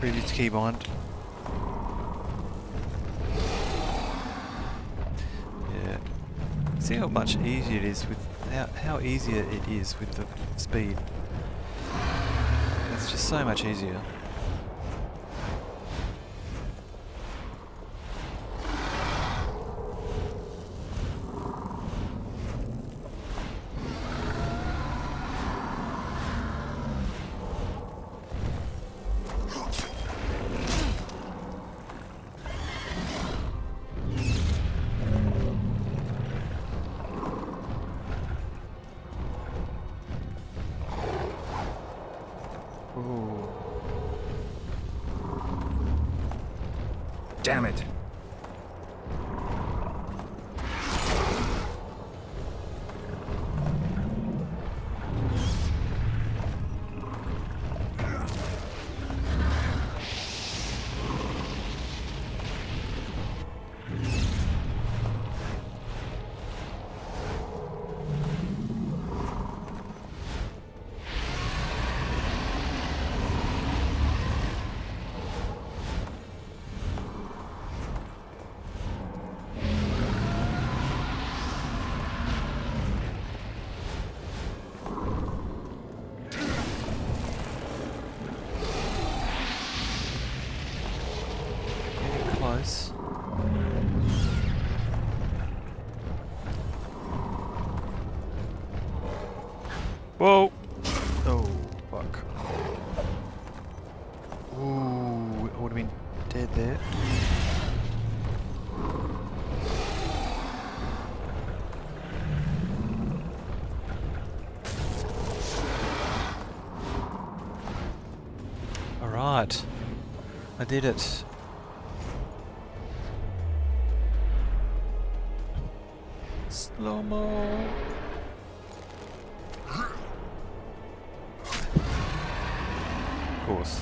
Speaker 1: Previous keybind. See how much easier it is with how easier it is with the speed. It's just so much easier.
Speaker 16: Damn it.
Speaker 1: Close. Whoa! Oh, fuck. Ooh, I would have been dead there. Alright. I did it. Slow-mo. Of course.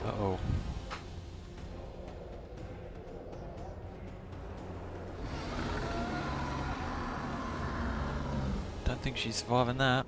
Speaker 1: Uh-oh. Don't think she's surviving that.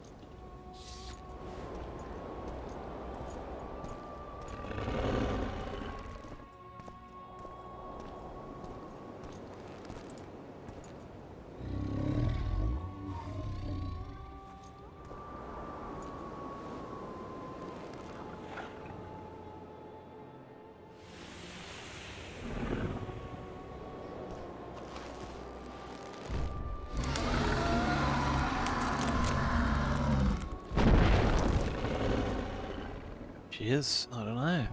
Speaker 1: She is. I don't know.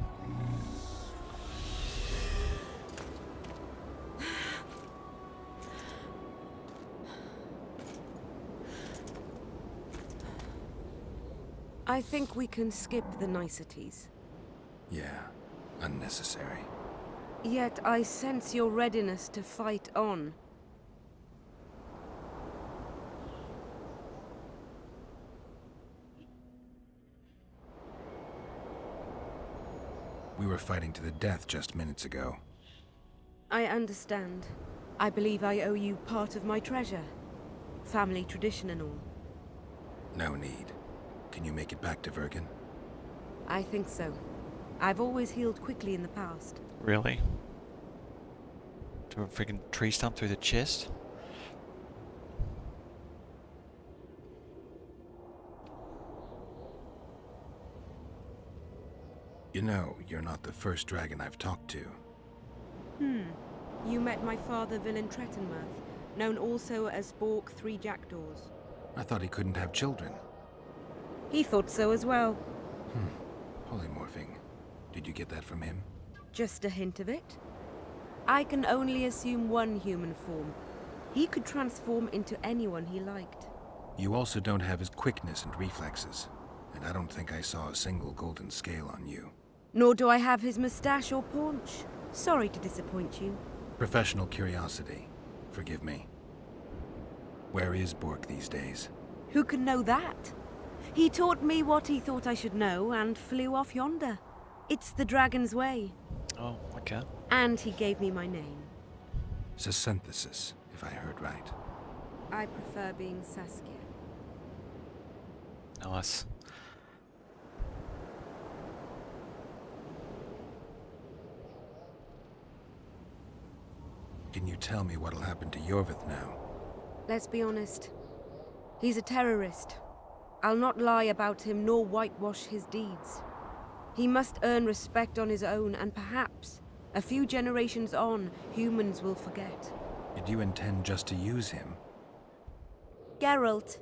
Speaker 11: I think we can skip the niceties.
Speaker 4: Yeah, unnecessary.
Speaker 11: Yet I sense your readiness to fight on.
Speaker 4: We were fighting to the death just minutes ago.
Speaker 11: I understand. I believe I owe you part of my treasure. Family tradition and all.
Speaker 4: No need. Can you make it back to Vergen?
Speaker 11: I think so. I've always healed quickly in the past.
Speaker 1: Really? To a freaking tree stump through the chest?
Speaker 4: You know, you're not the first dragon I've talked to.
Speaker 11: You met my father, Villain Trettenworth, known also as Bork Three Jackdaws.
Speaker 4: I thought he couldn't have children.
Speaker 11: He thought so as well.
Speaker 4: Polymorphing. Did you get that from him?
Speaker 11: Just a hint of it. I can only assume one human form. He could transform into anyone he liked.
Speaker 4: You also don't have his quickness and reflexes, and I don't think I saw a single golden scale on you.
Speaker 11: Nor do I have his mustache or paunch. Sorry to disappoint you.
Speaker 4: Professional curiosity. Forgive me. Where is Bork these days?
Speaker 11: Who can know that? He taught me what he thought I should know and flew off yonder. It's the dragon's way.
Speaker 1: Oh, okay.
Speaker 11: And he gave me my name.
Speaker 4: Synthesis, if I heard right.
Speaker 11: I prefer being Saskia.
Speaker 1: Nice.
Speaker 4: Can you tell me what'll happen to Iorveth now?
Speaker 11: Let's be honest. He's a terrorist. I'll not lie about him nor whitewash his deeds. He must earn respect on his own, and perhaps, a few generations on, humans will forget.
Speaker 4: Did you intend just to use him?
Speaker 11: Geralt,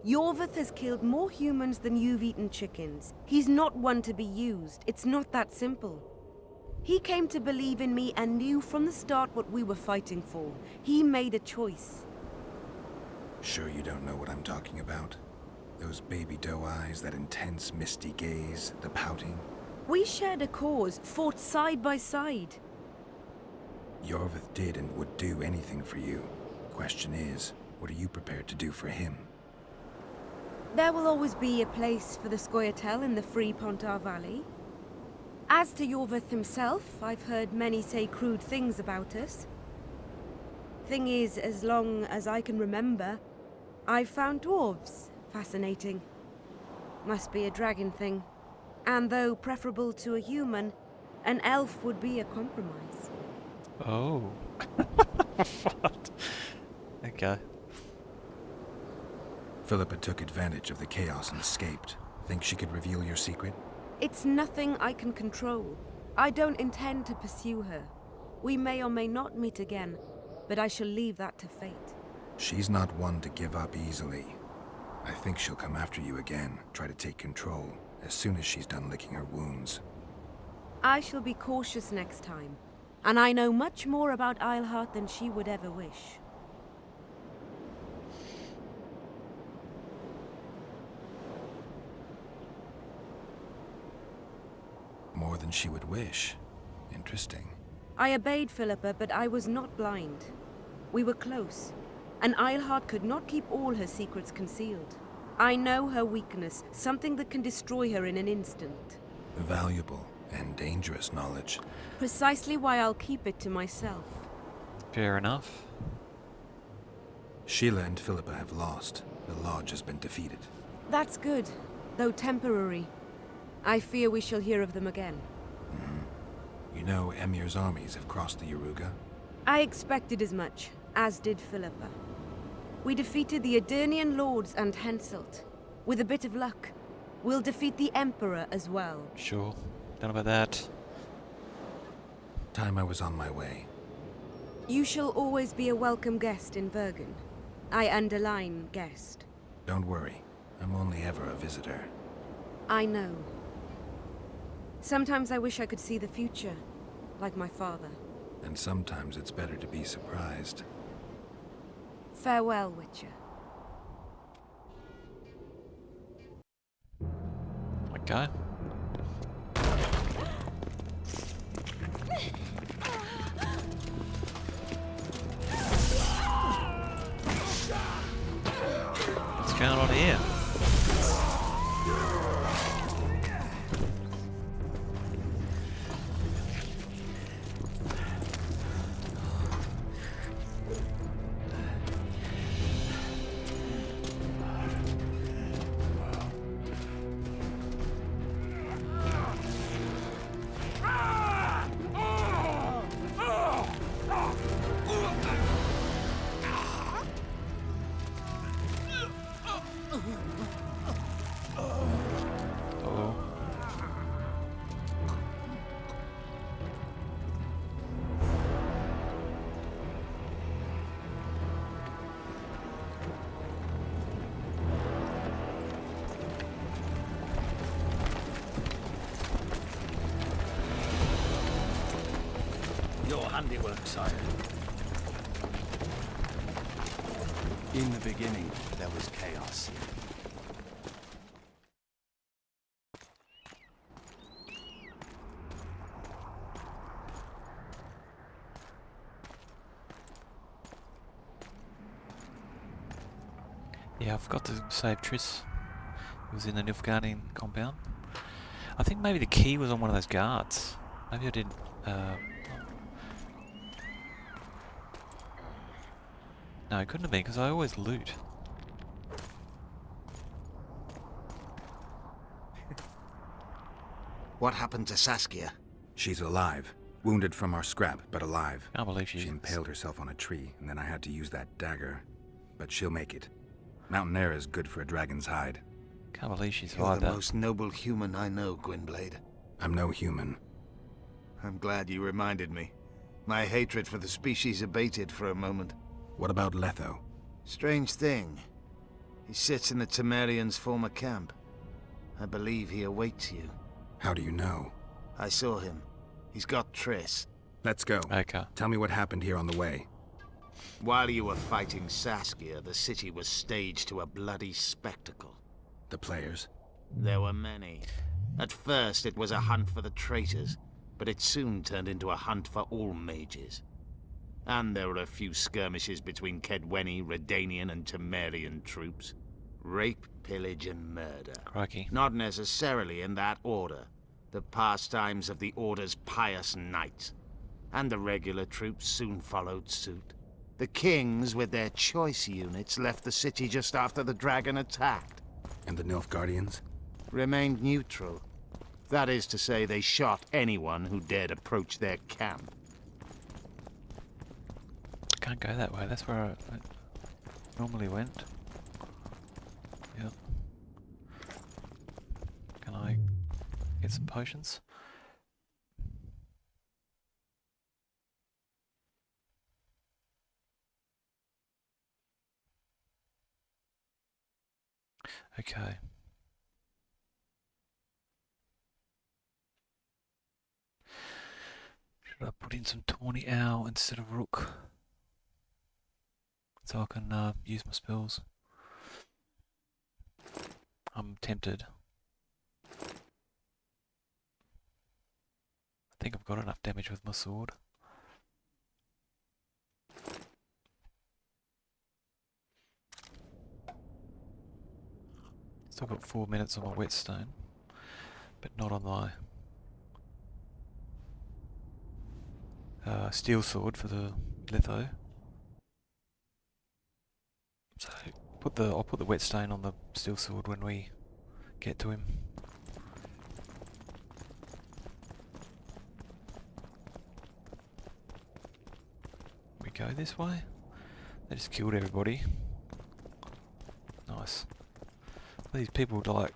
Speaker 11: Iorveth has killed more humans than you've eaten chickens. He's not one to be used. It's not that simple. He came to believe in me and knew from the start what we were fighting for. He made a choice.
Speaker 4: Sure you don't know what I'm talking about? Those baby doe eyes, that intense, misty gaze, the pouting.
Speaker 11: We shared a cause, fought side by side.
Speaker 4: Iorveth did and would do anything for you. Question is, what are you prepared to do for him?
Speaker 11: There will always be a place for the Scoia'tael in the free Pontar Valley. As to Iorveth himself, I've heard many say crude things about us. Thing is, as long as I can remember, I've found dwarves fascinating. Must be a dragon thing. And though preferable to a human, an elf would be a compromise.
Speaker 1: Oh. What? Okay.
Speaker 4: Philippa took advantage of the chaos and escaped. Think she could reveal your secret?
Speaker 11: It's nothing I can control. I don't intend to pursue her. We may or may not meet again, but I shall leave that to fate.
Speaker 4: She's not one to give up easily. I think she'll come after you again, try to take control, as soon as she's done licking her wounds.
Speaker 11: I shall be cautious next time, and I know much more about Eilhart than she would ever wish.
Speaker 4: More than she would wish. Interesting.
Speaker 11: I obeyed Philippa, but I was not blind. We were close, and Eilhart could not keep all her secrets concealed. I know her weakness, something that can destroy her in an instant.
Speaker 4: Valuable and dangerous knowledge.
Speaker 11: Precisely why I'll keep it to myself.
Speaker 1: Fair enough.
Speaker 4: Sheila and Philippa have lost. The Lodge has been defeated.
Speaker 11: That's good, though temporary. I fear we shall hear of them again.
Speaker 4: You know Emir's armies have crossed the Yaruga?
Speaker 11: I expected as much, as did Philippa. We defeated the Edirnian lords and Henselt. With a bit of luck, we'll defeat the Emperor as well.
Speaker 1: Sure. Don't know about that.
Speaker 4: Time I was on my way.
Speaker 11: You shall always be a welcome guest in Bergen. I underline guest.
Speaker 4: Don't worry. I'm only ever a visitor.
Speaker 11: I know. Sometimes I wish I could see the future, like my father.
Speaker 4: And sometimes it's better to be surprised.
Speaker 11: Farewell, Witcher.
Speaker 1: Okay. What's going on here?
Speaker 10: Your handiwork, sire. In the beginning, there was chaos.
Speaker 1: Yeah, I forgot to save Triss. It was in the Nilfgaardian compound. I think maybe the key was on one of those guards. Maybe I didn't... No, it couldn't have been, because I always loot.
Speaker 5: What happened to Saskia?
Speaker 4: She's alive. Wounded from our scrap, but alive.
Speaker 1: Can't believe
Speaker 4: She impaled herself on a tree, and then I had to use that dagger. But she'll make it. Mountain air is good for a dragon's hide.
Speaker 1: Can't believe she
Speaker 5: You're
Speaker 1: survived
Speaker 5: the
Speaker 1: that.
Speaker 5: most noble human I know, Gwynblade.
Speaker 4: I'm no human.
Speaker 5: I'm glad you reminded me. My hatred for the species abated for a moment.
Speaker 4: What about Letho?
Speaker 5: Strange thing. He sits in the Temerians' former camp. I believe he awaits you.
Speaker 4: How do you know?
Speaker 5: I saw him. He's got Triss.
Speaker 4: Let's go.
Speaker 1: Okay.
Speaker 4: Tell me what happened here on the way.
Speaker 5: While you were fighting Saskia, the city was staged to a bloody spectacle.
Speaker 4: The players?
Speaker 5: There were many. At first, it was a hunt for the traitors, but it soon turned into a hunt for all mages. And there were a few skirmishes between Kedweni, Redanian, and Temerian troops. Rape, pillage, and murder.
Speaker 1: Crikey.
Speaker 5: Not necessarily in that order. The pastimes of the Order's pious knights. And the regular troops soon followed suit. The kings, with their choice units, left the city just after the dragon attacked.
Speaker 4: And the Nilfgaardians?
Speaker 5: Remained neutral. That is to say, they shot anyone who dared approach their camp.
Speaker 1: Can't go that way. That's where I normally went. Yep. Can I get some potions? Okay. Should I put in some tawny owl instead of rook? So I can use my spells. I'm tempted. I think I've got enough damage with my sword. Still got 4 minutes on my whetstone, but not on my steel sword for the litho. So I'll put the whetstone on the steel sword when we get to him. We go this way. They just killed everybody. Nice. These people are like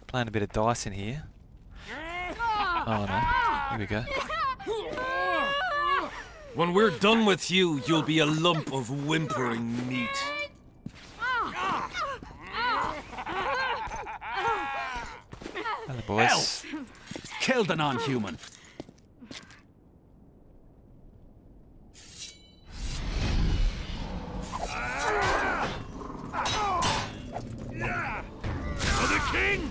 Speaker 1: playing a bit of dice in here. Oh no, here we go.
Speaker 12: When we're done with you, you'll be a lump of whimpering meat.
Speaker 1: Hello, boys.
Speaker 17: Elf! Killed a non-human.
Speaker 7: For the king!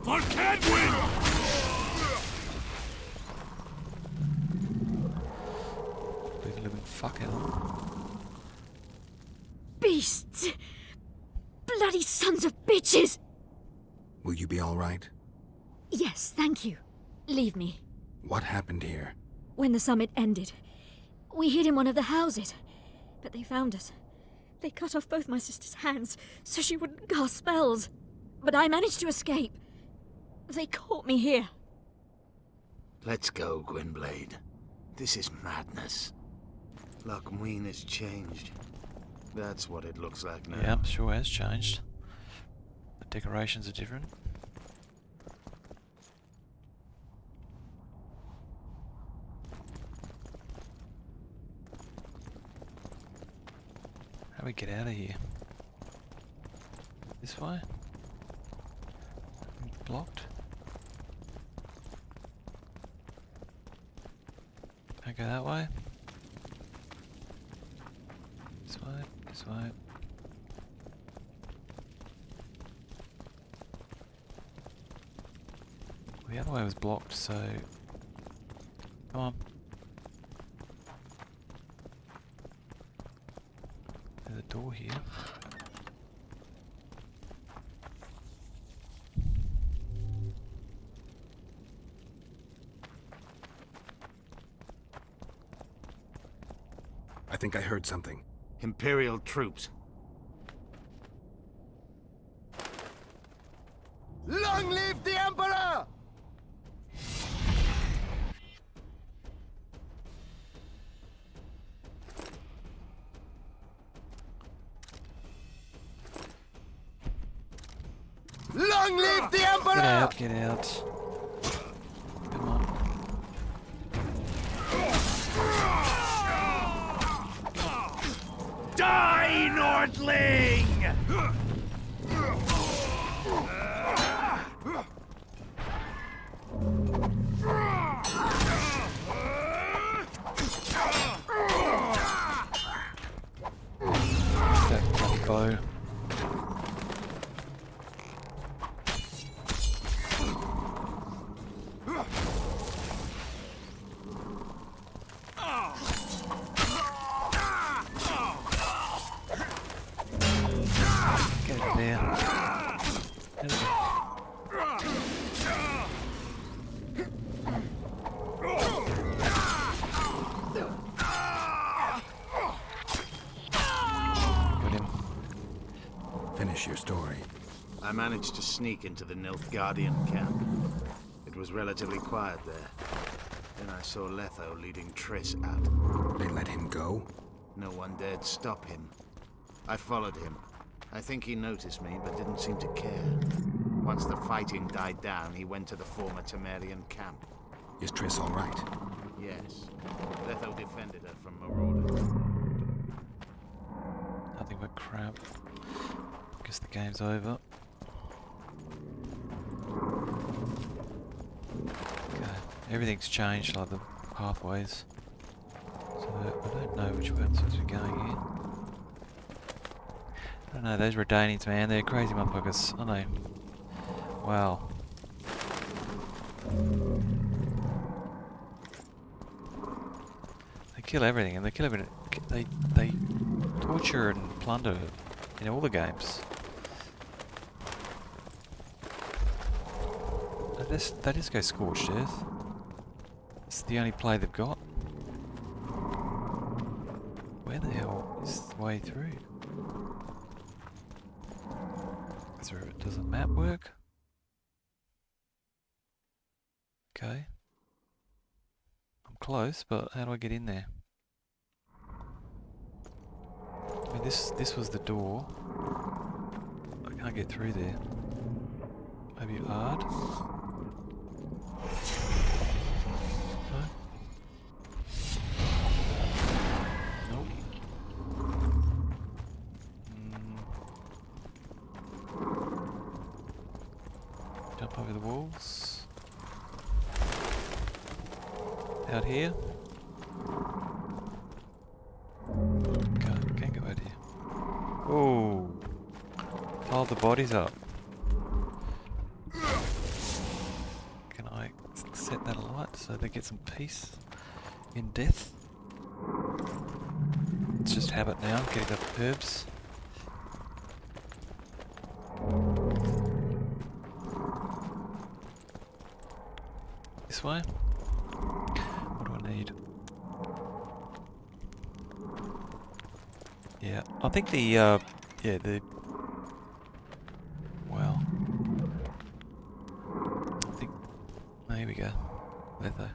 Speaker 7: For Kedwin!
Speaker 1: Leave a living fuck out.
Speaker 8: Beasts! Bloody sons of bitches!
Speaker 4: Will you be all right?
Speaker 8: Yes, thank you. Leave me.
Speaker 4: What happened here?
Speaker 8: When the summit ended, we hid in one of the houses, but they found us. They cut off both my sister's hands so she wouldn't cast spells. But I managed to escape. They caught me here.
Speaker 5: Let's go, Gwynblade. This is madness. Lochmuin has changed. That's what it looks like now.
Speaker 1: Yeah, sure has changed. The decorations are different. How do we get out of here? This way? Blocked? Can't go that way? This way? This way. The other way was blocked, so... Come on. There's a door here.
Speaker 4: I think I heard something.
Speaker 5: Imperial troops.
Speaker 7: Long live the Emperor! Long live the Emperor!
Speaker 1: Get out, get out. Come on.
Speaker 7: Die, Nordling!
Speaker 1: That bloody bow. Get it there. There we go. Got him.
Speaker 4: Finish your story.
Speaker 5: I managed to sneak into the Nilfgaardian camp. It was relatively quiet there. Then I saw Letho leading Triss out.
Speaker 4: They let him go?
Speaker 5: No one dared stop him. I followed him. I think he noticed me, but didn't seem to care. Once the fighting died down, he went to the former Temerian camp.
Speaker 4: Is Triss all right?
Speaker 5: Yes. Letho defended her from marauders.
Speaker 1: Nothing but crap. Guess the game's over. Okay. Everything's changed, like the pathways. So I don't know which way I'm supposed to be going here. I don't know, those Redanians, man, they're crazy motherfuckers. I know. Wow. They kill everything, and they kill everything. They torture and plunder in all the games. They just go scorched earth. It's the only play they've got. Where the hell is the way through? Does the map work? Okay. I'm close, but how do I get in there? I mean, this was the door. I can't get through there. Maybe hard? No? Nope. Jump over the walls. Out here. Can't go out here. Oh, pile the bodies up. Can I set that alight so they get some peace in death? It's just habit now, getting up herbs. This way? What do I need? Yeah, I think the, wow. I think, there we go. Letho.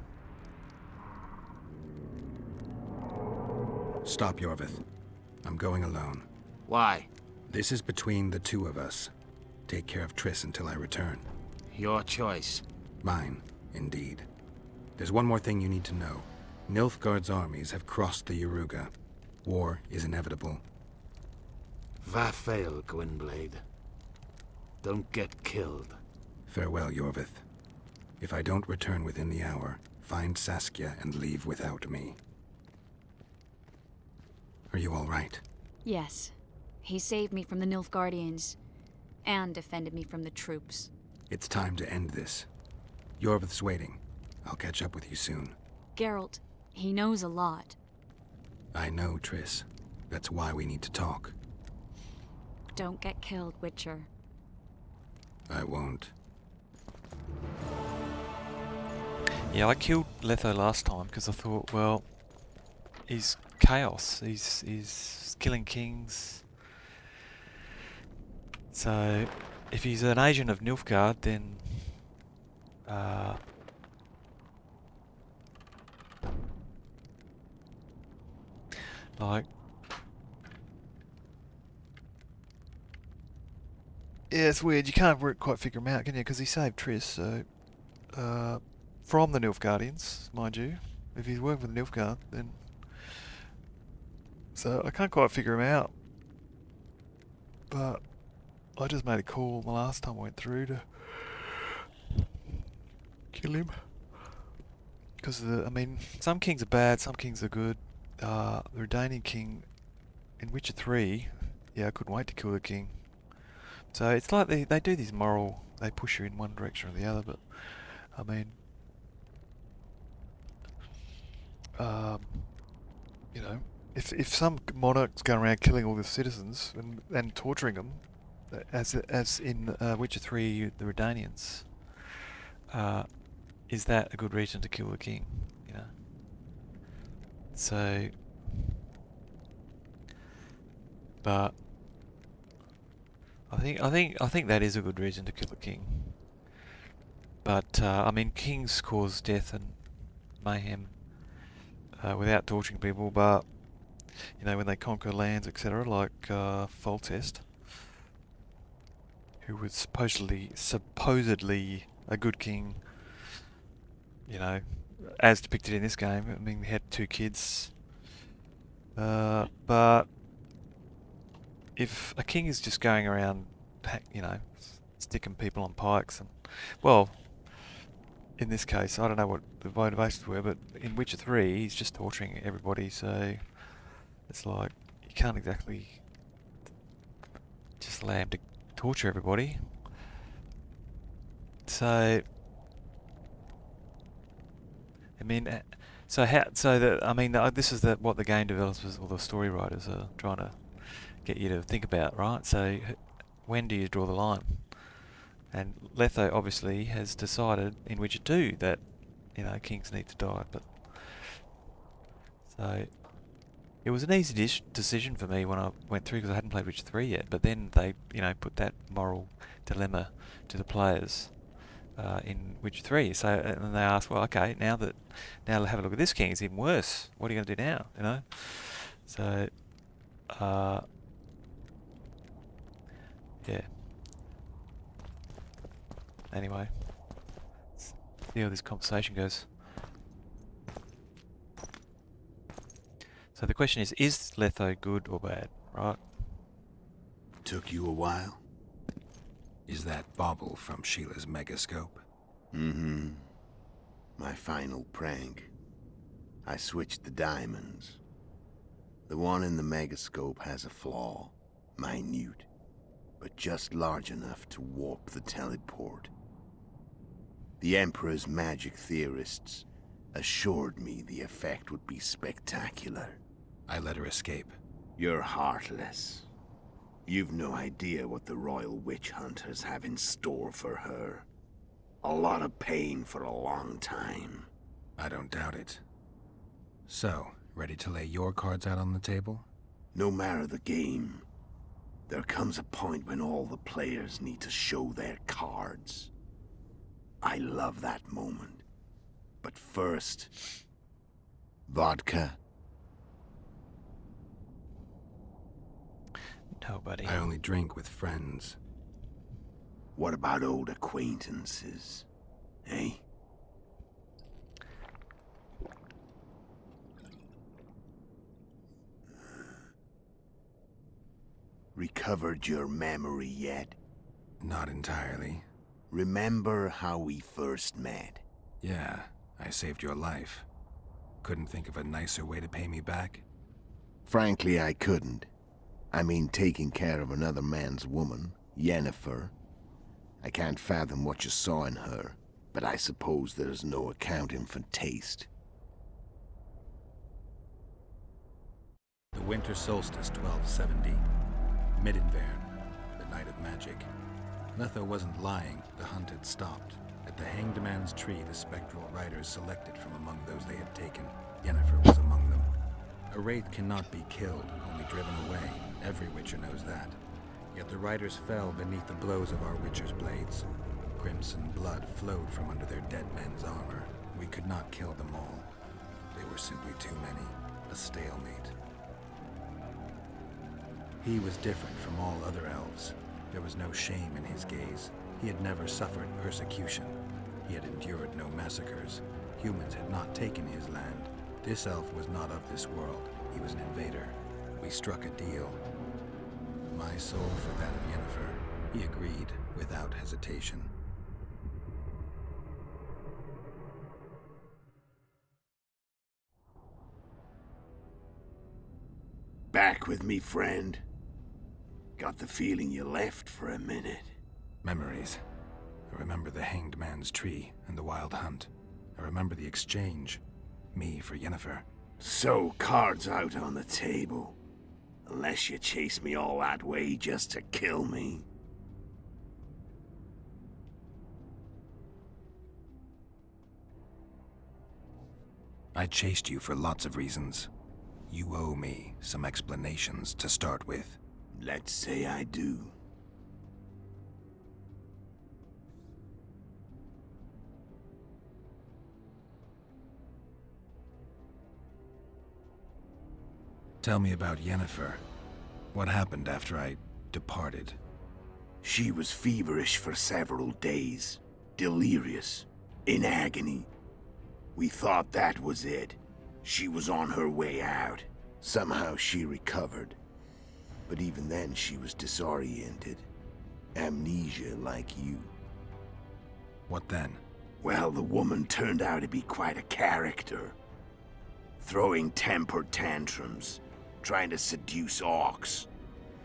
Speaker 4: Stop, Iorveth. I'm going alone.
Speaker 5: Why?
Speaker 4: This is between the two of us. Take care of Triss until I return.
Speaker 5: Your choice.
Speaker 4: Mine, indeed. There's one more thing you need to know. Nilfgaard's armies have crossed the Yaruga. War is inevitable.
Speaker 5: Va fail, Gwynblade. Don't get killed.
Speaker 4: Farewell, Iorveth. If I don't return within the hour, find Saskia and leave without me. Are you all right?
Speaker 18: Yes. He saved me from the Nilfgaardians, and defended me from the troops.
Speaker 4: It's time to end this. Iorveth's waiting. I'll catch up with you soon.
Speaker 18: Geralt, he knows a lot.
Speaker 4: I know, Triss. That's why we need to talk.
Speaker 18: Don't get killed, Witcher.
Speaker 4: I won't.
Speaker 1: Yeah, I killed Letho last time because I thought, well, he's chaos. He's killing kings. So, if he's an agent of Nilfgaard, then like, yeah, it's weird. You can't quite figure him out, can you? Because he saved Triss, so from the Nilfgaardians, mind you. If he's working with the Nilfgaard, then so I can't quite figure him out. But I just made a call the last time I went through to kill him. Because I mean, some kings are bad, some kings are good. The Redanian king in Witcher 3, yeah, I couldn't wait to kill the king. So it's like they do these moral, they push you in one direction or the other, but I mean, you know, if some monarch's going around killing all the citizens and torturing them, as in Witcher 3, the Redanians, is that a good reason to kill the king? You know. So, but I think that is a good reason to kill the king. But I mean, kings cause death and mayhem without torturing people. But you know, when they conquer lands, etc., like Foltest, who was supposedly a good king. You know, as depicted in this game. I mean, he had 2 kids. But if a king is just going around, you know, sticking people on pikes, and well, in this case, I don't know what the motivations were, but in Witcher 3, he's just torturing everybody. So it's like you can't exactly just allow him to torture everybody. So I mean, so this is what the game developers or the story writers are trying to get you to think about, right? So, when do you draw the line? And Letho obviously has decided in Witcher 2 that, you know, kings need to die, but so it was an easy decision for me when I went through because I hadn't played Witcher 3 yet. But then they, you know, put that moral dilemma to the players. In Witcher 3, so and they asked, well, okay, now have a look at this king. It's even worse. What are you going to do now? You know, so yeah. Anyway, let's see how this conversation goes. So the question is Letho good or bad? Right?
Speaker 13: Took you a while?
Speaker 4: Is that bauble from Sheila's megascope?
Speaker 13: Mm-hmm. My final prank. I switched the diamonds. The one in the megascope has a flaw. Minute. But just large enough to warp the teleport. The Emperor's magic theorists assured me the effect would be spectacular.
Speaker 4: I let her escape.
Speaker 13: You're heartless. You've no idea what the royal witch hunters have in store for her. A lot of pain for a long time.
Speaker 4: I don't doubt it. So, ready to lay your cards out on the table?
Speaker 13: No matter the game, there comes a point when all the players need to show their cards. I love that moment. But first, vodka.
Speaker 1: Nobody.
Speaker 4: I only drink with friends.
Speaker 13: What about old acquaintances? Eh? Recovered your memory yet?
Speaker 4: Not entirely.
Speaker 13: Remember how we first met?
Speaker 4: Yeah, I saved your life. Couldn't think of a nicer way to pay me back?
Speaker 13: Frankly, I couldn't. I mean taking care of another man's woman, Yennefer. I can't fathom what you saw in her, but I suppose there's no accounting for taste.
Speaker 4: The winter solstice, 1270. Midinvern, the night of magic. Letho wasn't lying, the hunt had stopped. At the Hanged Man's Tree, the spectral riders selected from among those they had taken. Yennefer was among them. A wraith cannot be killed, only driven away. Every Witcher knows that. Yet the riders fell beneath the blows of our Witcher's blades. Crimson blood flowed from under their dead men's armor. We could not kill them all. They were simply too many. A stalemate. He was different from all other elves. There was no shame in his gaze. He had never suffered persecution. He had endured no massacres. Humans had not taken his land. This elf was not of this world. He was an invader. We struck a deal. My soul for that of Yennefer. He agreed without hesitation.
Speaker 13: Back with me, friend. Got the feeling you left for a minute.
Speaker 4: Memories. I remember the Hanged Man's Tree and the Wild Hunt. I remember the exchange. Me for Yennefer.
Speaker 13: So, cards out on the table. Unless you chase me all that way just to kill me.
Speaker 4: I chased you for lots of reasons. You owe me some explanations to start with.
Speaker 13: Let's say I do.
Speaker 4: Tell me about Yennefer. What happened after I departed?
Speaker 13: She was feverish for several days. Delirious. In agony. We thought that was it. She was on her way out. Somehow she recovered. But even then she was disoriented. Amnesia like you.
Speaker 4: What then?
Speaker 13: Well, the woman turned out to be quite a character. Throwing temper tantrums. Trying to seduce orcs.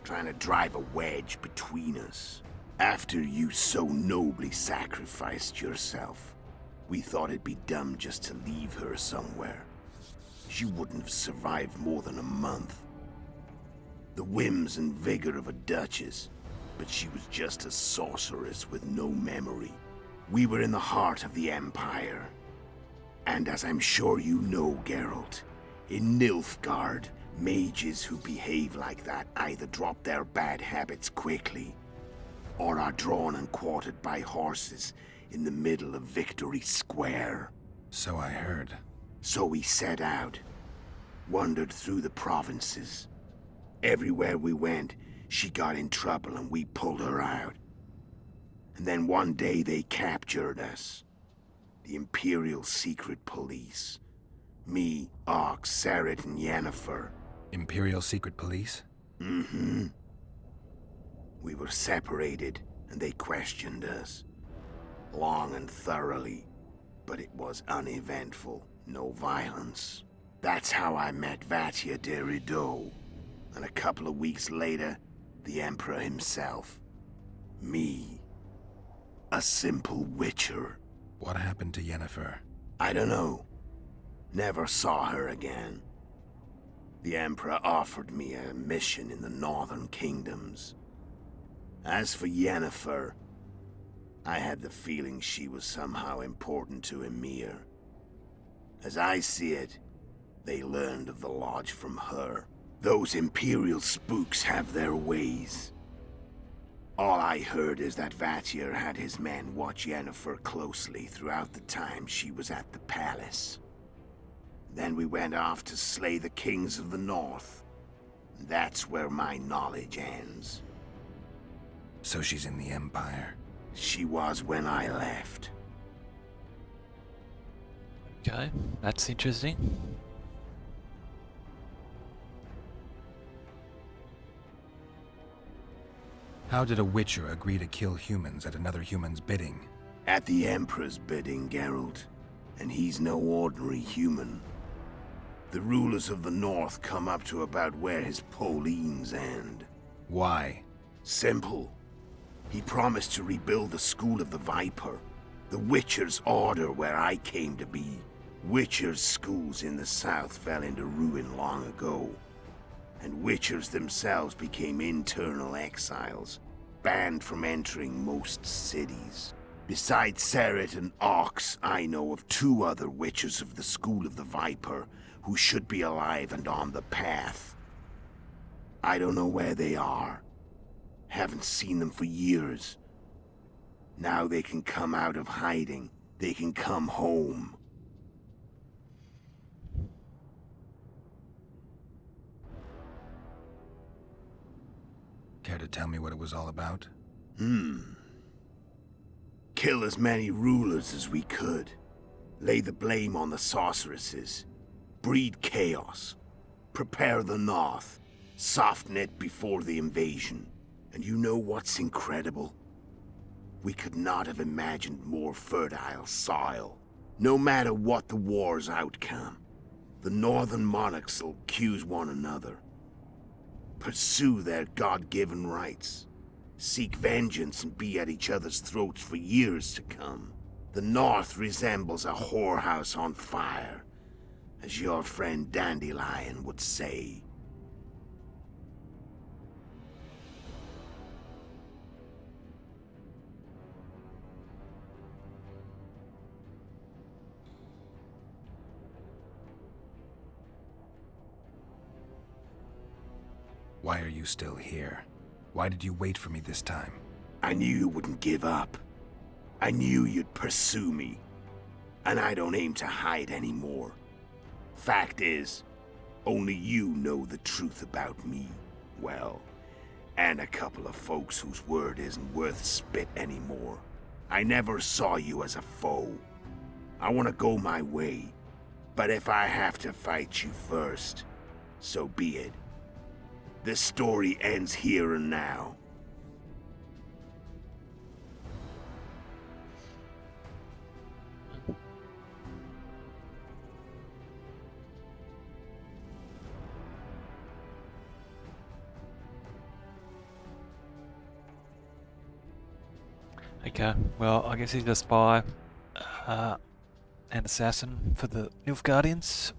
Speaker 13: Trying to drive a wedge between us. After you so nobly sacrificed yourself, we thought it'd be dumb just to leave her somewhere. She wouldn't have survived more than a month. The whims and vigor of a duchess, but she was just a sorceress with no memory. We were in the heart of the Empire. And as I'm sure you know, Geralt, in Nilfgaard, mages who behave like that either drop their bad habits quickly, or are drawn and quartered by horses in the middle of Victory Square.
Speaker 4: So I heard.
Speaker 13: So we set out, wandered through the provinces. Everywhere we went, she got in trouble and we pulled her out. And then one day they captured us. The Imperial Secret Police. Me, Ox, Serret, and Yennefer.
Speaker 4: Imperial Secret Police?
Speaker 13: Mm-hmm. We were separated, and they questioned us. Long and thoroughly, but it was uneventful. No violence. That's how I met Vatia de Rideau. And a couple of weeks later, the Emperor himself. Me. A simple witcher.
Speaker 4: What happened to Yennefer?
Speaker 13: I don't know. Never saw her again. The Emperor offered me a mission in the northern kingdoms. As for Yennefer, I had the feeling she was somehow important to Emir. As I see it, they learned of the Lodge from her. Those Imperial spooks have their ways. All I heard is that Vatir had his men watch Yennefer closely throughout the time she was at the palace. Then we went off to slay the kings of the north. That's where my knowledge ends.
Speaker 4: So she's in the Empire?
Speaker 13: She was when I left.
Speaker 1: Okay, that's interesting.
Speaker 4: How did a Witcher agree to kill humans at another human's bidding?
Speaker 13: At the Emperor's bidding, Geralt. And he's no ordinary human. The rulers of the North come up to about where his Pauline's end.
Speaker 4: Why?
Speaker 13: Simple. He promised to rebuild the School of the Viper, the Witcher's Order where I came to be. Witcher's schools in the south fell into ruin long ago, and Witchers themselves became internal exiles, banned from entering most cities. Besides Seret and Ox, I know of 2 other Witchers of the School of the Viper who should be alive and on the path. I don't know where they are. Haven't seen them for years. Now they can come out of hiding. They can come home.
Speaker 4: Care to tell me what it was all about?
Speaker 13: Kill as many rulers as we could. Lay the blame on the sorceresses. Breed chaos. Prepare the North. Soften it before the invasion. And you know what's incredible? We could not have imagined more fertile soil. No matter what the war's outcome, the northern monarchs will accuse one another. Pursue their God-given rights. Seek vengeance and be at each other's throats for years to come. The North resembles a whorehouse on fire, as your friend Dandelion would say.
Speaker 4: Why are you still here? Why did you wait for me this time?
Speaker 13: I knew you wouldn't give up. I knew you'd pursue me. And I don't aim to hide anymore. Fact is, only you know the truth about me. Well, and a couple of folks whose word isn't worth spit anymore. I never saw you as a foe. I want to go my way. But if I have to fight you first, so be it. This story ends here and now.
Speaker 1: Okay, well, I guess he's a spy and assassin for the Nilfgaardians.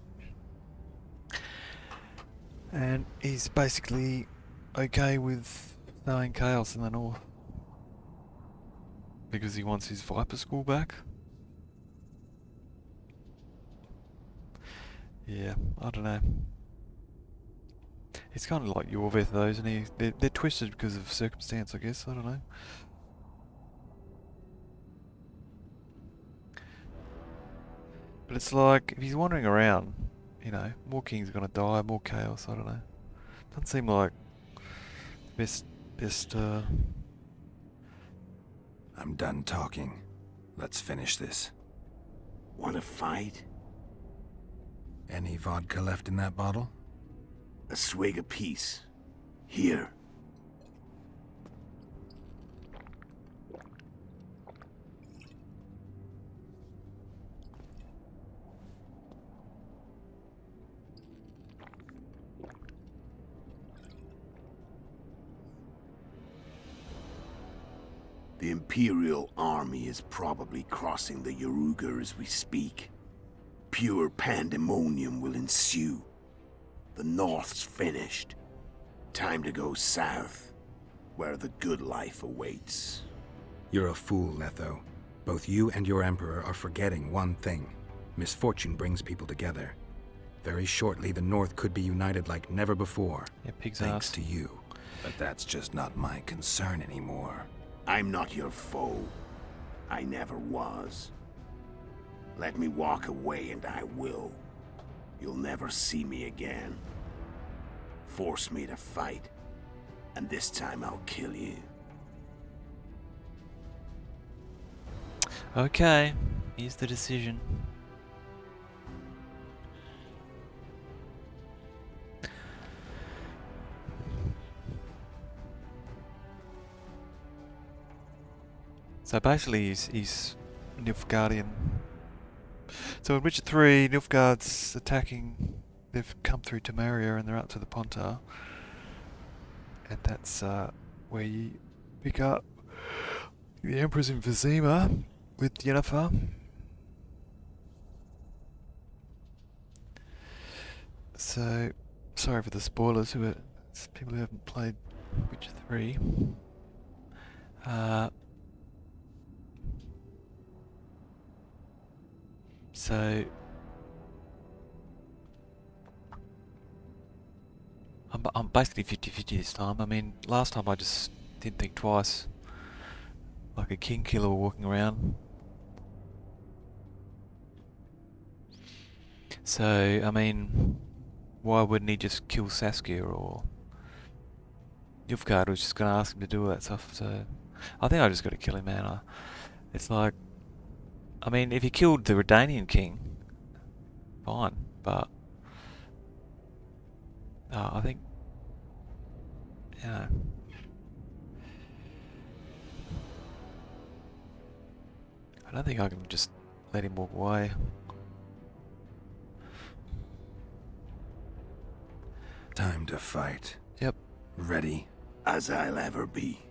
Speaker 1: And he's basically okay with knowing chaos in the north. Because he wants his Viper School back. Yeah, I don't know. It's kind of like Iorveth though, isn't he? They're twisted because of circumstance, I guess. I don't know. But it's like, if he's wandering around, you know, more kings are gonna die, more chaos, I don't know. Doesn't seem like the best,
Speaker 4: I'm done talking. Let's finish this.
Speaker 13: Want to fight?
Speaker 4: Any vodka left in that bottle?
Speaker 13: A swig apiece. Here. The Imperial army is probably crossing the Yaruga as we speak. Pure pandemonium will ensue. The North's finished. Time to go south, where the good life awaits.
Speaker 4: You're a fool, Letho. Both you and your Emperor are forgetting one thing. Misfortune brings people together. Very shortly, the North could be united like never before.
Speaker 1: Yeah, pig's
Speaker 4: thanks
Speaker 1: ass.
Speaker 4: to you. But that's just not my concern anymore.
Speaker 13: I'm not your foe. I never was. Let me walk away and I will. You'll never see me again. Force me to fight, and this time I'll kill you.
Speaker 1: Okay, here's the decision. So basically he's Nilfgaardian. So in Witcher 3, Nilfgaard's attacking they've come through Temeria and they're up to the Pontar. And that's where you pick up the Emperor's in Vizima with Yennefer. So, sorry for the spoilers, people who haven't played Witcher 3. So, I'm basically 50-50 this time. I mean, last time I just didn't think twice. Like a king killer walking around. So, I mean, why wouldn't he just kill Saskia, or Nilfgaard was just going to ask him to do all that stuff? So, I think I just got to kill him, man. It's like, I mean, if he killed the Redanian king, fine, but I think, you know, I don't think I can just let him walk away.
Speaker 4: Time to fight.
Speaker 1: Yep.
Speaker 4: Ready?
Speaker 13: As I'll ever be.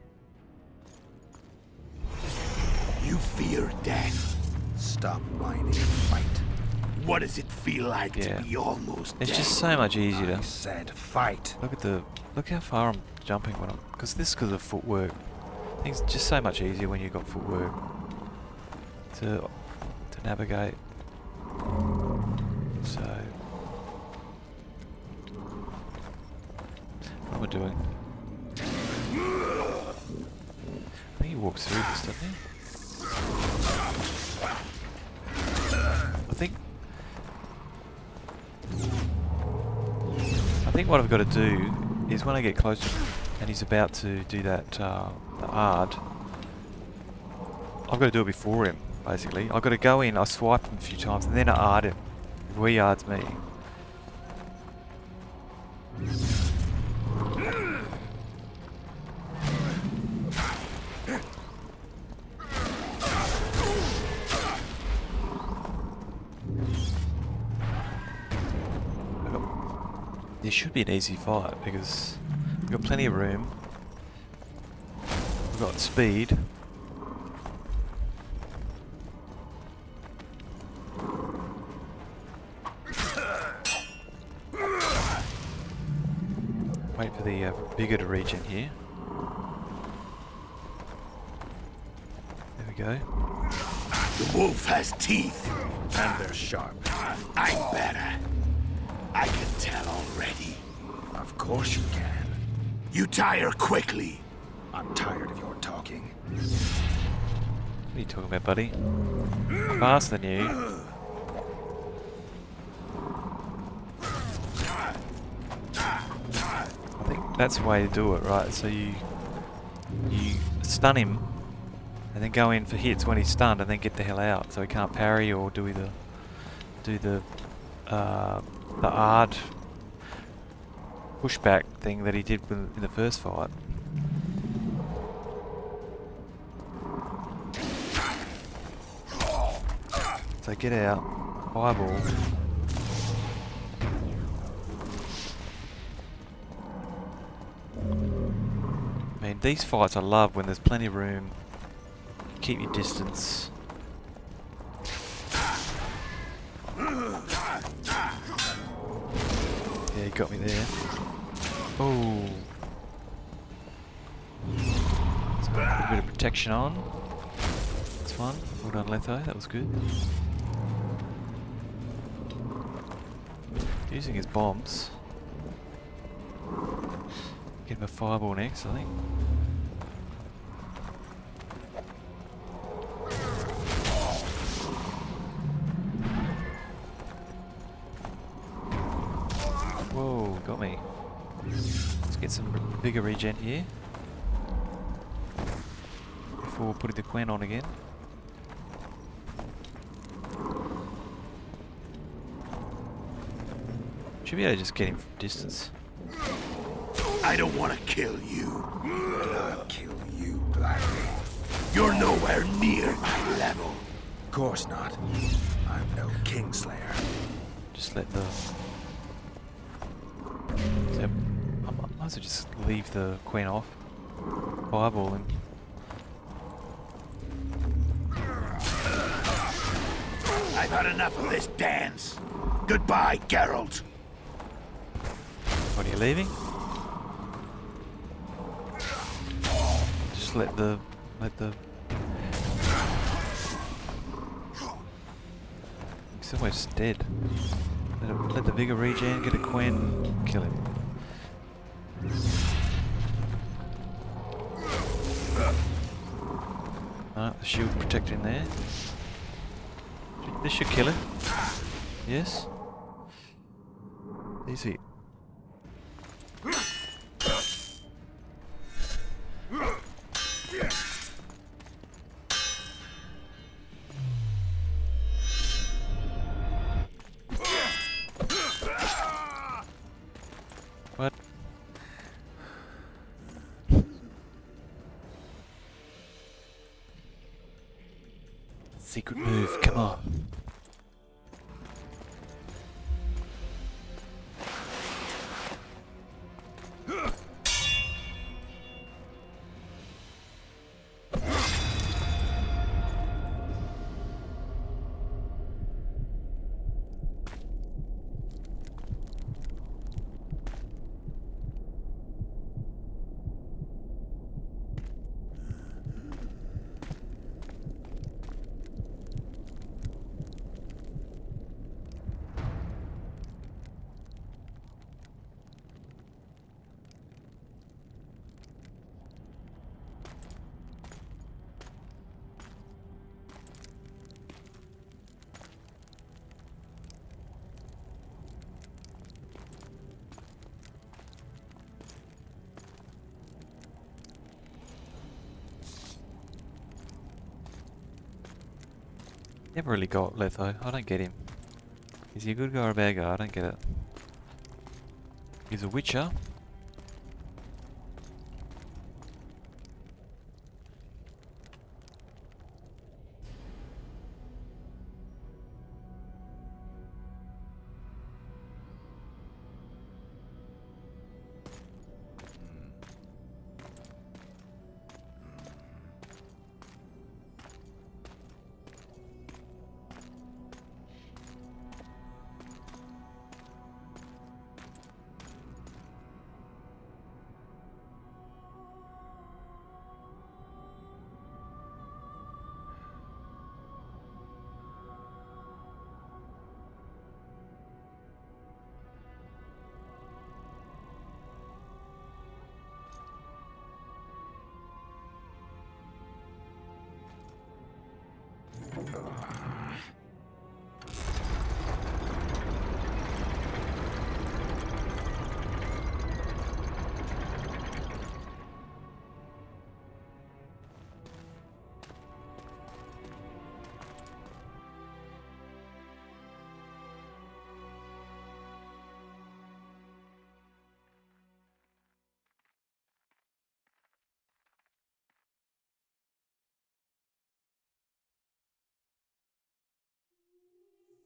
Speaker 13: You fear death.
Speaker 4: Stop whining and fight.
Speaker 13: What does it feel like to be almost
Speaker 1: It's
Speaker 13: dead?
Speaker 1: just so much easier to...
Speaker 4: I said fight.
Speaker 1: Look how far I'm jumping when I'm... Because this is because of footwork. I think it's just so much easier when you've got footwork to navigate. So... What am I doing? I think he walks through this, doesn't he? I think what I've got to do is when I get closer and he's about to do that, the Ard, I've got to do it before him, basically. I've got to go in, I swipe him a few times, and then I Ard him. Before he Ards me. This should be an easy fight because we've got plenty of room. We've got speed. Wait for the bigger to regen here. There we go.
Speaker 13: The wolf has teeth.
Speaker 4: And they're sharp.
Speaker 13: I'm better. I can tell already.
Speaker 4: Of course you can.
Speaker 13: You tire quickly.
Speaker 4: I'm tired of your talking.
Speaker 1: What are you talking about, buddy? I'm faster than you. I think that's the way to do it, right? So you stun him and then go in for hits when he's stunned and then get the hell out so he can't parry or do the Ard pushback thing that he did in the first fight. So get out, fireball. I mean, these fights I love when there's plenty of room. Keep your distance. Yeah, he got me there. Oh. Let's put a bit of protection on. That's fun. Well done, Letho. That was good. Using his bombs. Get him a fireball next, I think. Whoa, got me. Let's get some bigger regen here. Before putting the Quen on again. Should be able to just get him from distance.
Speaker 13: I don't want to kill you.
Speaker 4: And I'll kill you gladly.
Speaker 13: You're nowhere near my level.
Speaker 4: Of course not. I'm no Kingslayer.
Speaker 1: Just let the Might as well just leave the queen off. Fireballing.
Speaker 9: I've had enough of this dance. Goodbye, Geralt.
Speaker 1: What, are you leaving? Just let the he's almost dead. Let the vigor regen, get a Quen, kill him. Alright, the shield protecting there. This should kill him. Yes. Easy. What? Secret move, come on. Never really got Letho. I don't get him. Is he a good guy or a bad guy? I don't get it. He's a witcher.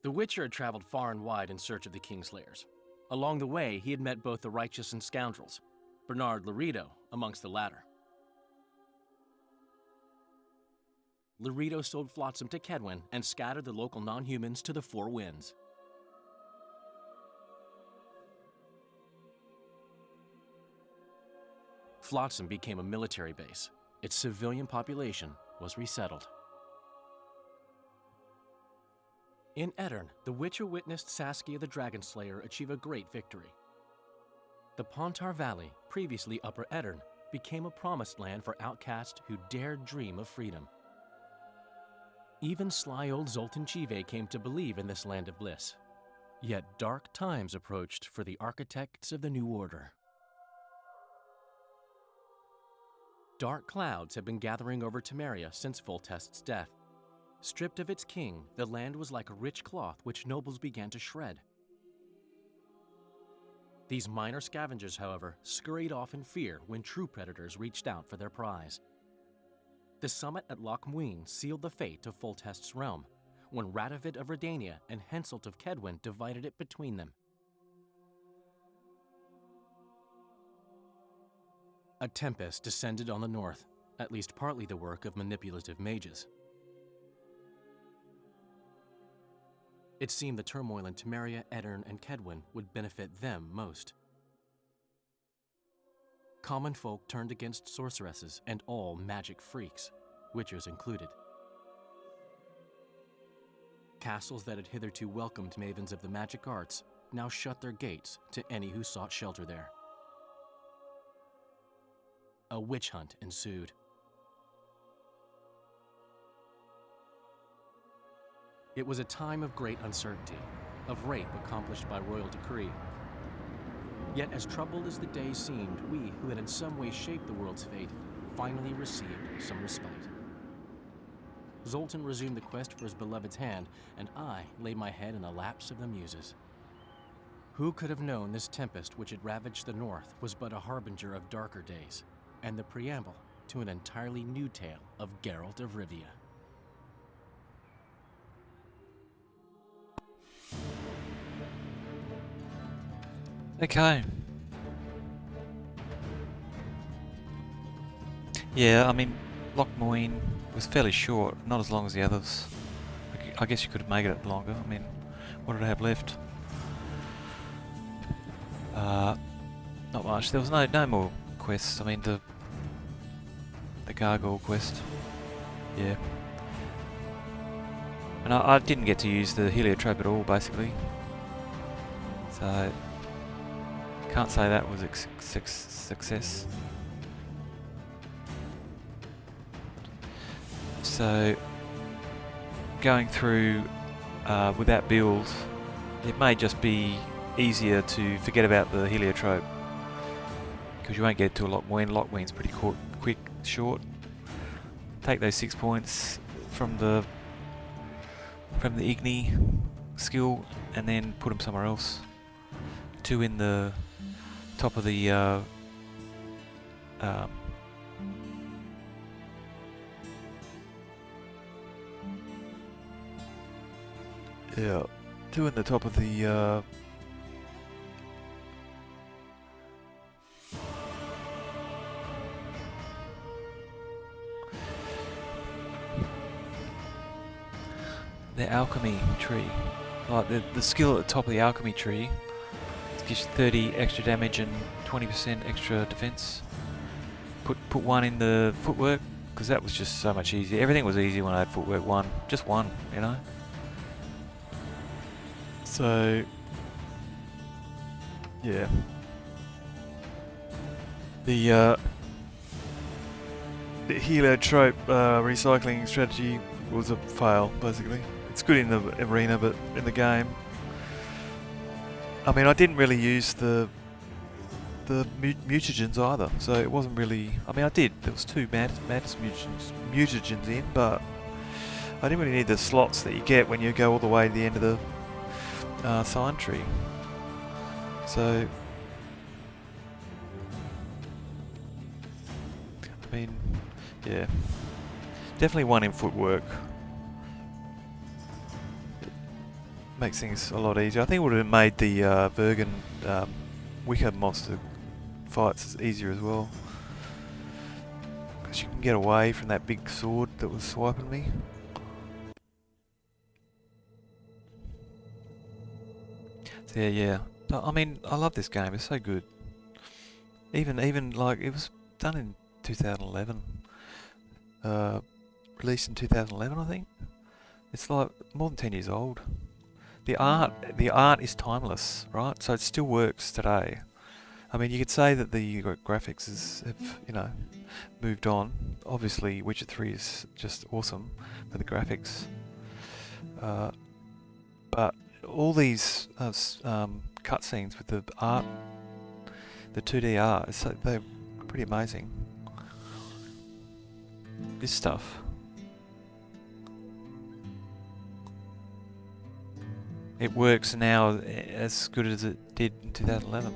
Speaker 19: The Witcher had traveled far and wide in search of the Kingslayers. Along the way, he had met both the righteous and scoundrels, Bernard Laredo amongst the latter. Laredo sold Flotsam to Kedwen and scattered the local non-humans to the four winds. Flotsam became a military base. Its civilian population was resettled. In Edirn, the Witcher witnessed Saskia the Dragonslayer achieve a great victory. The Pontar Valley, previously Upper Edirn, became a promised land for outcasts who dared dream of freedom. Even sly old Zoltan Chive came to believe in this land of bliss. Yet dark times approached for the architects of the New Order. Dark clouds had been gathering over Temeria since Foltest's death. Stripped of its king, the land was like a rich cloth which nobles began to shred. These minor scavengers, however, scurried off in fear when true predators reached out for their prize. The summit at Loch Muin sealed the fate of Foltest's realm, when Radovid of Redania and Henselt of Kedwen divided it between them. A tempest descended on the north, at least partly the work of manipulative mages. It seemed the turmoil in Temeria, Edirn, and Kedwen would benefit them most. Common folk turned against sorceresses and all magic freaks, witchers included. Castles that had hitherto welcomed mavens of the magic arts now shut their gates to any who sought shelter there. A witch hunt ensued. It was a time of great uncertainty, of rape accomplished by royal decree. Yet as troubled as the day seemed, we, who had in some way shaped the world's fate, finally received some respite. Zoltan resumed the quest for his beloved's hand, and I laid my head in the laps of the muses. Who could have known this tempest which had ravaged the north was but a harbinger of darker days, and the preamble to an entirely new tale of Geralt of Rivia.
Speaker 1: Okay. Yeah, I mean, Lochmoyne was fairly short, not as long as the others. I guess you could have made it longer. I mean, what did I have left? Not much. There was no more quests. I mean, the gargoyle quest. Yeah. And I didn't get to use the heliotrope at all, basically. So can't say that was a success. So going through with that build, it may just be easier to forget about the heliotrope because you won't get to a Lochmoyne. Lochmoyne's pretty quick, short. Take those 6 points from the Igni skill and then put them somewhere else. 2 in the top of the yeah, 2 in the top of the alchemy tree. Like the skill at the top of the alchemy tree gives you 30 extra damage and 20% extra defense. Put 1 in the footwork because that was just so much easier. Everything was easy when I had footwork 1, just 1, you know. So yeah, the heliotrope recycling strategy was a fail, basically. It's good in the arena, but in the game, I mean, I didn't really use the mutagens either, so it wasn't really. I mean, I did. There was 2 madness mutagens in, but I didn't really need the slots that you get when you go all the way to the end of the sign tree. So, I mean, yeah, definitely 1 in footwork. Makes things a lot easier. I think it would have made the Vergen Wicker monster fights easier as well. Because you can get away from that big sword that was swiping me. So yeah. I mean, I love this game. It's so good. Even like it was done in 2011. Released in 2011, I think. It's like more than 10 years old. The art is timeless, right? So it still works today. I mean, you could say that the graphics have, you know, moved on. Obviously, Witcher 3 is just awesome for the graphics. But all these cutscenes with the art, the 2D art, they're pretty amazing. This stuff. It works now as good as it did in 2011.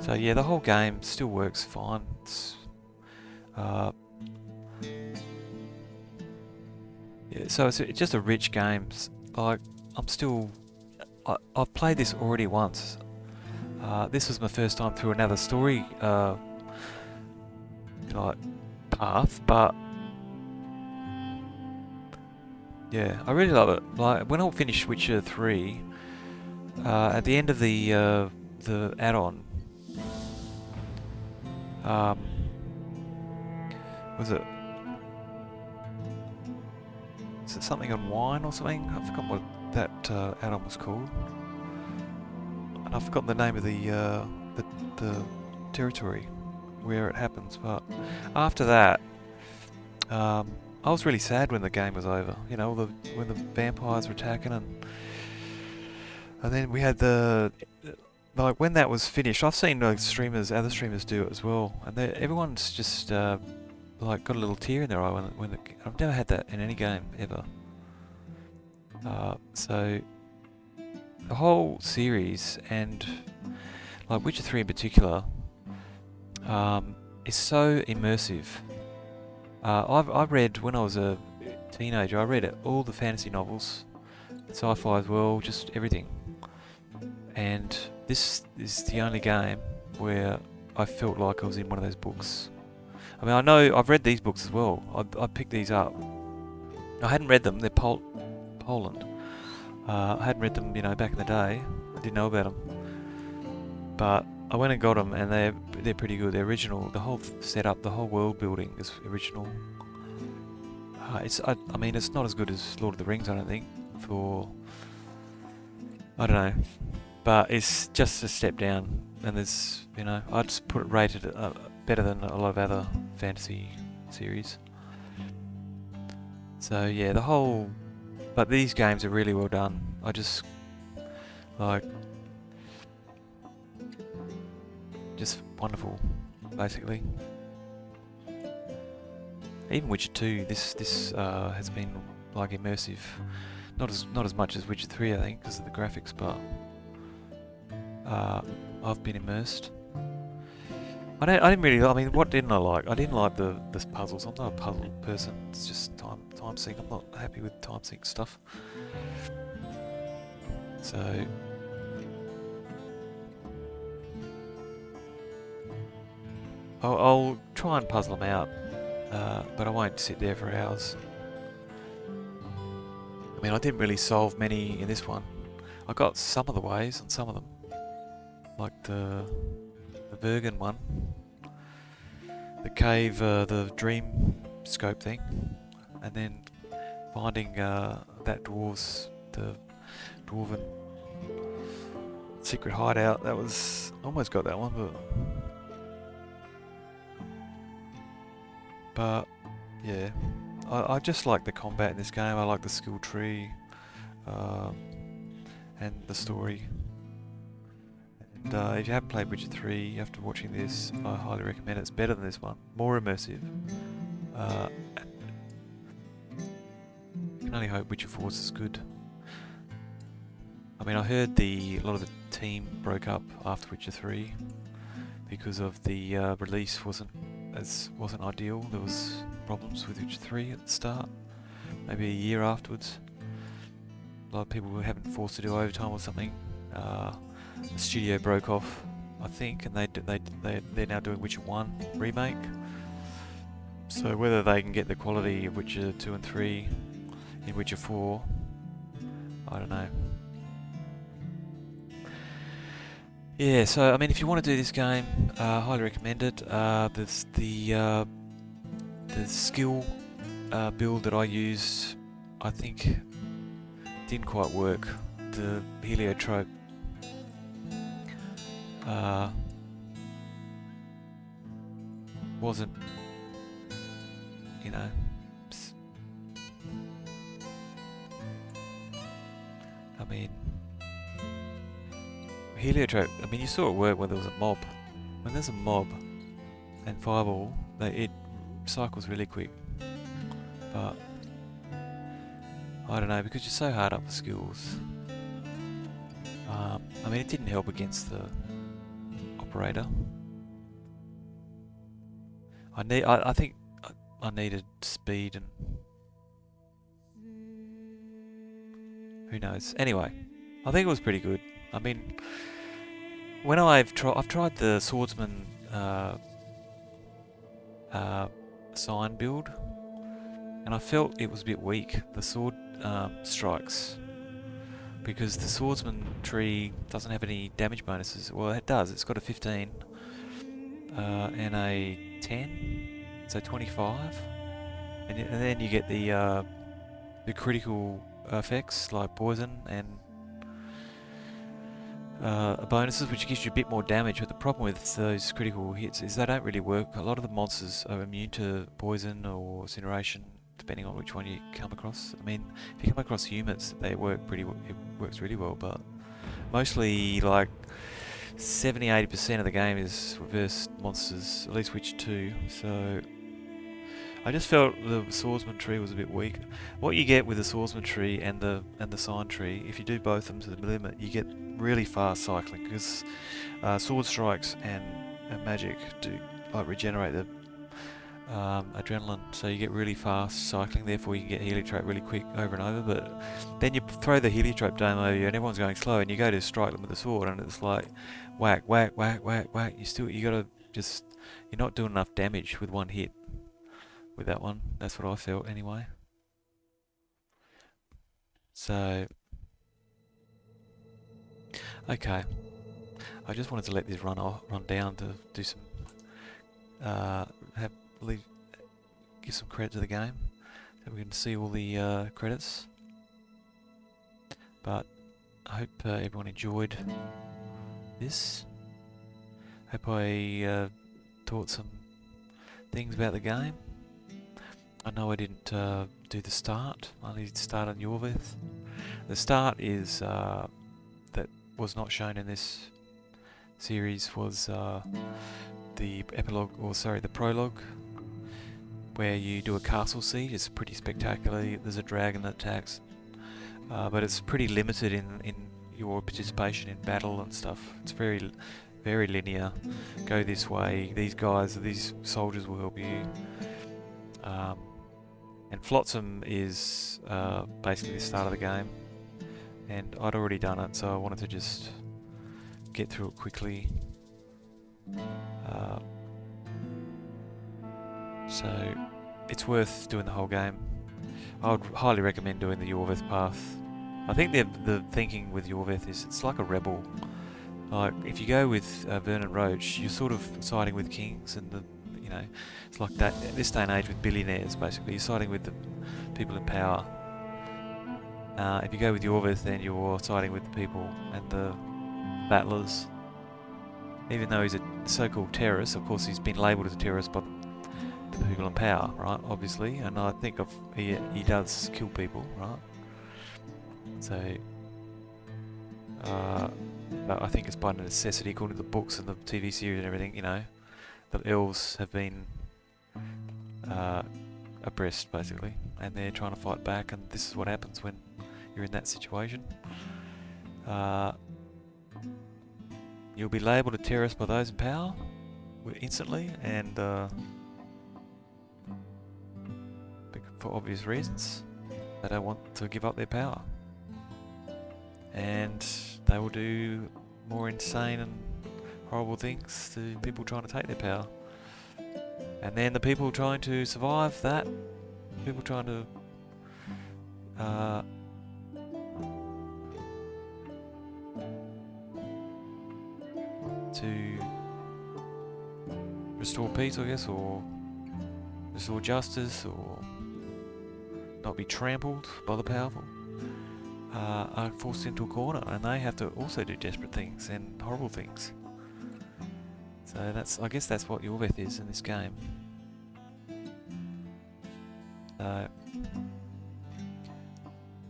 Speaker 1: So yeah, the whole game still works fine. It's, yeah, so it's just a rich game. Like I've played this already once, This was my first time through another story like path, but yeah, I really love it. Like when I finished Witcher 3, at the end of the add-on, was it? Is it something on wine or something? I forgot what that add-on was called, and I've forgotten the name of the territory where it happens. But after that, I was really sad when the game was over. You know, when the vampires were attacking, and then we had like when that was finished. I've seen other streamers do it as well, and everyone's just like got a little tear in their eye when I've never had that in any game ever. So the whole series, and like Witcher 3 in particular, is so immersive. I've read, when I was a teenager, I read all the fantasy novels, sci-fi as well, just everything. And this is the only game where I felt like I was in one of those books. I mean, I know I've read these books as well. I picked these up. I hadn't read them. They're Poland. I hadn't read them, back in the day. I didn't know about them. But I went and got them, and they're pretty good. They're original. The whole setup, the whole world building is original. I mean, it's not as good as Lord of the Rings, I don't think. I don't know, but it's just a step down. And there's, I'd just put it rated better than a lot of other fantasy series. So yeah, but these games are really well done. I just wonderful, basically. Even Witcher 2, this has been like immersive. Not as much as Witcher 3, I think, because of the graphics, but I've been immersed. I didn't really. I mean, what didn't I like? I didn't like the puzzles. I'm not a puzzle person. It's just time sync. I'm not happy with time sync stuff. So I'll try and puzzle them out, but I won't sit there for hours. I mean, I didn't really solve many in this one. I got some of the ways on some of them, like the Bergen one, the cave, the dream scope thing, and then finding the dwarven secret hideout. That was almost got that one, but yeah, I just like the combat in this game. I like the skill tree and the story. And if you haven't played Witcher 3 after watching this, I highly recommend it. It's better than this one, more immersive. I can only hope Witcher 4 is good. I mean, I heard a lot of the team broke up after Witcher 3 because of the release wasn't ideal. There was problems with Witcher 3 at the start, maybe a year afterwards. A lot of people were having forced to do overtime or something. The studio broke off, I think, and they're now doing Witcher 1 remake. So whether they can get the quality of Witcher 2 and 3 in Witcher 4, I don't know. Yeah, so I mean, if you want to do this game, highly recommend it. There's the skill build that I used, I think, didn't quite work. The heliotrope wasn't, I mean, heliotrope, I mean, you saw it work when there was a mob. When there's a mob and fireball, it cycles really quick. But I don't know, because you're so hard up for skills. I mean, it didn't help against the operator. I think I needed speed, and who knows. Anyway, I think it was pretty good. I mean, when I've tried the swordsman sign build, and I felt it was a bit weak, the sword strikes, because the swordsman tree doesn't have any damage bonuses. Well, it does. It's got a 15 and a 10, so 25, and then you get the critical effects like poison and bonuses, which gives you a bit more damage. But the problem with those critical hits is they don't really work. A lot of the monsters are immune to poison or incineration, depending on which one you come across. I mean, if you come across humans, they work it works really well, but mostly like 70-80% of the game is reverse monsters, at least Witcher 2. So I just felt the swordsman tree was a bit weak. What you get with the swordsman tree and the sign tree, if you do both of them to the limit, you get really fast cycling, because sword strikes and magic do like regenerate the adrenaline, so you get really fast cycling. Therefore, you can get heliotrope really quick over and over. But then you throw the heliotrope dome over you, and everyone's going slow, and you go to strike them with the sword, and it's like whack, whack, whack, whack, whack. You gotta just, you're not doing enough damage with one hit. With that one, that's what I felt anyway. So, okay, I just wanted to let this run down to do some give some credit to the game, so we can see all the credits. But I hope everyone enjoyed this. Hope I taught some things about the game. I know I didn't do the start. I only started on Iorveth. The start is that was not shown in this series was the epilogue, or sorry, the prologue, where you do a castle siege. It's pretty spectacular. There's a dragon that attacks, but it's pretty limited in your participation in battle and stuff. It's very, very linear. Go this way. These soldiers will help you. And Flotsam is basically the start of the game, and I'd already done it, so I wanted to just get through it quickly. So it's worth doing the whole game. I would highly recommend doing the Iorveth path. I think the thinking with Iorveth is it's like a rebel. Like if you go with Vernon Roach, you're sort of siding with kings, and it's like that this day and age with billionaires. Basically, you're siding with the people in power. If you go with Iorveth, then you're siding with the people and the battlers. Even though he's a so-called terrorist, of course he's been labelled as a terrorist by the people in power, right? Obviously, and I think he does kill people, right? So, but I think it's by necessity, according to the books and the TV series and everything. The elves have been oppressed, basically, and they're trying to fight back, and this is what happens when you're in that situation. You'll be labelled a terrorist by those in power instantly, and for obvious reasons, they don't want to give up their power, and they will do more insane and horrible things to people trying to take their power. And then the people trying to survive that, people trying to restore peace, I guess, or restore justice, or not be trampled by the powerful, are forced into a corner, and they have to also do desperate things and horrible things. So I guess that's what Iorveth is in this game.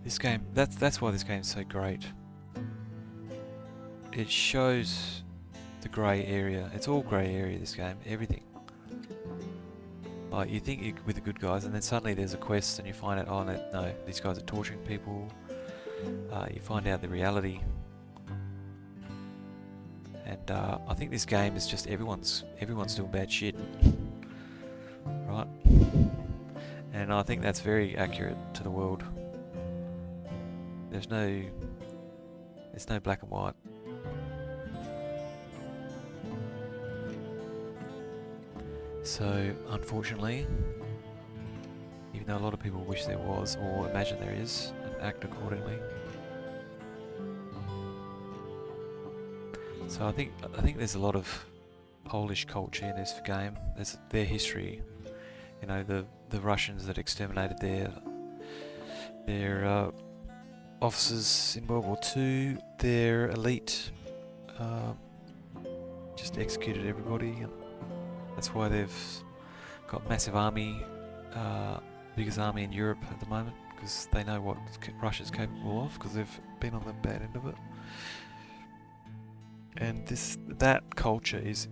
Speaker 1: This game, that's why this game is so great. It shows the grey area. It's all grey area, this game, everything. Like, you think you're with the good guys, and then suddenly there's a quest and you find out, oh no, these guys are torturing people. You find out the reality. And I think this game is just everyone's doing bad shit. Right? And I think that's very accurate to the world. There's no black and white. So, unfortunately, even though a lot of people wish there was, or imagine there is, and act accordingly. So I think there's a lot of Polish culture in this game. There's their history, you know, the Russians that exterminated their officers in World War II, their elite just executed everybody, and that's why they've got massive army, biggest army in Europe at the moment, because they know what Russia's capable of, because they've been on the bad end of it. And that culture is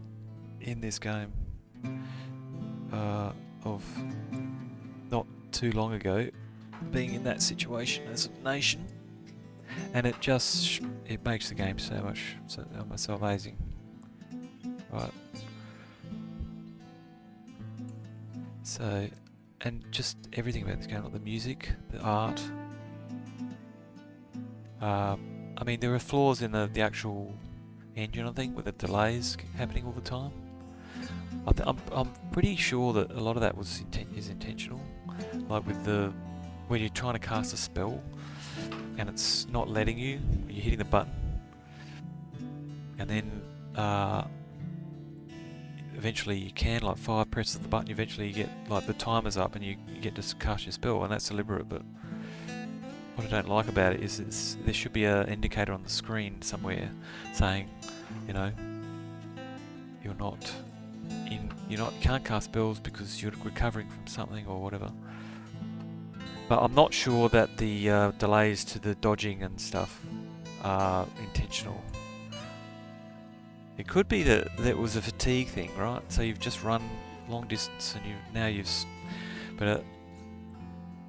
Speaker 1: in this game of not too long ago being in that situation as a nation, and it makes the game so amazing, right? So, and just everything about this game, like the music, the art. I mean, there are flaws in the actual engine, I think, with the delays happening all the time. I'm pretty sure that a lot of that is intentional, like with when you're trying to cast a spell and it's not letting you, you're hitting the button, and then eventually you can, like 5 presses of the button, eventually you get, like, the timer's up and you get to cast your spell, and that's deliberate. But what I don't like about it is there should be an indicator on the screen somewhere saying, you know, you can't cast spells because you're recovering from something or whatever. But I'm not sure that the delays to the dodging and stuff are intentional. It could be that it was a fatigue thing, right? So you've just run long distance and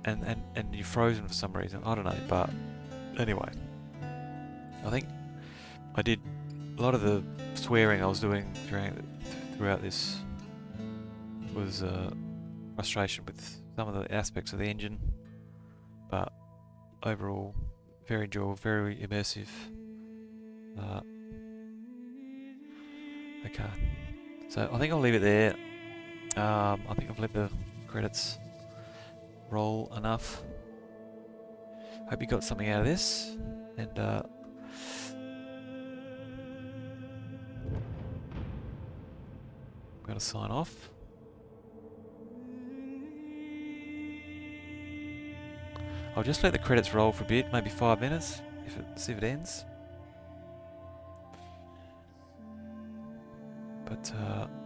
Speaker 1: and you're frozen for some reason. I don't know, but anyway, I think I did a lot of the swearing I was doing throughout this was frustration with some of the aspects of the engine, but overall very enjoyable, very immersive. Okay, so I think I'll leave it there. I think I've let the credits roll enough. Hope you got something out of this, and I'm going to sign off. I'll just let the credits roll for a bit, maybe 5 minutes, see if it ends. But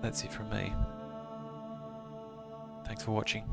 Speaker 1: that's it from me. Thanks for watching.